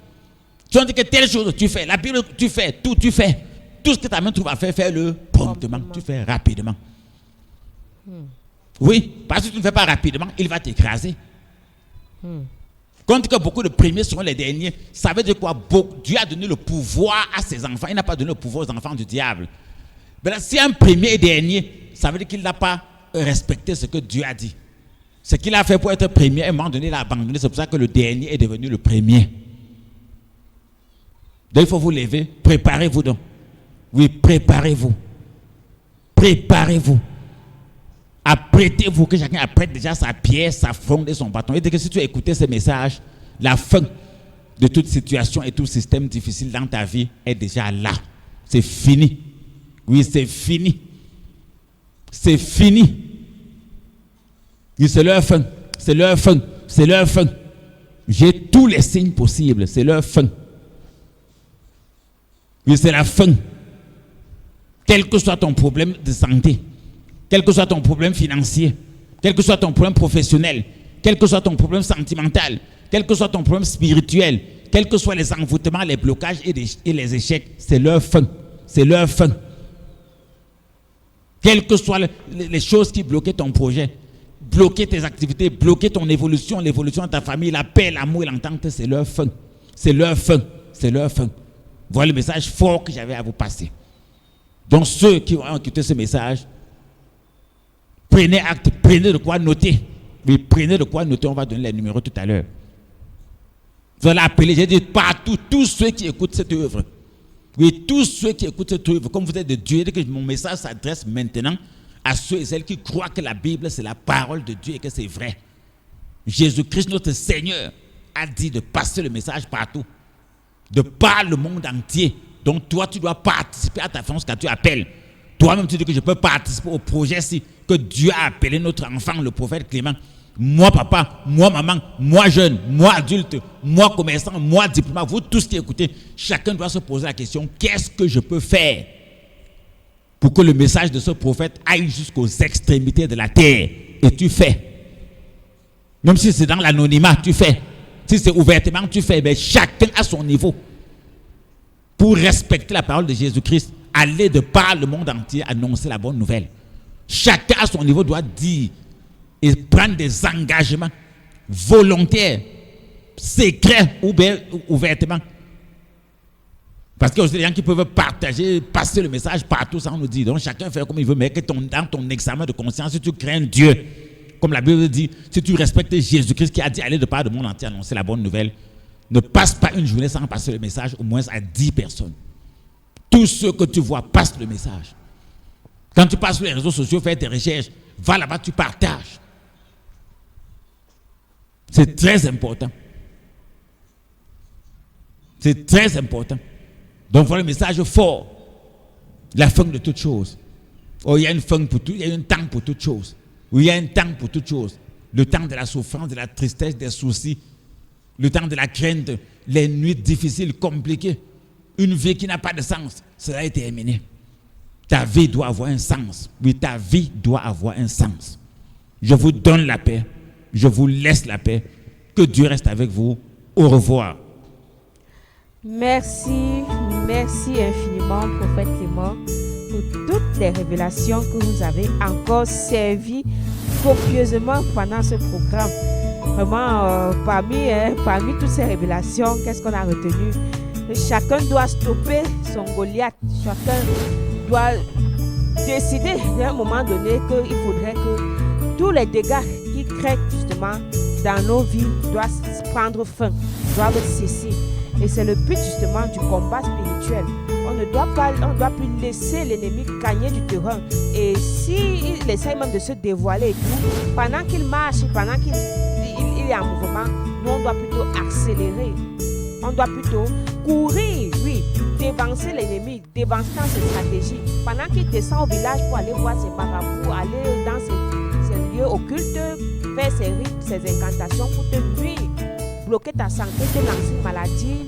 Tu as dit que telle chose tu fais, la Bible tu fais, tout tu fais. Tout ce que ta main trouve à faire, fais-le promptement, tu fais rapidement. Oui, parce que tu ne fais pas rapidement, il va t'écraser. Quand on dit que beaucoup de premiers seront les derniers, ça veut dire quoi? Dieu a donné le pouvoir à ses enfants, il n'a pas donné le pouvoir aux enfants du diable. Mais là, si un premier et dernier, ça veut dire qu'il n'a pas respecté ce que Dieu a dit. Ce qu'il a fait pour être premier, à un moment donné, il a abandonné. C'est pour ça que le dernier est devenu le premier. Donc il faut vous lever, préparez-vous donc. Oui, préparez-vous. Préparez-vous. Apprêtez-vous, que chacun apprête déjà sa pierre, sa fronde et son bâton. Et dès que si tu as écouté ce message, la fin de toute situation et tout système difficile dans ta vie est déjà là. C'est fini. Oui, c'est fini. C'est fini. Oui, c'est leur fin. C'est leur fin. C'est leur fin. J'ai tous les signes possibles. C'est leur fin. Oui, c'est la fin. Quel que soit ton problème de santé, quel que soit ton problème financier, quel que soit ton problème professionnel, quel que soit ton problème sentimental, quel que soit ton problème spirituel, quels que soient les envoûtements, les blocages et les échecs, c'est leur fin. C'est leur fin. Quelles que soient les choses qui bloquaient ton projet, bloquaient tes activités, bloquaient ton évolution, l'évolution de ta famille, la paix, l'amour et l'entente, c'est leur fin. C'est leur fin. C'est leur fin. Voilà le message fort que j'avais à vous passer. Donc ceux qui ont écouté ce message, prenez acte, prenez de quoi noter. Oui, prenez de quoi noter, on va donner les numéros tout à l'heure. Vous allez appeler, j'ai dit partout, tous ceux qui écoutent cette œuvre. Oui, tous ceux qui écoutent cette œuvre, comme vous êtes de Dieu, que mon message s'adresse maintenant à ceux et celles qui croient que la Bible c'est la parole de Dieu et que c'est vrai. Jésus-Christ, notre Seigneur, a dit de passer le message partout, de par le monde entier. Donc toi, tu dois participer à ta fonction quand tu appelles. Toi-même, tu dis que je peux participer au projet-ci que Dieu a appelé notre enfant, le prophète Clément. Moi, papa, moi, maman, moi, jeune, moi, adulte, moi, commerçant, moi, diplomate, vous tous qui écoutez, chacun doit se poser la question, qu'est-ce que je peux faire pour que le message de ce prophète aille jusqu'aux extrémités de la terre? Et tu fais. Même si c'est dans l'anonymat, tu fais. Si c'est ouvertement, tu fais. Mais chacun à son niveau. pour respecter la parole de Jésus-Christ, aller de par le monde entier annoncer la bonne nouvelle. Chacun à son niveau doit dire et prendre des engagements volontaires, secrets ou bien ouvertement. Parce qu'il y a aussi des gens qui peuvent partager, passer le message partout sans nous dire. Donc chacun fait comme il veut, mais que dans ton examen de conscience, si tu crains Dieu, comme la Bible dit, si tu respectes Jésus-Christ qui a dit aller de par le monde entier annoncer la bonne nouvelle, ne passe pas une journée sans passer le message au moins à 10 personnes. Tous ceux que tu vois, passe le message. Quand tu passes sur les réseaux sociaux, fais tes recherches, va là-bas, tu partages. C'est très important. C'est très important. Donc voilà le message fort. La fin de toutes choses. Oh, il y a une fin pour tout, il y a un temps pour toutes choses. Oui, il y a un temps pour toutes choses. Le temps de la souffrance, de la tristesse, des soucis. Le temps de la crainte, les nuits difficiles, compliquées. Une vie qui n'a pas de sens, cela est terminé. Ta vie doit avoir un sens. Oui, ta vie doit avoir un sens. Je vous donne la paix. Je vous laisse la paix. Que Dieu reste avec vous. Au revoir. Merci infiniment, prophète Clément, pour toutes les révélations que vous avez encore servi copieusement pendant ce programme. Vraiment, parmi toutes ces révélations, qu'est-ce qu'on a retenu? Chacun doit stopper son Goliath. Chacun doit décider à un moment donné qu'il faudrait que tous les dégâts qui créent justement dans nos vies doivent prendre fin, doivent cesser. Et c'est le but justement du combat spirituel. On ne doit plus laisser l'ennemi gagner du terrain. Et s'il essaie même de se dévoiler et tout, pendant qu'il marche, pendant qu'il est en mouvement, nous on doit plutôt accélérer. On doit plutôt courir, oui, dévancer l'ennemi, dévancer dans ses stratégies. Pendant qu'il descend au village pour aller voir ses marabouts, aller dans ses lieux occultes, faire ses rites, ses incantations pour te nuire, bloquer ta santé, te lancer une maladie,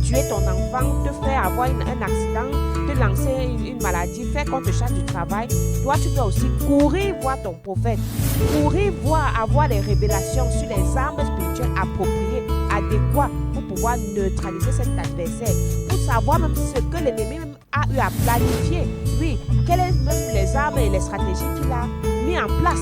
tuer ton enfant, te faire avoir un accident, te lancer une maladie, faire qu'on te chasse du travail. Toi, tu dois aussi courir voir ton prophète, courir voir, avoir les révélations sur les armes spirituelles appropriées, adéquates pour pouvoir neutraliser cet adversaire, pour savoir même ce que l'ennemi a eu à planifier. Oui, quelles sont même les armes et les stratégies qu'il a mis en place.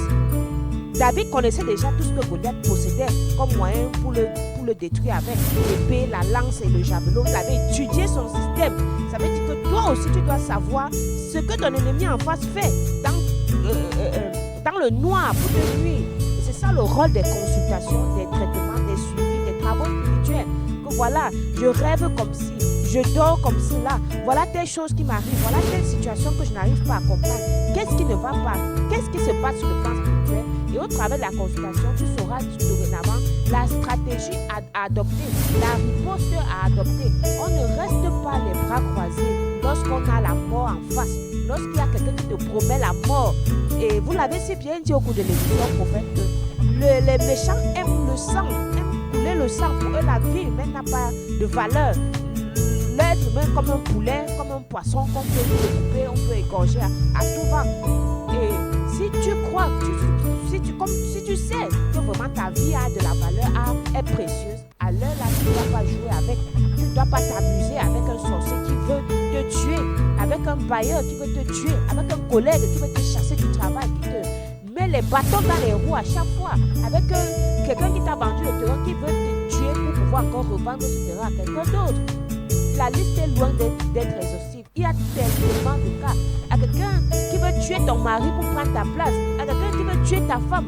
David connaissait déjà tout ce que Goliath possédait comme moyen pour le détruire avec l'épée, la lance et le javelot. Il avait étudié son système. Ça veut dire que toi aussi, tu dois savoir ce que ton ennemi en face fait dans le noir pour te nuire. C'est ça le rôle des consultations, des traitements, des suivis, des travaux spirituels. Que voilà, je rêve comme ci, je dors comme cela. Voilà telle chose qui m'arrive, voilà telle situation que je n'arrive pas à comprendre. Qu'est-ce qui ne va pas? Qu'est-ce qui se passe sur le plan spirituel? Et au travers de la consultation, tu sauras dorénavant la stratégie à adopter, la riposte à adopter. On ne reste pas les bras croisés lorsqu'on a la mort en face, lorsqu'il y a quelqu'un qui te promet la mort. Et vous l'avez si bien dit au cours de l'émission, prophète, que les méchants aiment le sang, aiment couler le sang. Pour eux, la vie humaine n'a pas de valeur. L'être humain comme un poulet, comme un poisson qu'on peut découper, on peut égorger à tout vent. Et si tu crois, si tu sais que vraiment ta vie a de la valeur, est précieuse, à l'heure là, tu ne dois pas jouer avec. Tu ne dois pas t'amuser avec un sorcier qui veut te tuer, avec un bailleur qui veut te tuer, avec un collègue qui veut te chasser du travail, qui te met les bâtons dans les roues à chaque fois, avec quelqu'un qui t'a vendu le terrain, qui veut te tuer pour pouvoir encore revendre ce terrain à quelqu'un d'autre. La liste est loin d'être exhaustive. Il y a tellement de cas. À quelqu'un qui veut tuer ton mari pour prendre ta place, à quelqu'un qui veut tuer ta femme,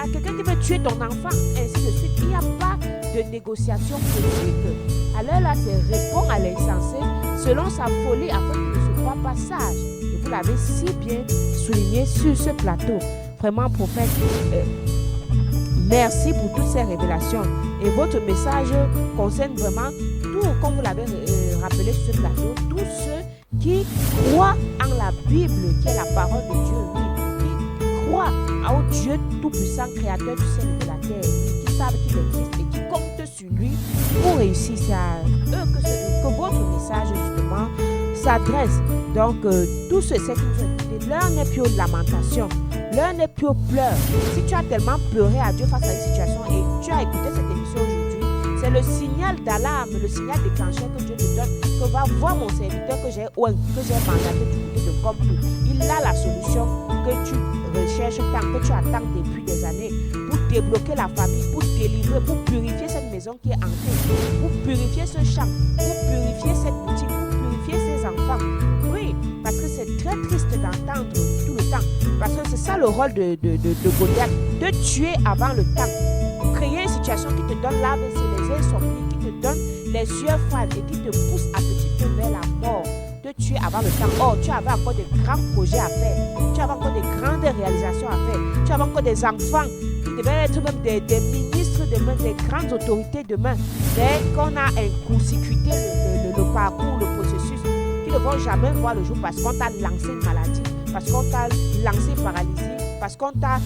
à quelqu'un qui veut tuer ton enfant, ainsi de suite. Il n'y a pas de négociation possible. Alors là, c'est répondre à l'insensé selon sa folie afin qu'il ne se croit pas sage. Et vous l'avez si bien souligné sur ce plateau. Vraiment, prophète, merci pour toutes ces révélations. Et votre message concerne vraiment tout, comme vous l'avez rappelé sur ce plateau, tous ceux qui croient en la Bible, qui est la parole de Dieu, oui, qui croient au Dieu tout-puissant, créateur du ciel et de la terre, oui, qui savent qu'il existe et qui comptent sur lui pour réussir. C'est à eux que votre message, justement, s'adresse. Donc, tous ceux qui nous ont écoutés, l'heure n'est plus aux lamentations, l'heure n'est plus aux pleurs. Si tu as tellement pleuré à Dieu face à une situation et tu as écouté cette émission aujourd'hui, c'est le signal d'alarme, le signal déclencheur que Dieu te donne. que va voir mon serviteur que j'ai mandaté du côté de Complu. Il a la solution que tu recherches que tu attends depuis des années pour débloquer la famille, pour délivrer, pour purifier cette maison qui est hantée, pour purifier ce champ, pour purifier cette boutique, pour purifier ses enfants. Oui, parce que c'est très triste d'entendre tout le temps. Parce que c'est ça le rôle de Goliath, de tuer avant le temps. Créer une situation qui te donne l'âme sur les insomnies, qui te donne les yeux froids et qui te pousse à petit peu vers la mort. De tuer avant le temps. Oh, tu avais encore de grands projets à faire. Tu avais encore de grandes réalisations à faire. Tu avais encore des enfants qui devaient être même des ministres demain, des grandes autorités demain. Mais qu'on a court-circuité le parcours, le processus, qui ne vont jamais voir le jour parce qu'on t'a lancé une maladie, parce qu'on t'a lancé paralysie, parce qu'on t'a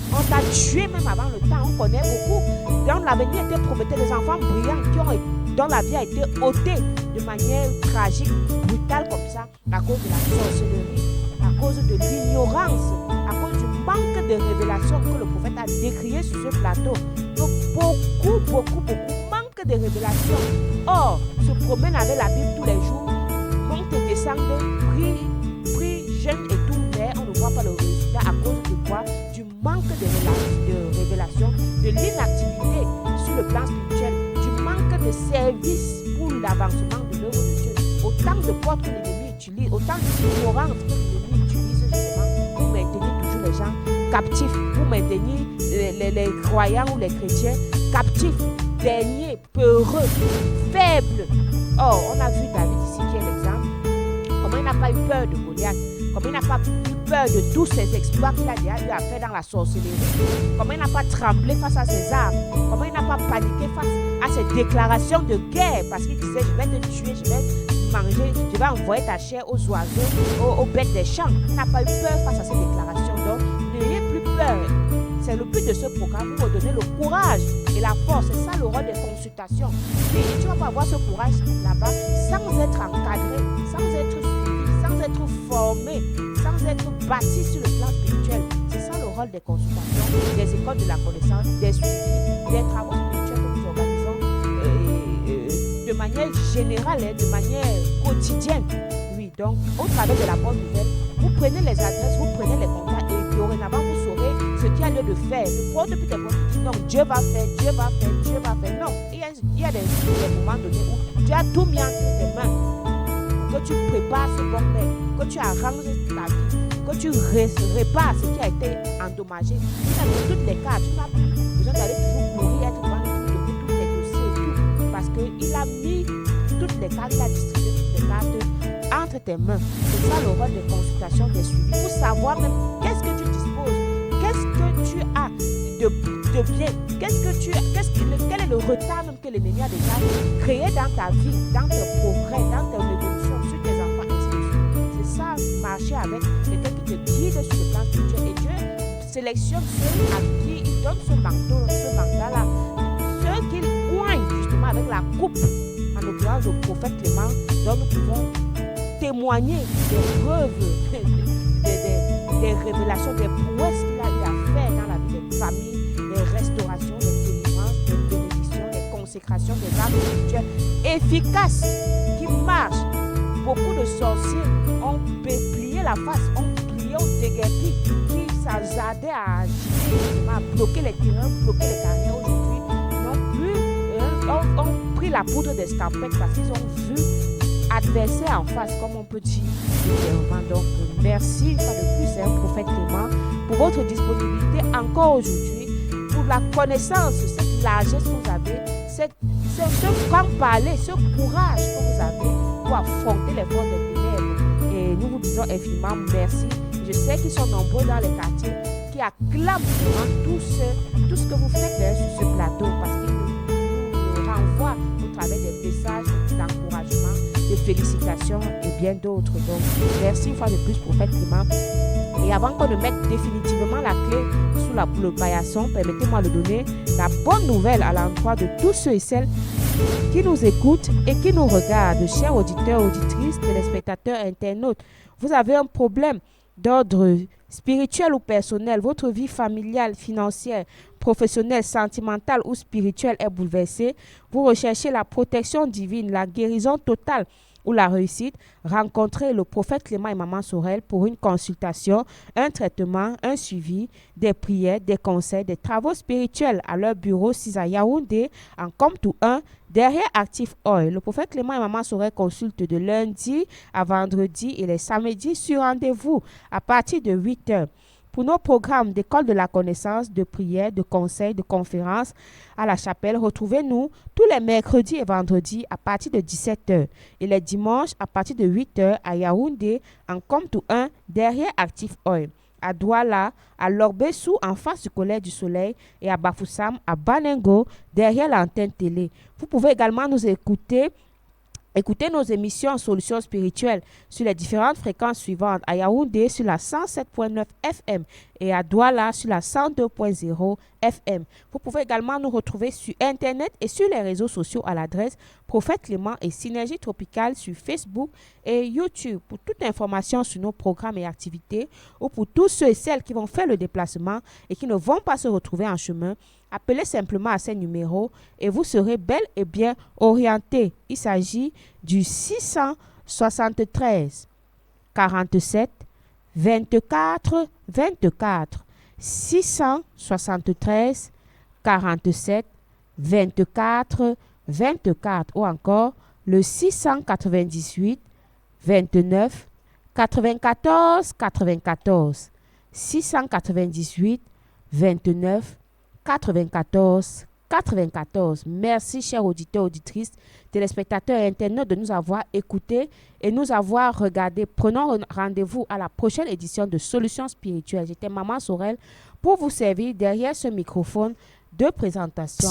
tué même avant le temps. On connaît beaucoup. Dans l'avenir était prometté des enfants brillants dont la vie a été ôtée de manière tragique, brutale comme ça, à cause de la sorcellerie, à cause de l'ignorance, à cause du manque de révélation que le prophète a décrié sur ce plateau. Donc beaucoup manque de révélation. Or, se promène avec la Bible tous les jours, monte et descend, prie, jeûne et tout, mais on ne voit pas le résultat à cause de quoi? Du manque de révélation, de l'inactivité sur le plan spirituel, du manque de service pour l'avancement de l'œuvre de Dieu. Autant de portes que l'ennemi utilise, autant d'ignorance que l'ennemi utilise justement pour maintenir toujours les gens captifs, pour maintenir les croyants ou les chrétiens captifs, derniers, peureux, faibles. Or, on a vu David ici qui est l'exemple. Comment il n'a pas eu peur de Goliath, comment il n'a pas eu peur de tous ces exploits qu'il a déjà eu à faire dans la sorcellerie, comment il n'a pas tremblé face à ses armes, comment il n'a pas paniqué face à ses déclarations de guerre, parce qu'il disait je vais te tuer, je vais manger, je vais envoyer ta chair aux oiseaux, aux bêtes des champs. Il n'a pas eu peur face à ces déclarations. Donc, n'ayez plus peur. C'est le but de ce programme, pour vous donner le courage et la force. C'est ça le rôle des consultations. Et tu ne vas pas avoir ce courage là-bas sans être encadré, sans être suivi, sans être formé, sans être bâti sur le plan spirituel. C'est ça le rôle des consultations, des écoles de la connaissance, des suivis, des travaux spirituels que nous organisons de manière générale, de manière quotidienne. Oui, donc au travers de la bonne nouvelle, vous prenez les adresses, vous prenez les contacts et dorénavant vous saurez ce qu'il y a lieu de faire. Ne prends depuis tes propres qui disent non, Dieu va faire, Dieu va faire, Dieu va faire. Non, il y a des moments donnés où tu as tout mis entre tes mains pour que tu prépares ce bon mec, que tu arranges ta vie, que tu répares ce qui a été endommagé. Tu as mis toutes les cartes, tu n'as plus besoin d'aller toujours courir, être devant le donner tous tes dossiers et tout. Parce qu'il a mis toutes les cartes, il a distribué toutes les cartes entre tes mains. C'est ça le rôle des consultations, des suivis, pour savoir même qu'est-ce que tu disposes, qu'est-ce que tu as de bien, quel est le retard même que l'ennemi a déjà créé dans ta vie, dans tes progrès, dans ton évolution, sur tes enfants, ainsi de suite. C'est ça, marcher avec quelqu'un qui te guide sur le plan spirituel. Et Dieu sélectionne ceux à qui il donne ce mandat-là, ceux qu'il oigne justement avec la coupe, en l'occurrence le prophète Clément, dont nous pouvons témoigner des preuves, des révélations, des prouesses qu'il a eu à faire dans la vie des familles, des restaurations, des délivrances, des bénédictions, des consécrations, des armes spirituelles efficaces qui marchent. Beaucoup de sorciers ont plié la face, ont plié, ont déguerpi, qui s'hazardaient à agiter, à bloquer les terrains, bloquer les carrières aujourd'hui, ont pris la poudre d'escampette parce qu'ils ont vu adversaire en face, comme on peut dire. Donc, merci une fois de plus, prophète Clément, pour votre disponibilité encore aujourd'hui, pour la connaissance, cette largesse que vous avez, ce franc-parler, ce courage que vous avez pour affronter les forces des ténèbres. Et nous vous disons infiniment merci. Je sais qu'ils sont nombreux dans les quartiers qui acclament vraiment tout ce que vous faites sur ce plateau, parce qu'ils nous renvoient au travers des messages d'encouragement, de félicitations et bien d'autres. Donc, merci une fois de plus, prophète Clément. Et avant qu'on ne mette définitivement la clé sous le paillasson, permettez-moi de donner la bonne nouvelle à l'endroit de tous ceux et celles qui nous écoutent et qui nous regardent. Chers auditeurs, auditrices, téléspectateurs, internautes, vous avez un problème d'ordre spirituel ou personnel, votre vie familiale, financière, professionnelle, sentimentale ou spirituelle est bouleversée, vous recherchez la protection divine, la guérison totale ou la réussite, rencontrez le prophète Clément et Maman Sorel pour une consultation, un traitement, un suivi, des prières, des conseils, des travaux spirituels à leur bureau 6 à Yaoundé, en Comtou 1, derrière Active Oil. Le prophète Clément et Maman Sorel consultent de lundi à vendredi et les samedis sur rendez-vous à partir de 8 heures. Pour nos programmes d'école de la connaissance, de prière, de conseils, de conférences à la chapelle, retrouvez-nous tous les mercredis et vendredis à partir de 17 heures et les dimanches à partir de 8 heures à Yaoundé, en Comtou 1, derrière Active Oil, à Douala, à Lorbessou, en face du Collège du Soleil, et à Bafoussam, à Banengo, derrière l'antenne télé. Vous pouvez également nous écouter nos émissions en solutions spirituelles sur les différentes fréquences suivantes: à Yaoundé sur la 107.9 FM et à Douala sur la 102.0 FM. Vous pouvez également nous retrouver sur Internet et sur les réseaux sociaux à l'adresse Prophète Clément et Synergie Tropicale sur Facebook et YouTube. Pour toute information sur nos programmes et activités, ou pour tous ceux et celles qui vont faire le déplacement et qui ne vont pas se retrouver en chemin, appelez simplement à ces numéros et vous serez bel et bien orienté. Il s'agit du 673 47 24 24, 673 47 24 24, ou encore le 698 29 94 94, 698 29 94 94. Merci, chers auditeurs, auditrices, téléspectateurs et internautes, de nous avoir écoutés et nous avoir regardés. Prenons rendez-vous à la prochaine édition de Solutions spirituelles. J'étais Maman Sorel pour vous servir derrière ce microphone de présentation.